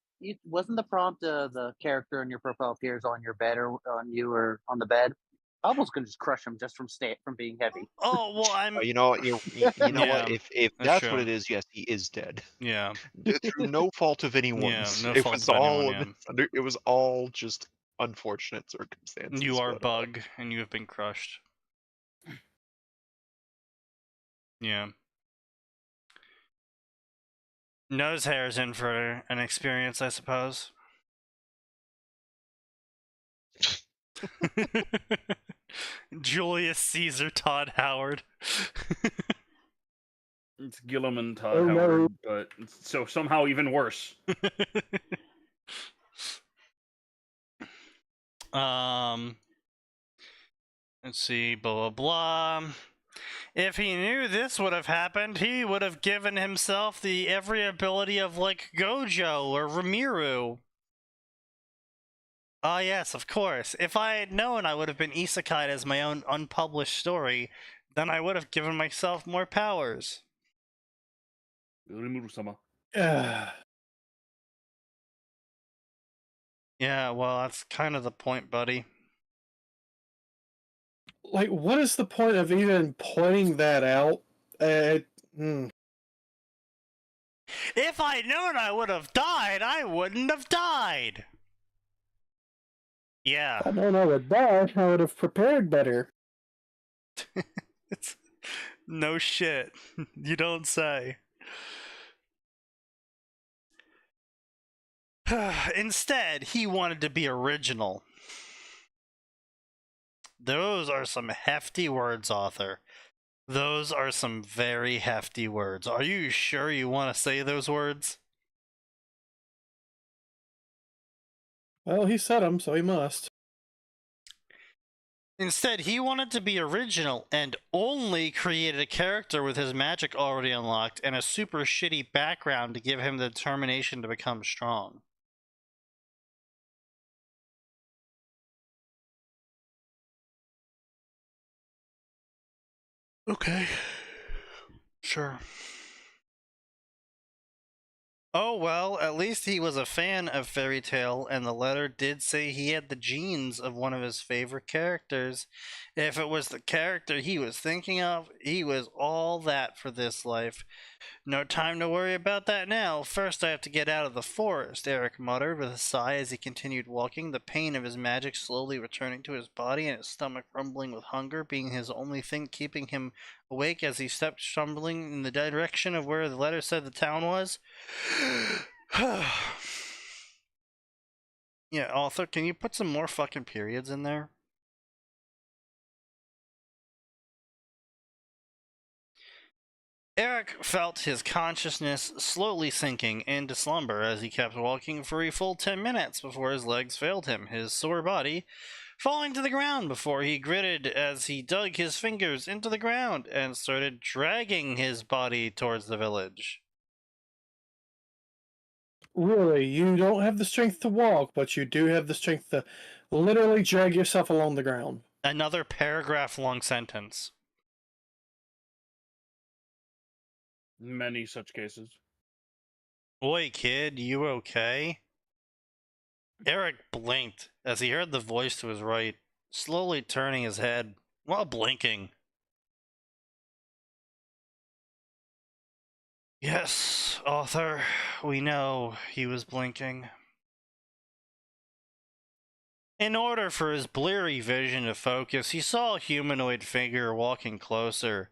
E: wasn't the prompt the character in your profile appears on your bed or on you or on the bed? I almost could just crush him just from being heavy.
A: Oh well, I'm.
D: You know, you know what?
A: Yeah,
D: If
A: that's
D: that's what
A: true.
D: it is, yes, he is dead.
A: Yeah.
D: Through no fault of anyone's.
A: no
D: it
A: fault
D: was
A: of
D: all
A: anyone,
D: it was all just unfortunate circumstances.
A: You are
D: but,
A: Bug, and you have been crushed. Yeah. Nose hair's in for an experience, I suppose. Julius Caesar Todd Howard.
F: It's Gilliam and Todd
C: Oh, no.
F: Howard, but so somehow even worse.
A: Let's see, blah, blah, blah. If he knew this would have happened, he would have given himself the every ability of, like, Gojo or Ramiru. Ah, yes, of course. If I had known I would have been isekai'd as my own unpublished story, then I would have given myself more powers.
C: Yeah.
A: Yeah, well, that's kind of the point, buddy.
C: Like, what is the point of even pointing that out?
A: If I'd known I would have died, I wouldn't have died. Yeah.
C: If I'd known I would die, I would have prepared better.
A: No shit. You don't say. Instead, he wanted to be original. Those are some hefty words, author. Those are some very hefty words. Are you sure you want to say those words?
C: Well, he said them, so he must.
A: Instead, he wanted to be original and only created a character with his magic already unlocked and a super shitty background to give him the determination to become strong. Okay. Sure. Oh, well, at least he was a fan of Fairy Tail, and the letter did say he had the genes of one of his favorite characters. If it was the character he was thinking of, he was all that for this life. No time to worry about that now. First I have to get out of the forest, Eric muttered with a sigh as he continued walking, the pain of his magic slowly returning to his body and his stomach rumbling with hunger being his only thing keeping him awake as he stepped stumbling in the direction of where the letter said the town was. Yeah, author, can you put some more fucking periods in there? Eric felt his consciousness slowly sinking into slumber as he kept walking for a full 10 minutes before his legs failed him, his sore body falling to the ground before he gritted as he dug his fingers into the ground and started dragging his body towards the village.
C: Really, you don't have the strength to walk, but you do have the strength to literally drag yourself along the ground.
A: Another paragraph-long sentence.
F: Many such cases.
A: Oi, kid, you okay? Eric blinked as he heard the voice to his right, slowly turning his head while blinking. Yes, Arthur, we know he was blinking. In order for his bleary vision to focus, he saw a humanoid figure walking closer.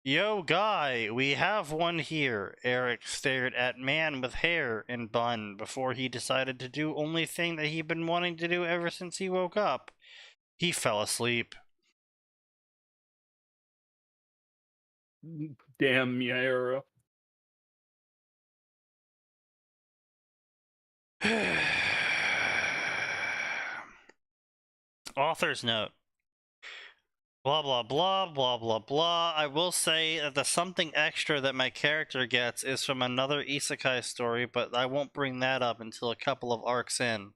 A: Yo, guy, we have one here. Eric stared at man with hair and bun before he decided to do only thing that he'd been wanting to do ever since he woke up. He fell asleep.
F: Damn Miera.
A: Author's note. Blah, blah, blah, blah, blah, blah. I will say that the something extra that my character gets is from another isekai story, but I won't bring that up until a couple of arcs in.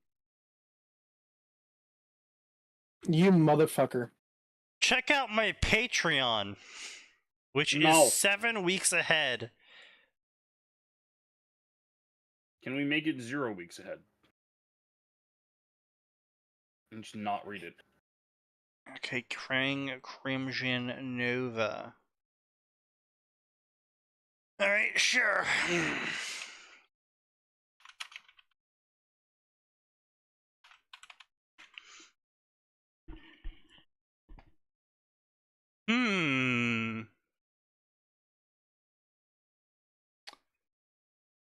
C: You motherfucker.
A: Check out my Patreon, which
F: No.
A: is 7 weeks ahead.
F: Can we make it 0 weeks ahead? And just not read it.
A: Okay, Krang Crimson Nova. Alright, sure. Hmm.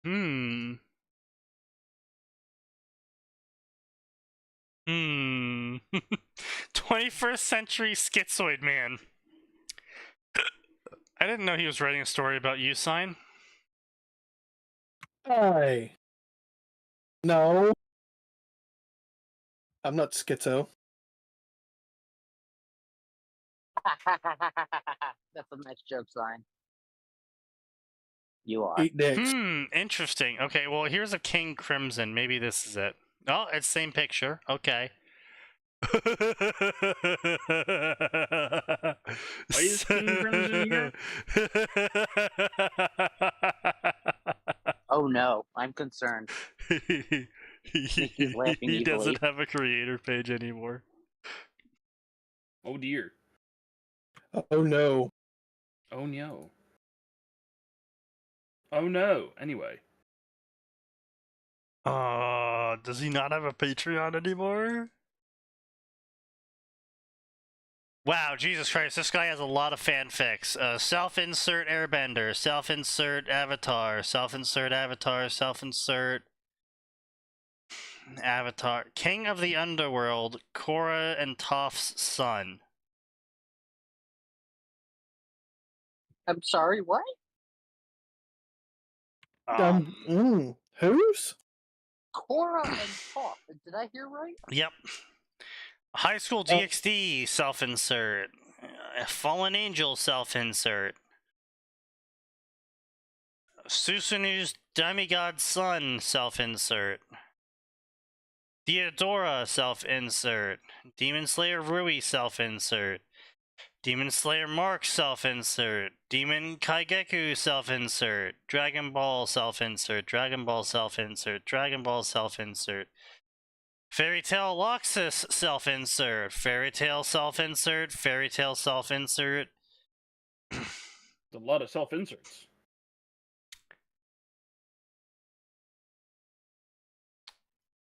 A: Hmm. Hmm. 21st century schizoid man. I didn't know he was writing a story about Usign.
C: Hi. No. I'm not schizo.
E: That's a nice joke sign. You are.
C: Eat dicks.
A: Interesting. Okay, well, here's a King Crimson. Maybe this is it. Oh, it's same picture. Okay.
F: Why is King Crimson here?
E: Oh no, I'm concerned. Sneaky's laughing
A: He
E: evilly.
A: doesn't have a creator page anymore.
F: Oh dear.
C: Oh no.
F: Oh no. Oh no. Anyway.
A: Does he not have a Patreon anymore? Wow, Jesus Christ, this guy has a lot of fanfics. Self-insert Airbender, self-insert Avatar, self-insert Avatar, self-insert Avatar. King of the Underworld, Korra and Toph's son.
E: I'm sorry, what?
C: Whose?
E: Korra and Toph. Did I hear right?
A: Yep. High School DxD, self-insert. Fallen Angel, self-insert. Susanu's Demigod Son, self-insert. Theodora, self-insert. Demon Slayer Rui, self-insert. Demon Slayer Mark, self-insert. Demon Kaigeku, self-insert. Dragon Ball, self-insert. Dragon Ball, self-insert. Dragon Ball, self-insert. Fairy Tail Loxus, self-insert. Fairy Tail, self-insert. Fairy Tail, self-insert.
F: A lot of self-inserts.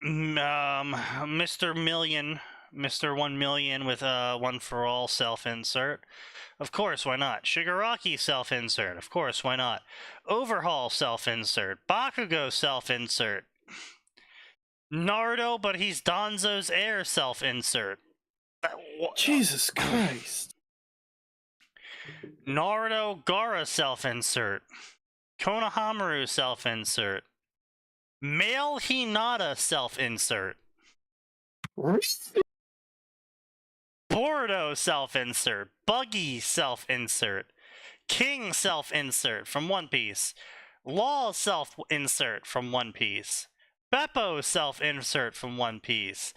A: Mr. Million, Mr. 1 million with one for all self-insert. Of course, why not? Shigaraki self-insert. Of course, why not? Overhaul self-insert. Bakugo self-insert. Naruto, but he's Danzo's heir self-insert.
C: Jesus Christ.
A: Naruto Gaara self-insert. Konohamaru self-insert. Male Hinata self-insert. Boruto self-insert. Buggy self-insert. King self-insert from One Piece. Law self-insert from One Piece. Beppo self-insert from One Piece.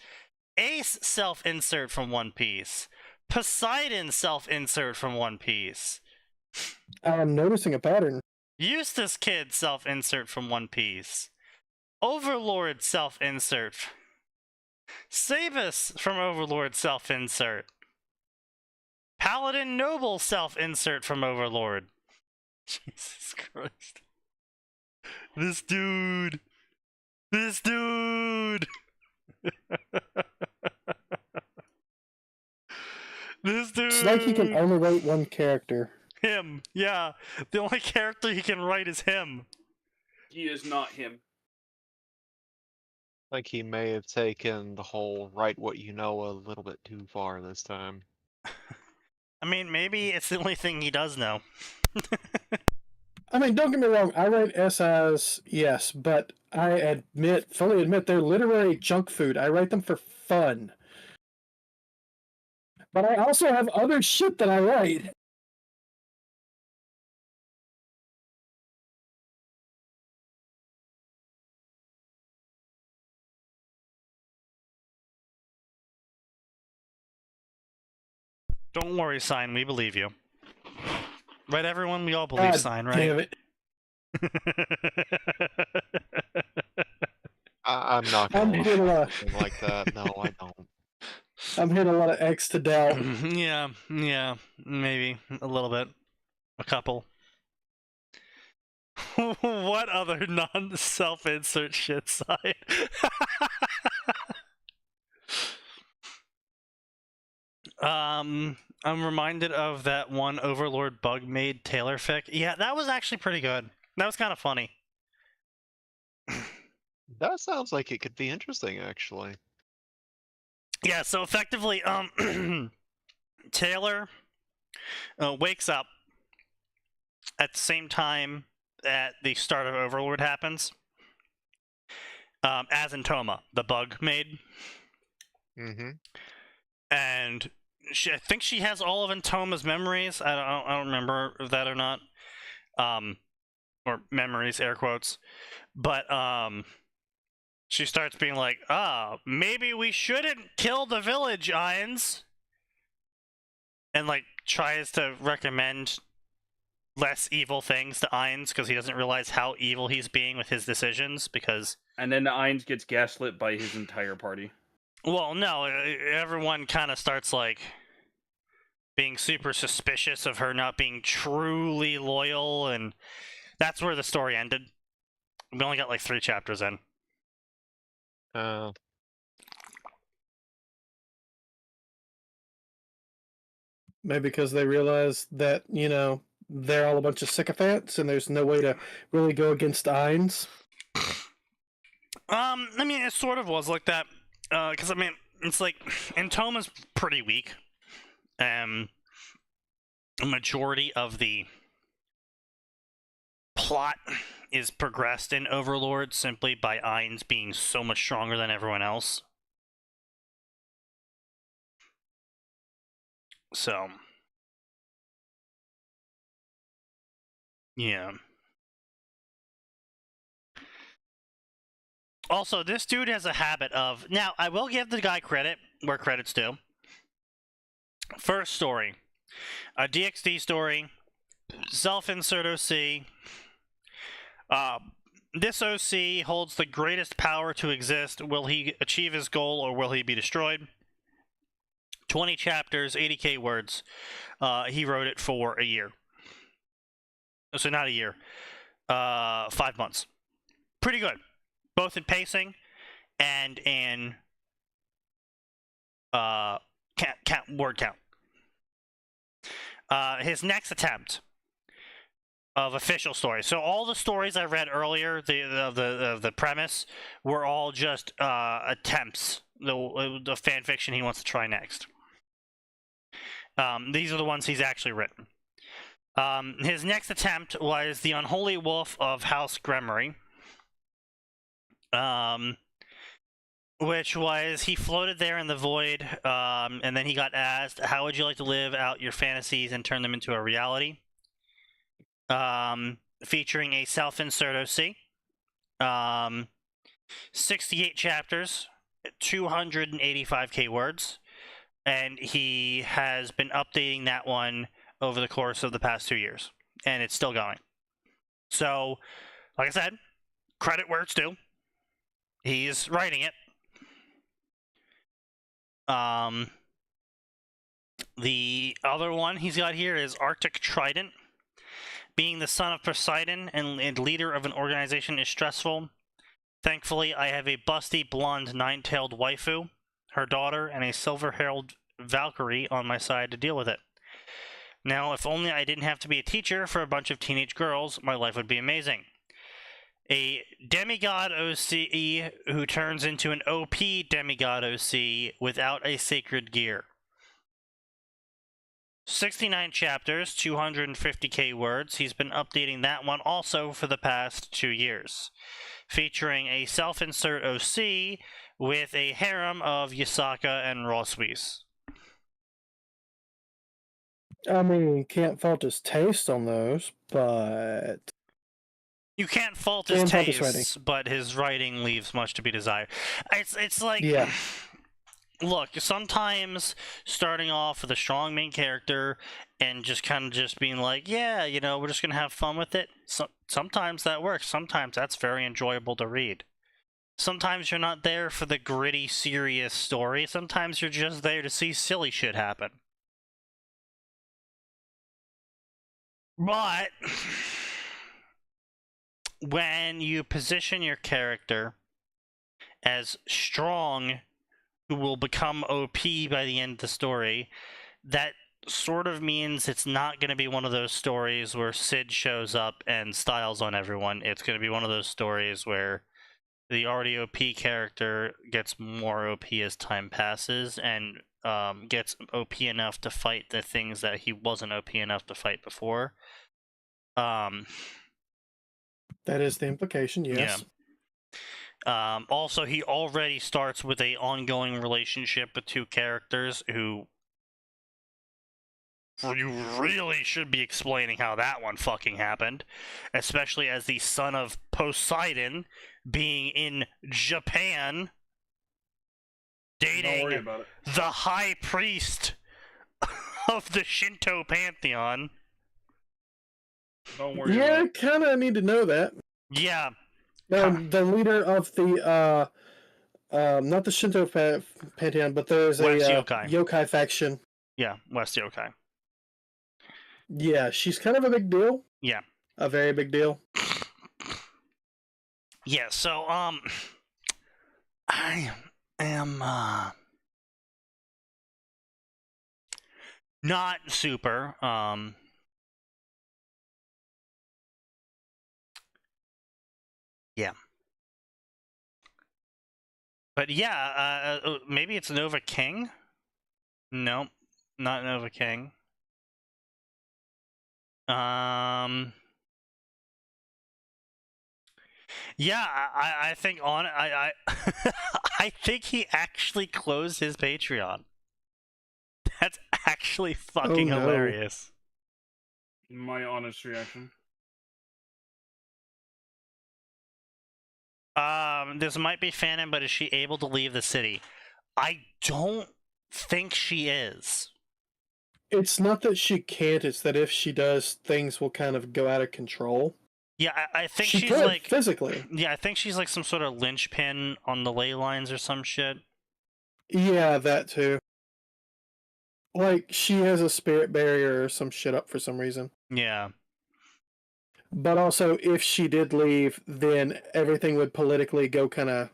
A: Ace self-insert from One Piece. Poseidon self-insert from One Piece.
C: I'm noticing a pattern.
A: Eustace Kid self-insert from One Piece. Overlord self-insert. Sabus from Overlord self-insert. Paladin Noble self-insert from Overlord. Jesus Christ. This dude. This dude. This dude.
C: It's like he can only write one character.
A: Him. Yeah. The only character he can write is him.
F: He is not him.
D: Like he may have taken the whole write what you know a little bit too far this time.
A: I mean, maybe it's the only thing he does know.
C: I mean, don't get me wrong, I write essays, yes, but I fully admit they're literary junk food. I write them for fun. But I also have other shit that I write.
A: Don't worry, Sign, we believe you. Right, everyone? We all believe
C: God
A: Sign, right?
C: damn it.
D: I'm not
C: I'm
D: gonna
C: here to,
D: lie. Something like that. No, I don't.
C: I'm hitting a lot of X to doubt.
A: Yeah, maybe. A little bit. A couple. What other non-self-insert shit, Sign? I'm reminded of that one Overlord bug made Taylor fic. Yeah, that was actually pretty good. That was kind of funny.
D: That sounds like it could be interesting, actually.
A: Yeah, so effectively, Taylor wakes up at the same time that the start of Overlord happens, as in Toma, the bug made.
D: Mm-hmm.
A: And I think she has all of Entoma's memories. I don't remember if that or not. Or memories, air quotes. But she starts being like, maybe we shouldn't kill the village, Irons. And like tries to recommend less evil things to Irons because he doesn't realize how evil he's being with his decisions.
F: And then Ainz gets gaslit by his entire party.
A: Well, no, everyone kind of starts, like, being super suspicious of her not being truly loyal, and that's where the story ended. We only got, like, 3 chapters in.
C: Maybe because they realize that, they're all a bunch of sycophants, and there's no way to really go against Ainz.
A: I mean, it sort of was like that. Because, I mean, it's like, Entoma's pretty weak. A majority of the plot is progressed in Overlord simply by Ainz being so much stronger than everyone else. So, yeah. Also, this dude has a habit of... Now, I will give the guy credit where credit's due. First story. A DXD story. Self-insert OC. This OC holds the greatest power to exist. Will he achieve his goal or will he be destroyed? 20 chapters, 80k words. He wrote it for a year. So not a year. 5 months. Pretty good. Both in pacing and in word count. His next attempt of official stories. So all the stories I read earlier, the premise, were all just attempts. The fan fiction he wants to try next. These are the ones he's actually written. His next attempt was the Unholy Wolf of House Gremory, which was he floated there in the void, and then he got asked, "How would you like to live out your fantasies and turn them into a reality?" Featuring a self-insert OC, 68 chapters, 285k words, and he has been updating that one over the course of the past 2 years, and it's still going. So, like I said, credit where it's due. He's writing it. The other one he's got here is Arctic Trident. Being the son of Poseidon and leader of an organization is stressful. Thankfully, I have a busty, blonde, nine-tailed waifu, her daughter, and a silver-haired Valkyrie on my side to deal with it. Now, if only I didn't have to be a teacher for a bunch of teenage girls, my life would be amazing. A demigod OC who turns into an OP demigod OC without a sacred gear. 69 chapters, 250k words. He's been updating that one also for the past 2 years. Featuring a self-insert OC with a harem of Yasaka and Roswis.
C: I mean, can't fault his taste on those, but
A: You can't fault his taste, but his writing leaves much to be desired. It's like,
C: yeah.
A: Look, sometimes starting off with a strong main character and just kind of just being like, yeah, you know, we're just gonna have fun with it. Sometimes that works. Sometimes that's very enjoyable to read. Sometimes you're not there for the gritty, serious story. Sometimes you're just there to see silly shit happen. But when you position your character as strong, who will become OP by the end of the story, that sort of means it's not going to be one of those stories where Sid shows up and styles on everyone. It's going to be one of those stories where the already OP character gets more OP as time passes and gets OP enough to fight the things that he wasn't OP enough to fight before.
C: That is the implication, yes.
A: Yeah. Also, he already starts with a ongoing relationship with two characters who you really should be explaining how that one fucking happened, especially as the son of Poseidon being in Japan dating the high priest of the Shinto pantheon.
F: Don't worry.
C: Yeah, kind of need to know that.
A: Yeah.
C: The leader of the not the Shinto pantheon, but there's a yokai faction.
A: Yeah, West Yokai.
C: Yeah, she's kind of a big deal.
A: Yeah.
C: A very big deal.
A: Yeah, so I am not super yeah. But yeah, maybe it's Nova King? Nope, not Nova King. Yeah, I think I I think he actually closed his Patreon. That's actually fucking hilarious.
F: My honest reaction.
A: This might be Phantom, but is she able to leave the city? I don't think she is.
C: It's not that she can't, it's that if she does, things will kind of go out of control.
A: Yeah, I think
C: she's like physically.
A: Yeah, I think she's like some sort of linchpin on the ley lines or some shit.
C: Yeah, that too. Like she has a spirit barrier or some shit up for some reason.
A: Yeah.
C: But also, if she did leave, then everything would politically go kind of.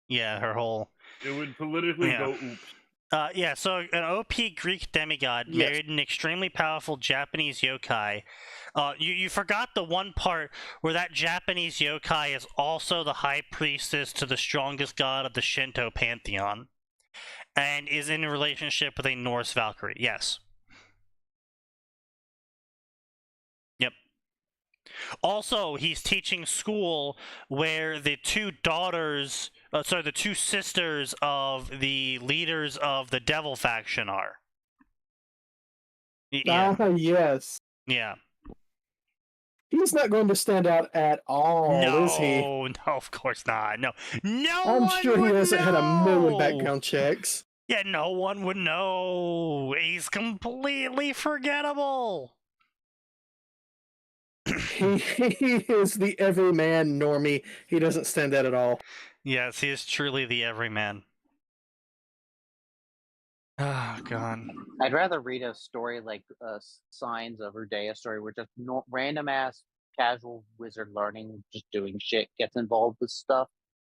A: Yeah, her whole.
F: It would politically go oops.
A: Yeah, so an OP Greek demigod married an extremely powerful Japanese yokai. You forgot the one part where that Japanese yokai is also the high priestess to the strongest god of the Shinto pantheon, and is in a relationship with a Norse Valkyrie. Yes. Also, he's teaching school where the two sisters of the leaders of the Devil faction are. Yeah.
C: Yes.
A: Yeah.
C: He's not going to stand out at all,
A: No,
C: is he?
A: no, of course not. No,
C: I'm sure he hasn't had a million
A: know.
C: background checks.
A: Yeah, no one would know. He's completely forgettable.
C: He is the everyman normie. He doesn't stand out at all.
A: Yes, he is truly the everyman. Oh, God.
E: I'd rather read a story like Signs of Rudea story where just random ass casual wizard learning, just doing shit, gets involved with stuff,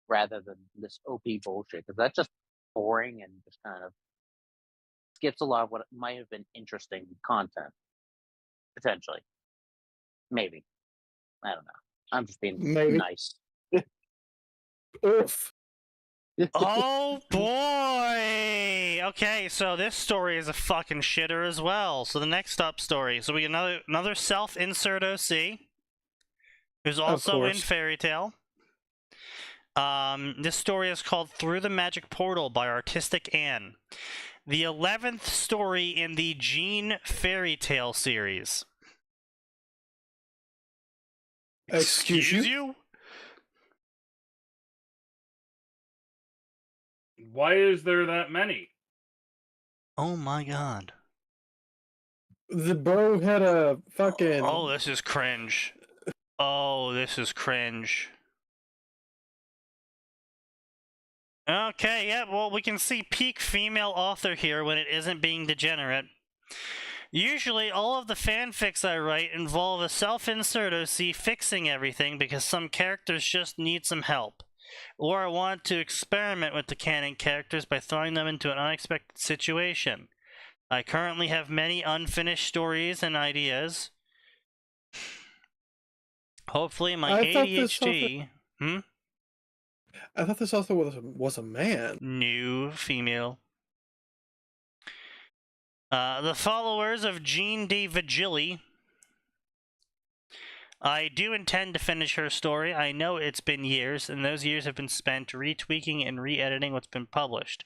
E: rather than this OP bullshit, because that's just boring and just kind of skips a lot of what might have been interesting content, potentially. Maybe. I don't know. I'm just being nice.
C: Oof.
A: Oh boy! Okay, so this story is a fucking shitter as well. So the next up story. So we get another self-insert OC, who's also in Fairy Tale. This story is called Through the Magic Portal by Artistic Anne. The 11th story in the Jean Fairy Tale series.
C: Excuse you?
F: Why is there that many?
A: Oh my god.
C: The bro had a fucking...
A: Oh, this is cringe. Oh, this is cringe. Okay, yeah, well, we can see peak female author here when it isn't being degenerate. Usually, all of the fanfics I write involve a self-insert OC fixing everything because some characters just need some help. Or I want to experiment with the canon characters by throwing them into an unexpected situation. I currently have many unfinished stories and ideas. Hopefully my ADHD...
C: I thought this author was a man.
A: New female. The followers of Jean D. Vigili. I do intend to finish her story. I know it's been years, and those years have been spent retweaking and re-editing what's been published.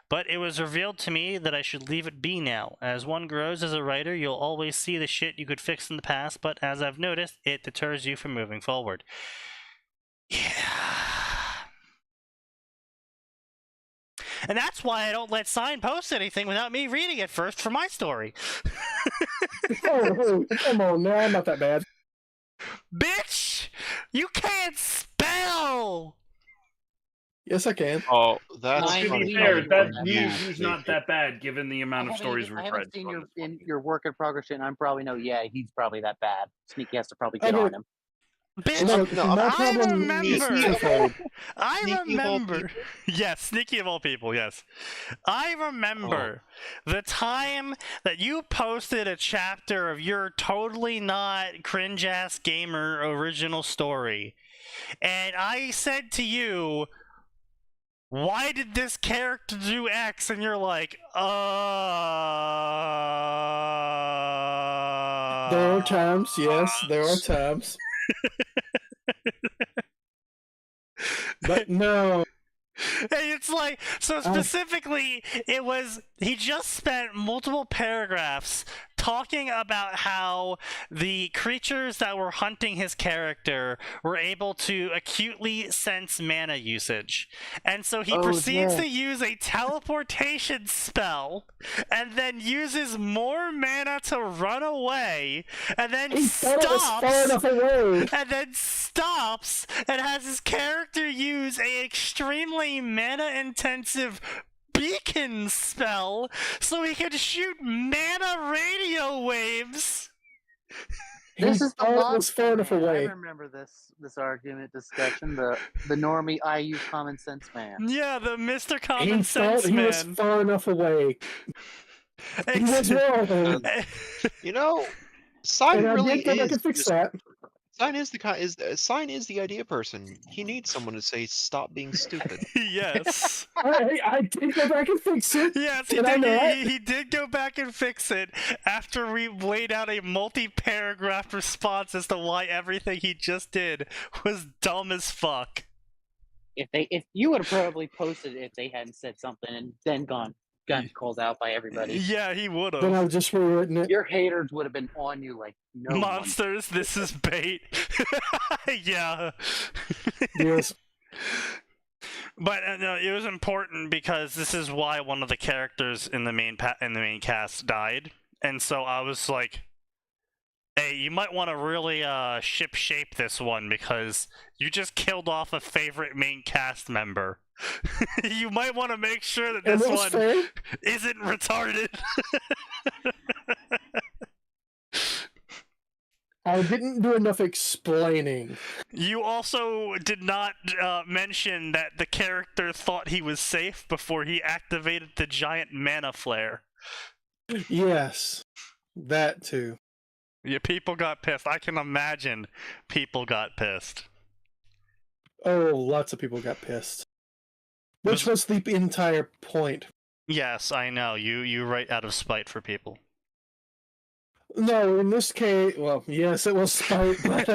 A: But it was revealed to me that I should leave it be now. As one grows as a writer, you'll always see the shit you could fix in the past, but as I've noticed, it deters you from moving forward. Yeah. And that's why I don't let Sign post anything without me reading it first for my story.
C: Oh, come on, no, I'm not that bad.
A: Bitch! You can't spell!
C: Yes, I can.
D: Oh, that's
E: To be
D: funny.
F: Fair, that
D: You,
F: news not that bad given the amount of stories we've
E: I
F: read.
E: haven't seen your work in progress, and I'm probably he's probably that bad. Sneaky has to probably get on him.
A: Bitch, I remember. Yes, Sneaky of all people, yes. I remember the time that you posted a chapter of your totally not cringe-ass gamer original story. And I said to you, why did this character do X? And you're like,
C: There are times, yes, there are times. But no.
A: Hey, it's like, so specifically, it was, he just spent multiple paragraphs talking about how the creatures that were hunting his character were able to acutely sense mana usage. And so he proceeds to use a teleportation spell, and then uses more mana to run away, and then stops, and has his character use a extremely mana-intensive beacon spell so he could shoot mana radio waves.
E: This is the
C: was far enough away.
E: I remember this argument discussion. The normie I use common sense man.
A: Yeah, the Mr. Common Sense man.
C: He was far enough away. He was wrong.
D: You know, Sign really is. Sign is the idea person. He needs someone to say stop being stupid.
A: Yes.
C: I did go back and fix it.
A: Yes,
C: Did I not?
A: he did go back and fix it after we laid out a multi-paragraph response as to why everything he just did was dumb as fuck.
E: If you would have probably posted it if they hadn't said something and then gotten called out by everybody.
A: Yeah, he would
C: Then
A: have.
C: I've just rewritten it.
E: Your haters would have been on you like no
A: Monsters, this is bait. Yeah.
C: Yes.
A: But no, it was important because this is why one of the characters in the main cast died, and so I was like, "Hey, you might want to really ship shape this one because you just killed off a favorite main cast member. You might want to make sure that
C: And
A: this
C: that's
A: one
C: fair.
A: isn't retarded."
C: I didn't do enough explaining.
A: You also did not mention that the character thought he was safe before he activated the giant mana flare.
C: Yes, that too.
A: Yeah, people got pissed. I can imagine people got pissed.
C: Oh, lots of people got pissed. Which was the entire point.
A: Yes, I know. You write out of spite for people.
C: No, in this case, well, yes, it was spite, but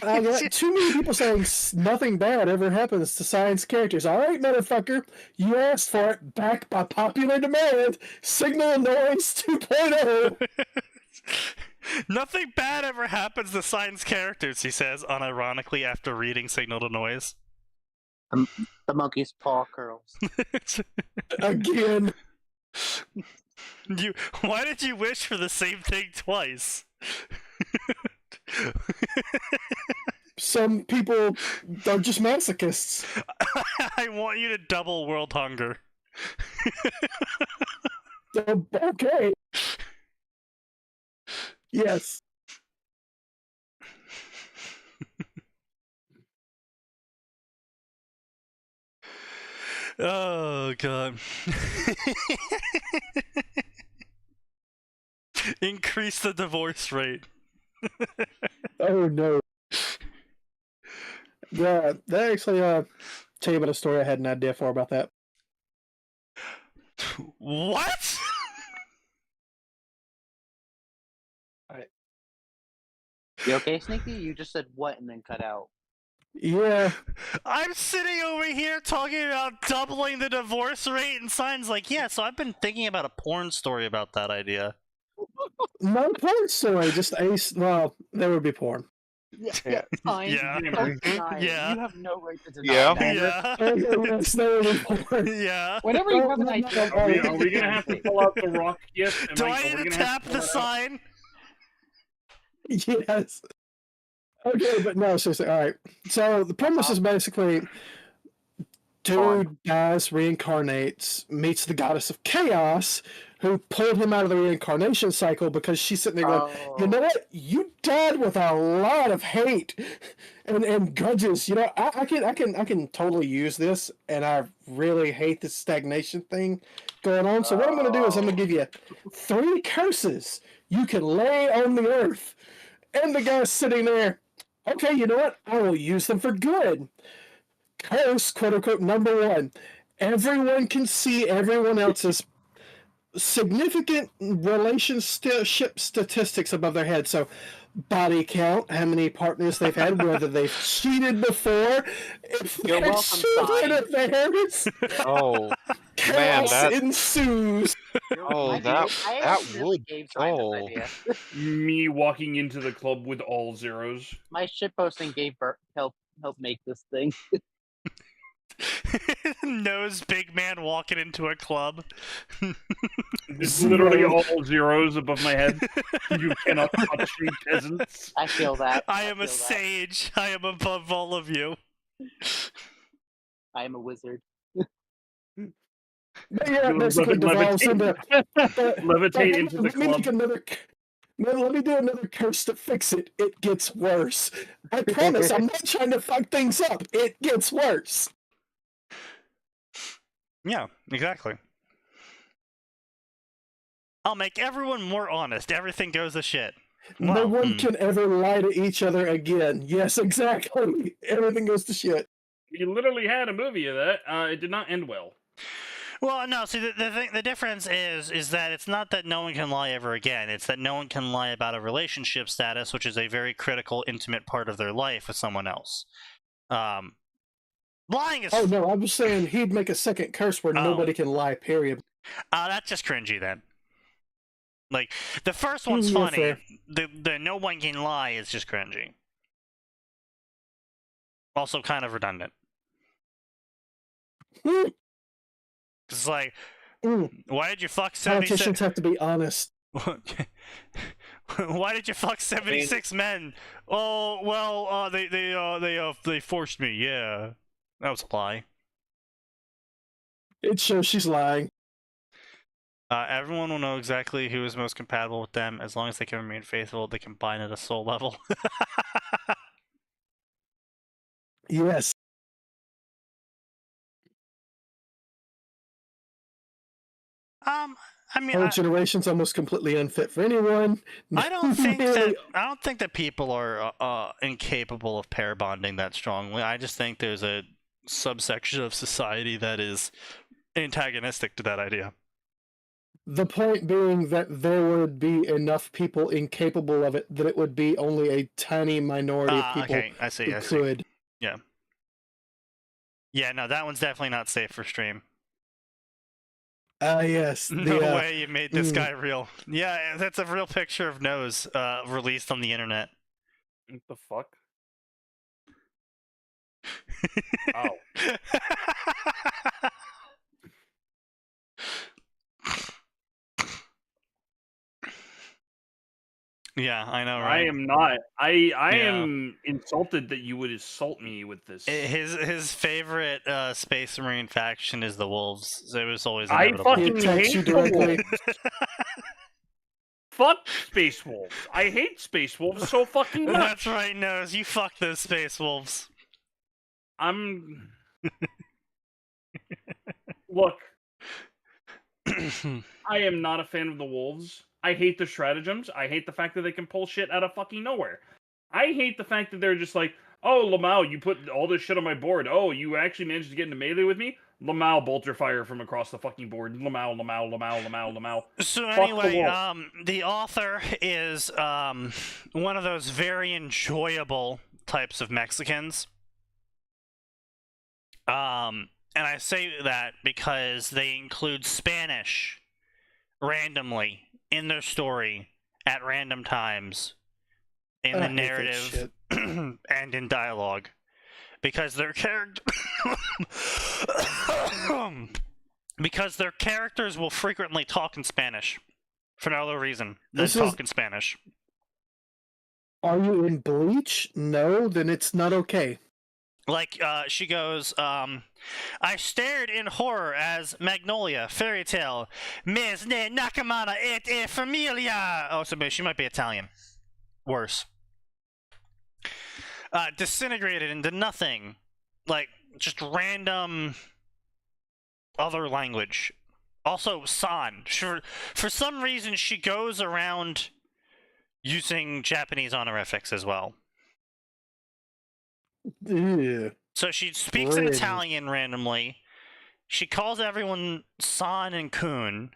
C: I got too many people saying nothing bad ever happens to science characters. All right, motherfucker, you asked for it, back by popular demand. Signal Noise 2.0.
A: Nothing bad ever happens to science characters, he says, unironically after reading Signal to Noise.
E: The monkey's paw curls.
C: Again.
A: Why did you wish for the same thing twice?
C: Some people are just masochists.
A: I want you to double world hunger.
C: Okay. Yes.
A: Oh, God. Increase the divorce rate.
C: Oh, no. Yeah, that actually, tell you about a story I had an idea for about that.
A: What?
E: You okay, Sneaky? You just said what and then cut out.
C: Yeah.
A: I'm sitting over here talking about doubling the divorce rate, and Sign's like, yeah, so I've been thinking about a porn story about that idea.
C: No porn story, just well, there would be porn.
E: Yeah. Fine.
A: Yeah.
E: Don't deny it.
A: Yeah.
E: You have no right to deny
D: Yeah.
E: that.
A: Yeah.
C: Yes, there would be porn.
A: Yeah.
E: Whenever you have an idea,
F: Are we gonna have to pull out the rock gift?
A: Do I need to tap the sign?
C: Yes. Okay, but no, seriously, alright. So the premise is basically dude dies, reincarnates, meets the goddess of chaos, who pulled him out of the reincarnation cycle because she's sitting there going, you know what? You died with a lot of hate and grudges. You know, I can totally use this, and I really hate this stagnation thing going on. So what I'm going to do is I'm going to give you 3 curses you can lay on the earth. And the guy's sitting there, okay, you know what? I will use them for good. Curse, quote unquote, number 1. Everyone can see everyone else's significant relationship statistics above their head. So, body count, how many partners they've had, whether they've cheated before, if
E: You're welcome,
C: children of theirs.
D: Oh,
C: Chaos
D: that-
C: ensues.
D: Oh, that would. Oh,
F: Me walking into the club with all zeros.
E: My shitposting gave birth, help make this thing.
A: Nose big man walking into a club.
F: It's literally all zeros above my head. You cannot touch me, peasants.
E: I feel that.
A: I am a
E: feel that.
A: sage. I am above all of you.
E: I am a wizard.
C: But yeah, basically devolves into...
F: Levitate into the
C: Let me make
F: club.
C: another... Let me do another curse to fix it. It gets worse. I promise, I'm not trying to fuck things up. It gets worse.
A: Yeah, exactly. I'll make everyone more honest. Everything goes to shit.
C: No
A: Well,
C: one can ever lie to each other again. Yes, exactly. Everything goes to shit.
F: We literally had a movie of that. It did not end well.
A: Well, no. See, the difference is that it's not that no one can lie ever again. It's that no one can lie about a relationship status, which is a very critical, intimate part of their life with someone else. Lying is.
C: Oh no, I was saying he'd make a second curse where nobody can lie. Period.
A: That's just cringy then. Like the first one's
C: Yeah,
A: funny.
C: fair.
A: The no one can lie is just cringy. Also, kind of redundant. It's like, why did you fuck 76?
C: Politicians have to be honest.
A: Why did you fuck 76 men? Oh well, they forced me. Yeah, that was a lie.
C: It shows she's lying.
A: Everyone will know exactly who is most compatible with them as long as they can remain faithful. They can bind at a soul level.
C: Yes.
A: I mean,
C: Whole generation's almost completely unfit for anyone.
A: I don't think
C: Really.
A: that people are incapable of pair bonding that strongly. I just think there's a subsection of society that is antagonistic to that idea.
C: The point being that there would be enough people incapable of it that it would be only a tiny minority of people
A: Okay, I see.
C: who
A: I see.
C: could.
A: Yeah, no, that one's definitely not safe for stream.
C: Yes.
A: No way you made this guy real. Yeah, that's a real picture of Nose released on the internet.
F: What the fuck? Oh.
A: Yeah, I know,
F: I
A: right?
F: am not. I
A: Yeah.
F: am insulted that you would insult me with this.
A: His favorite Space Marine faction is the Wolves. So it was always
F: I
A: inevitable.
F: fucking
C: He attacks
F: hate
C: you
F: the
C: directly.
F: wolves. Fuck Space Wolves. I hate Space Wolves so fucking much.
A: That's right, Nose. You fuck those Space Wolves.
F: Look, I am not a fan of the Wolves. I hate the stratagems. I hate the fact that they can pull shit out of fucking nowhere. I hate the fact that they're just like, oh, Lamau, you put all this shit on my board. Oh, you actually managed to get into melee with me? Lamau, bolter fire from across the fucking board. Lamau, Lamau, Lamau, Lamau, Lamau.
A: So
F: Fuck
A: anyway,
F: the
A: the author is one of those very enjoyable types of Mexicans. And I say that because they include Spanish randomly in their story at random times in the narrative and in dialogue, because their characters will frequently talk in Spanish for no other reason than talk in Spanish.
C: Are you in Bleach? No, then it's not okay.
A: Like, she goes, I stared in horror as Magnolia, Fairy Tale, Miss Ne Nakamana et Familia. Oh, so she might be Italian. Worse. Disintegrated into nothing. Like, just random other language. Also, San. For some reason, she goes around using Japanese honorifics as well.
C: Ew.
A: So she speaks in Italian randomly. She calls everyone San and Kun.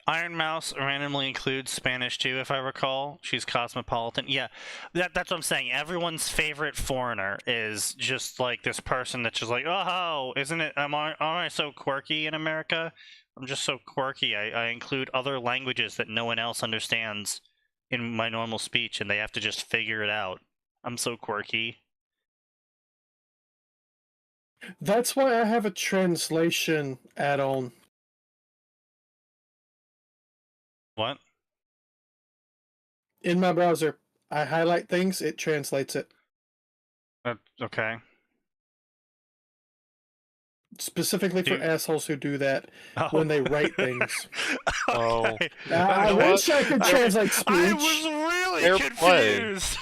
A: Iron Mouse randomly includes Spanish too, if I recall. She's cosmopolitan. Yeah, that's what I'm saying. Everyone's favorite foreigner is just like this person that's just like, oh, isn't it? Am I so quirky in America? I'm just so quirky. I include other languages that no one else understands in my normal speech, and they have to just figure it out. I'm so quirky.
C: That's why I have a translation add-on.
A: What?
C: In my browser, I highlight things, it translates it.
A: Okay.
C: Specifically for assholes who do that when they write things.
A: Okay.
C: I wish I could translate speech.
A: I was really
D: Fair
A: confused.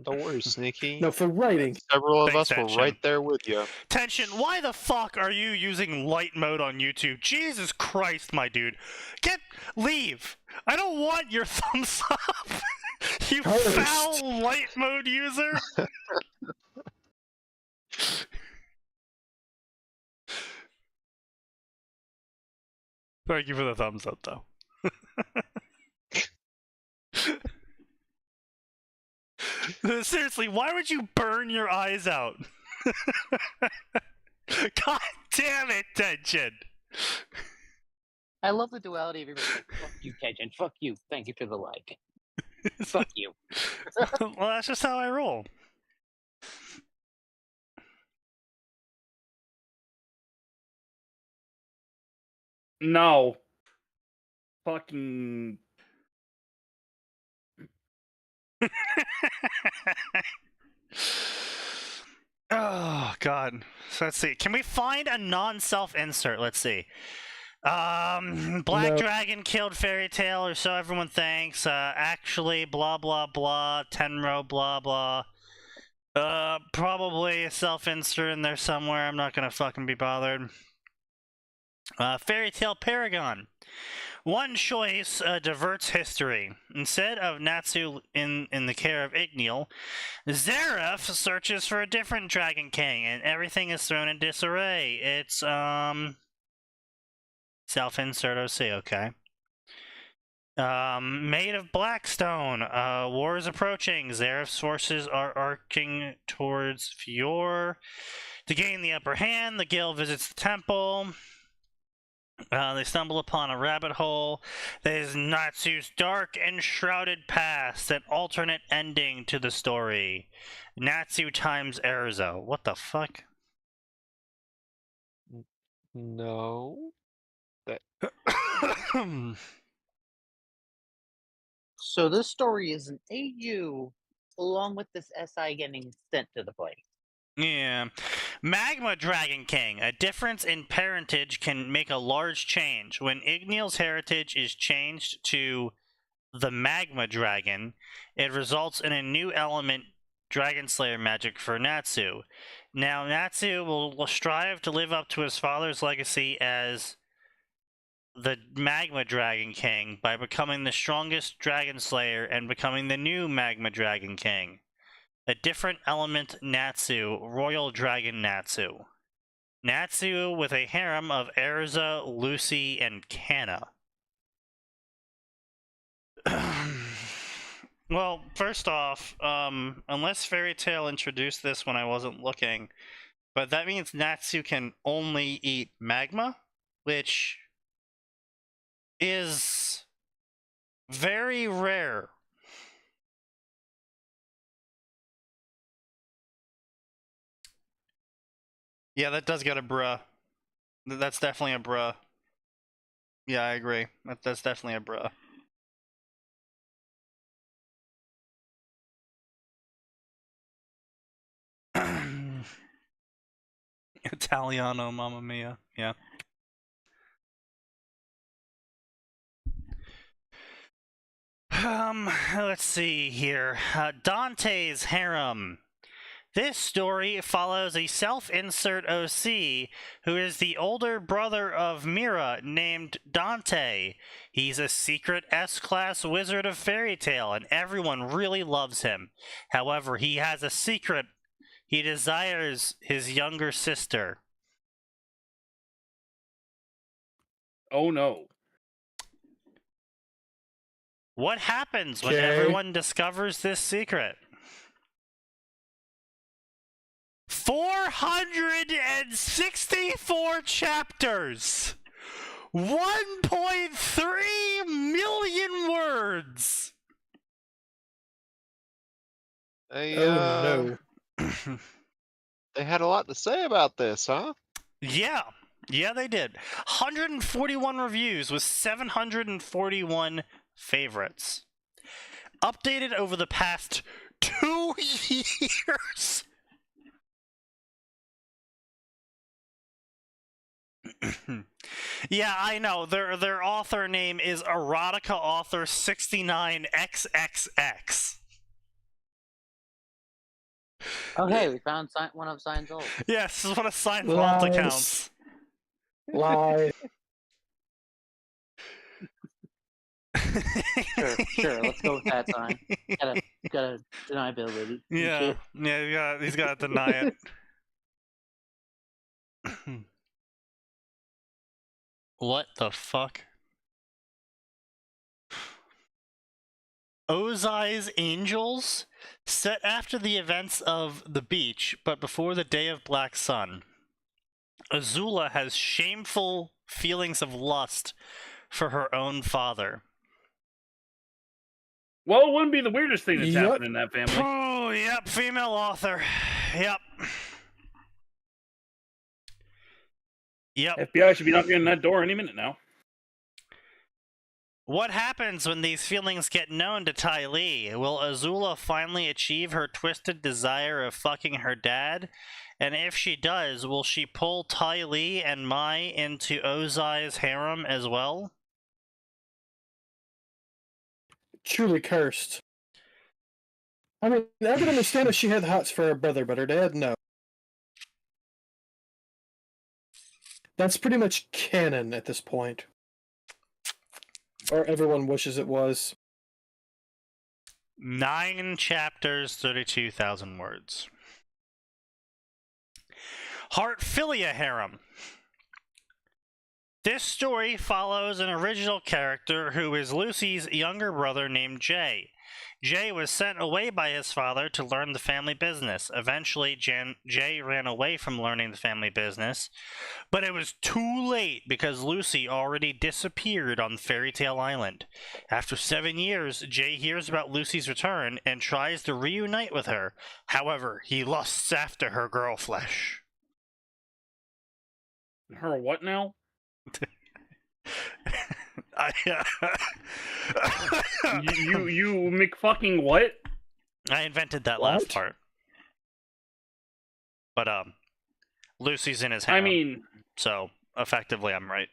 D: Don't worry, Sneaky.
C: No, for writing.
D: Several of
A: Thanks,
D: us were
A: Tension.
D: right there with you.
A: Tension, why the fuck are you using light mode on YouTube? Jesus Christ, my dude. Leave. I don't want your thumbs up. You
C: Cursed.
A: foul light mode user. Thank you for the thumbs up, though. Seriously, why would you burn your eyes out? God damn it, Tension!
E: I love the duality of everybody. Like, fuck you, Tension. Fuck you. Thank you for the like. Fuck you.
A: Well, that's just how I roll.
F: No. Fucking.
A: Oh god. So let's see. Can we find a non-self insert? Let's see. Black
C: No.
A: Dragon killed Fairy Tale, or so everyone thinks. Actually, blah blah blah. Tenro, blah blah. Probably a self-insert in there somewhere. I'm not gonna fucking be bothered. Fairy Tale Paragon. One choice diverts history. Instead of Natsu in the care of Igneal, Zareth searches for a different Dragon King, and everything is thrown in disarray. It's, self-insert OC, okay. Maid of Blackstone. War is approaching. Zareth's forces are arcing towards Fior. To gain the upper hand, the guild visits the temple. They stumble upon a rabbit hole. There's Natsu's dark and shrouded past, an alternate ending to the story. Natsu times Erzo. What the fuck?
D: No.
E: So this story is an AU along with this SI getting sent to the place.
A: Yeah. Magma Dragon King. A difference in parentage can make a large change. When Igneal's heritage is changed to the Magma Dragon, it results in a new element, Dragon Slayer magic, for Natsu. Now, Natsu will strive to live up to his father's legacy as the Magma Dragon King by becoming the strongest Dragon Slayer and becoming the new Magma Dragon King. A different element Natsu, Royal Dragon Natsu. Natsu with a harem of Erza, Lucy, and Kanna. Well, first off, unless Fairy Tail introduced this when I wasn't looking, but that means Natsu can only eat magma, which is very rare. Yeah, that does get a bruh. That's definitely a bruh. Yeah, I agree. That's definitely a bruh. Italiano, mamma mia. Yeah. Let's see here. Dante's harem. This story follows a self-insert OC who is the older brother of Mira named Dante. He's a secret S-class wizard of Fairy Tale and everyone really loves him. However, he has a secret. He desires his younger sister.
F: Oh no.
A: What happens when
C: Okay.
A: everyone discovers this secret? 464 chapters! 1.3 million words!
D: They,
C: Oh no.
D: they had a lot to say about this, huh?
A: Yeah, they did. 141 reviews with 741 favorites. Updated over the past 2 years. Yeah, I know. Their author name is Erotica Author 69XXX.
E: Okay, we found one of Sign's old.
A: Yes, this is one of Sign's vault
C: Lies.
A: accounts.
C: Lie.
E: Sure. Let's go with that sign. Gotta deniability.
A: Yeah, he's got to deny it. What the fuck? Ozai's Angels? Set after the events of The Beach, but before the Day of Black Sun. Azula has shameful feelings of lust for her own father.
F: Well, it wouldn't be the weirdest thing that's
C: Yep.
F: happened in that family.
A: Oh, yep, female author. Yep. Yep.
F: FBI should be knocking on that door any minute now.
A: What happens when these feelings get known to Ty Lee? Will Azula finally achieve her twisted desire of fucking her dad? And if she does, will she pull Ty Lee and Mai into Ozai's harem as well?
C: Truly cursed. I mean, I can understand if she had the hots for her brother, but her dad, no. That's pretty much canon at this point. Or everyone wishes it was.
A: 9 chapters, 32,000 words. Heartfilia Harem. This story follows an original character who is Lucy's younger brother named Jay. Jay was sent away by his father to learn the family business. Eventually, Jay ran away from learning the family business, but it was too late because Lucy already disappeared on Fairy Tale Island. After 7 years, Jay hears about Lucy's return and tries to reunite with her. However, he lusts after her girl flesh.
F: Her what now? you McFucking what?
A: I invented that
C: What?
A: last part. But Lucy's in his harem.
F: I mean,
A: So effectively, I'm right.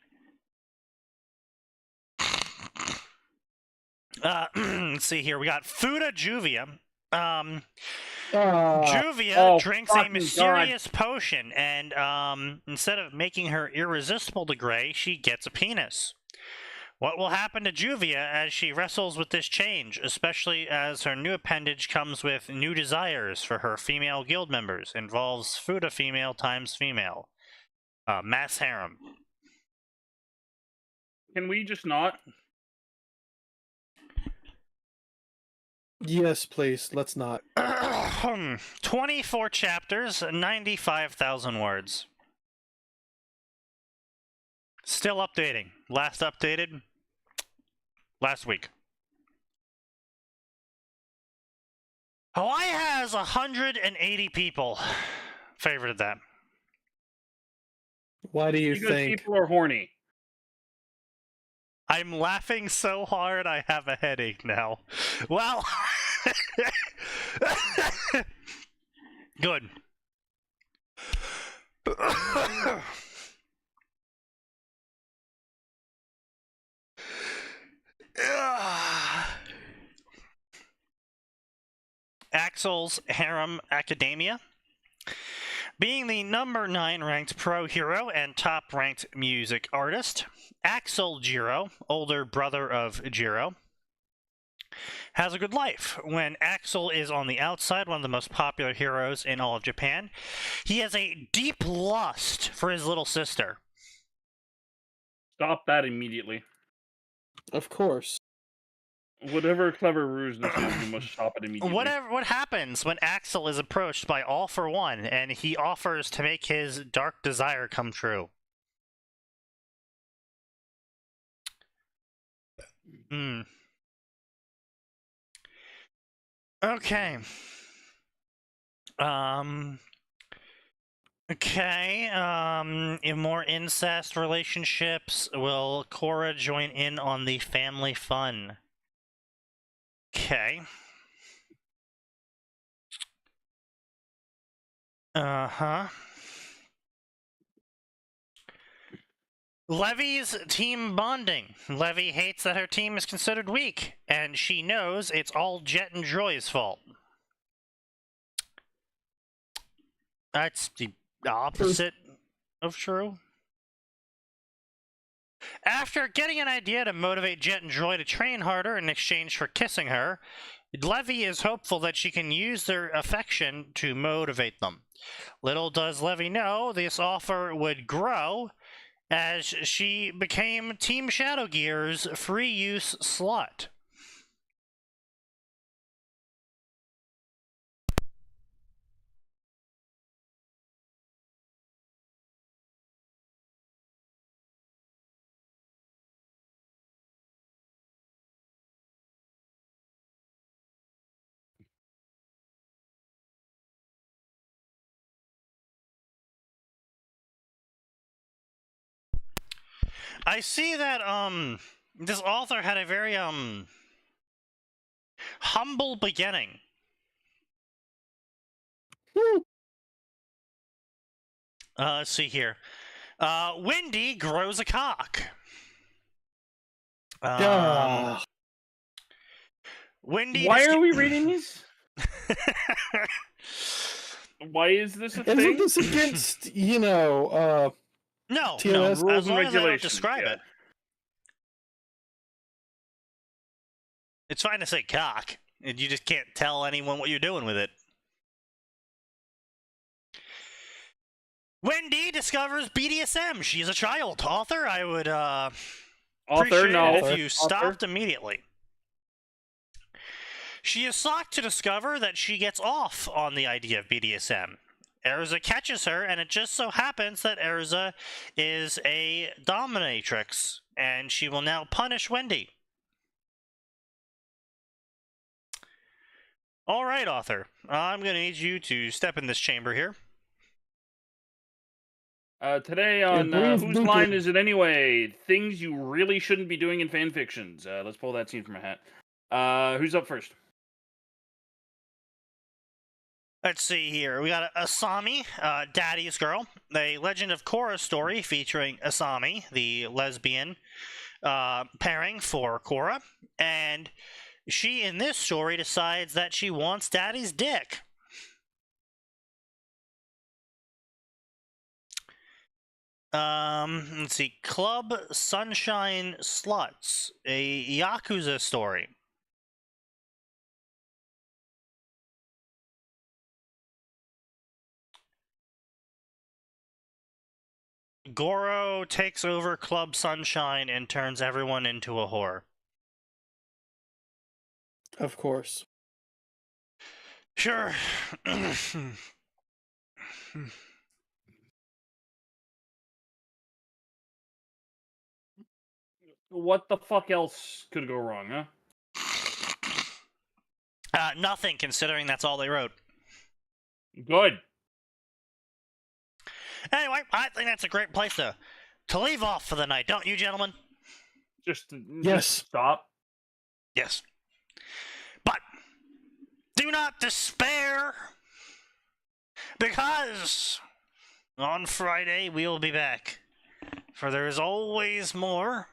A: Let's see here. We got Fuda Juvia. Juvia drinks a
F: fucking
A: mysterious potion, and instead of making her irresistible to Gray, she gets a penis. What will happen to Juvia as she wrestles with this change, especially as her new appendage comes with new desires for her female guild members? Involves Fuda female times female. Mass harem.
F: can we just not?
C: Yes, please. Let's not.
A: 24 chapters, 95,000 words. Still updating. Last updated last week. Hawaii has 180 people favorited that.
C: Why do you
F: Because
C: think?
F: people are horny.
A: I'm laughing so hard I have a headache now. Well, good. Axel's Harem Academia. Being the number 9 ranked pro hero and top ranked music artist, Axel Jiro, older brother of Jiro, has a good life. When Axel is on the outside, one of the most popular heroes in all of Japan, he has a deep lust for his little sister.
F: Stop that immediately.
C: Of course.
F: Whatever clever ruse this is, you must stop it immediately.
A: What happens when Axel is approached by All for One and he offers to make his dark desire come true? Okay. In more incest relationships, will Cora join in on the family fun? Okay. Levy's team bonding. Levy hates that her team is considered weak, and she knows it's all Jet and Joy's fault. That's the opposite of true. After getting an idea to motivate Jet and Joy to train harder in exchange for kissing her, Levy is hopeful that she can use their affection to motivate them. Little does Levy know this offer would grow as she became Team Shadowgear's free use slut. I see that this author had a very humble beginning. Let's see here. Wendy grows a cock. Wendy.
F: Why are we reading these? Why is this a thing?
C: Isn't this against,
A: no,
C: TOS?
A: no, as
F: Rules and
A: long as I don't
F: regulations,
A: describe
F: yeah.
A: it. It's fine to say cock, and you just can't tell anyone what you're doing with it. Wendy discovers BDSM. She's a child. Author, I would appreciate it if you stopped immediately. She is shocked to discover that she gets off on the idea of BDSM. Erza catches her, and it just so happens that Erza is a dominatrix, and she will now punish Wendy. All right, author. I'm going to need you to step in this chamber here.
F: Today on Whose Line Is It Anyway? Things you really shouldn't be doing in fan fictions. Let's pull that scene from a hat. Who's up first?
A: Let's see here. We got Asami, Daddy's Girl, a Legend of Korra story featuring Asami, the lesbian pairing for Korra. And she, in this story, decides that she wants Daddy's dick. Let's see. Club Sunshine Sluts, a Yakuza story. Goro takes over Club Sunshine and turns everyone into a whore.
C: Of course.
A: Sure.
F: What the fuck else could go wrong, huh?
A: Nothing, considering that's all they wrote.
F: Good.
A: Anyway, I think that's a great place to leave off for the night, don't you, gentlemen?
F: Just
C: Yes.
F: stop.
A: Yes. But do not despair, because on Friday we will be back, for there is always more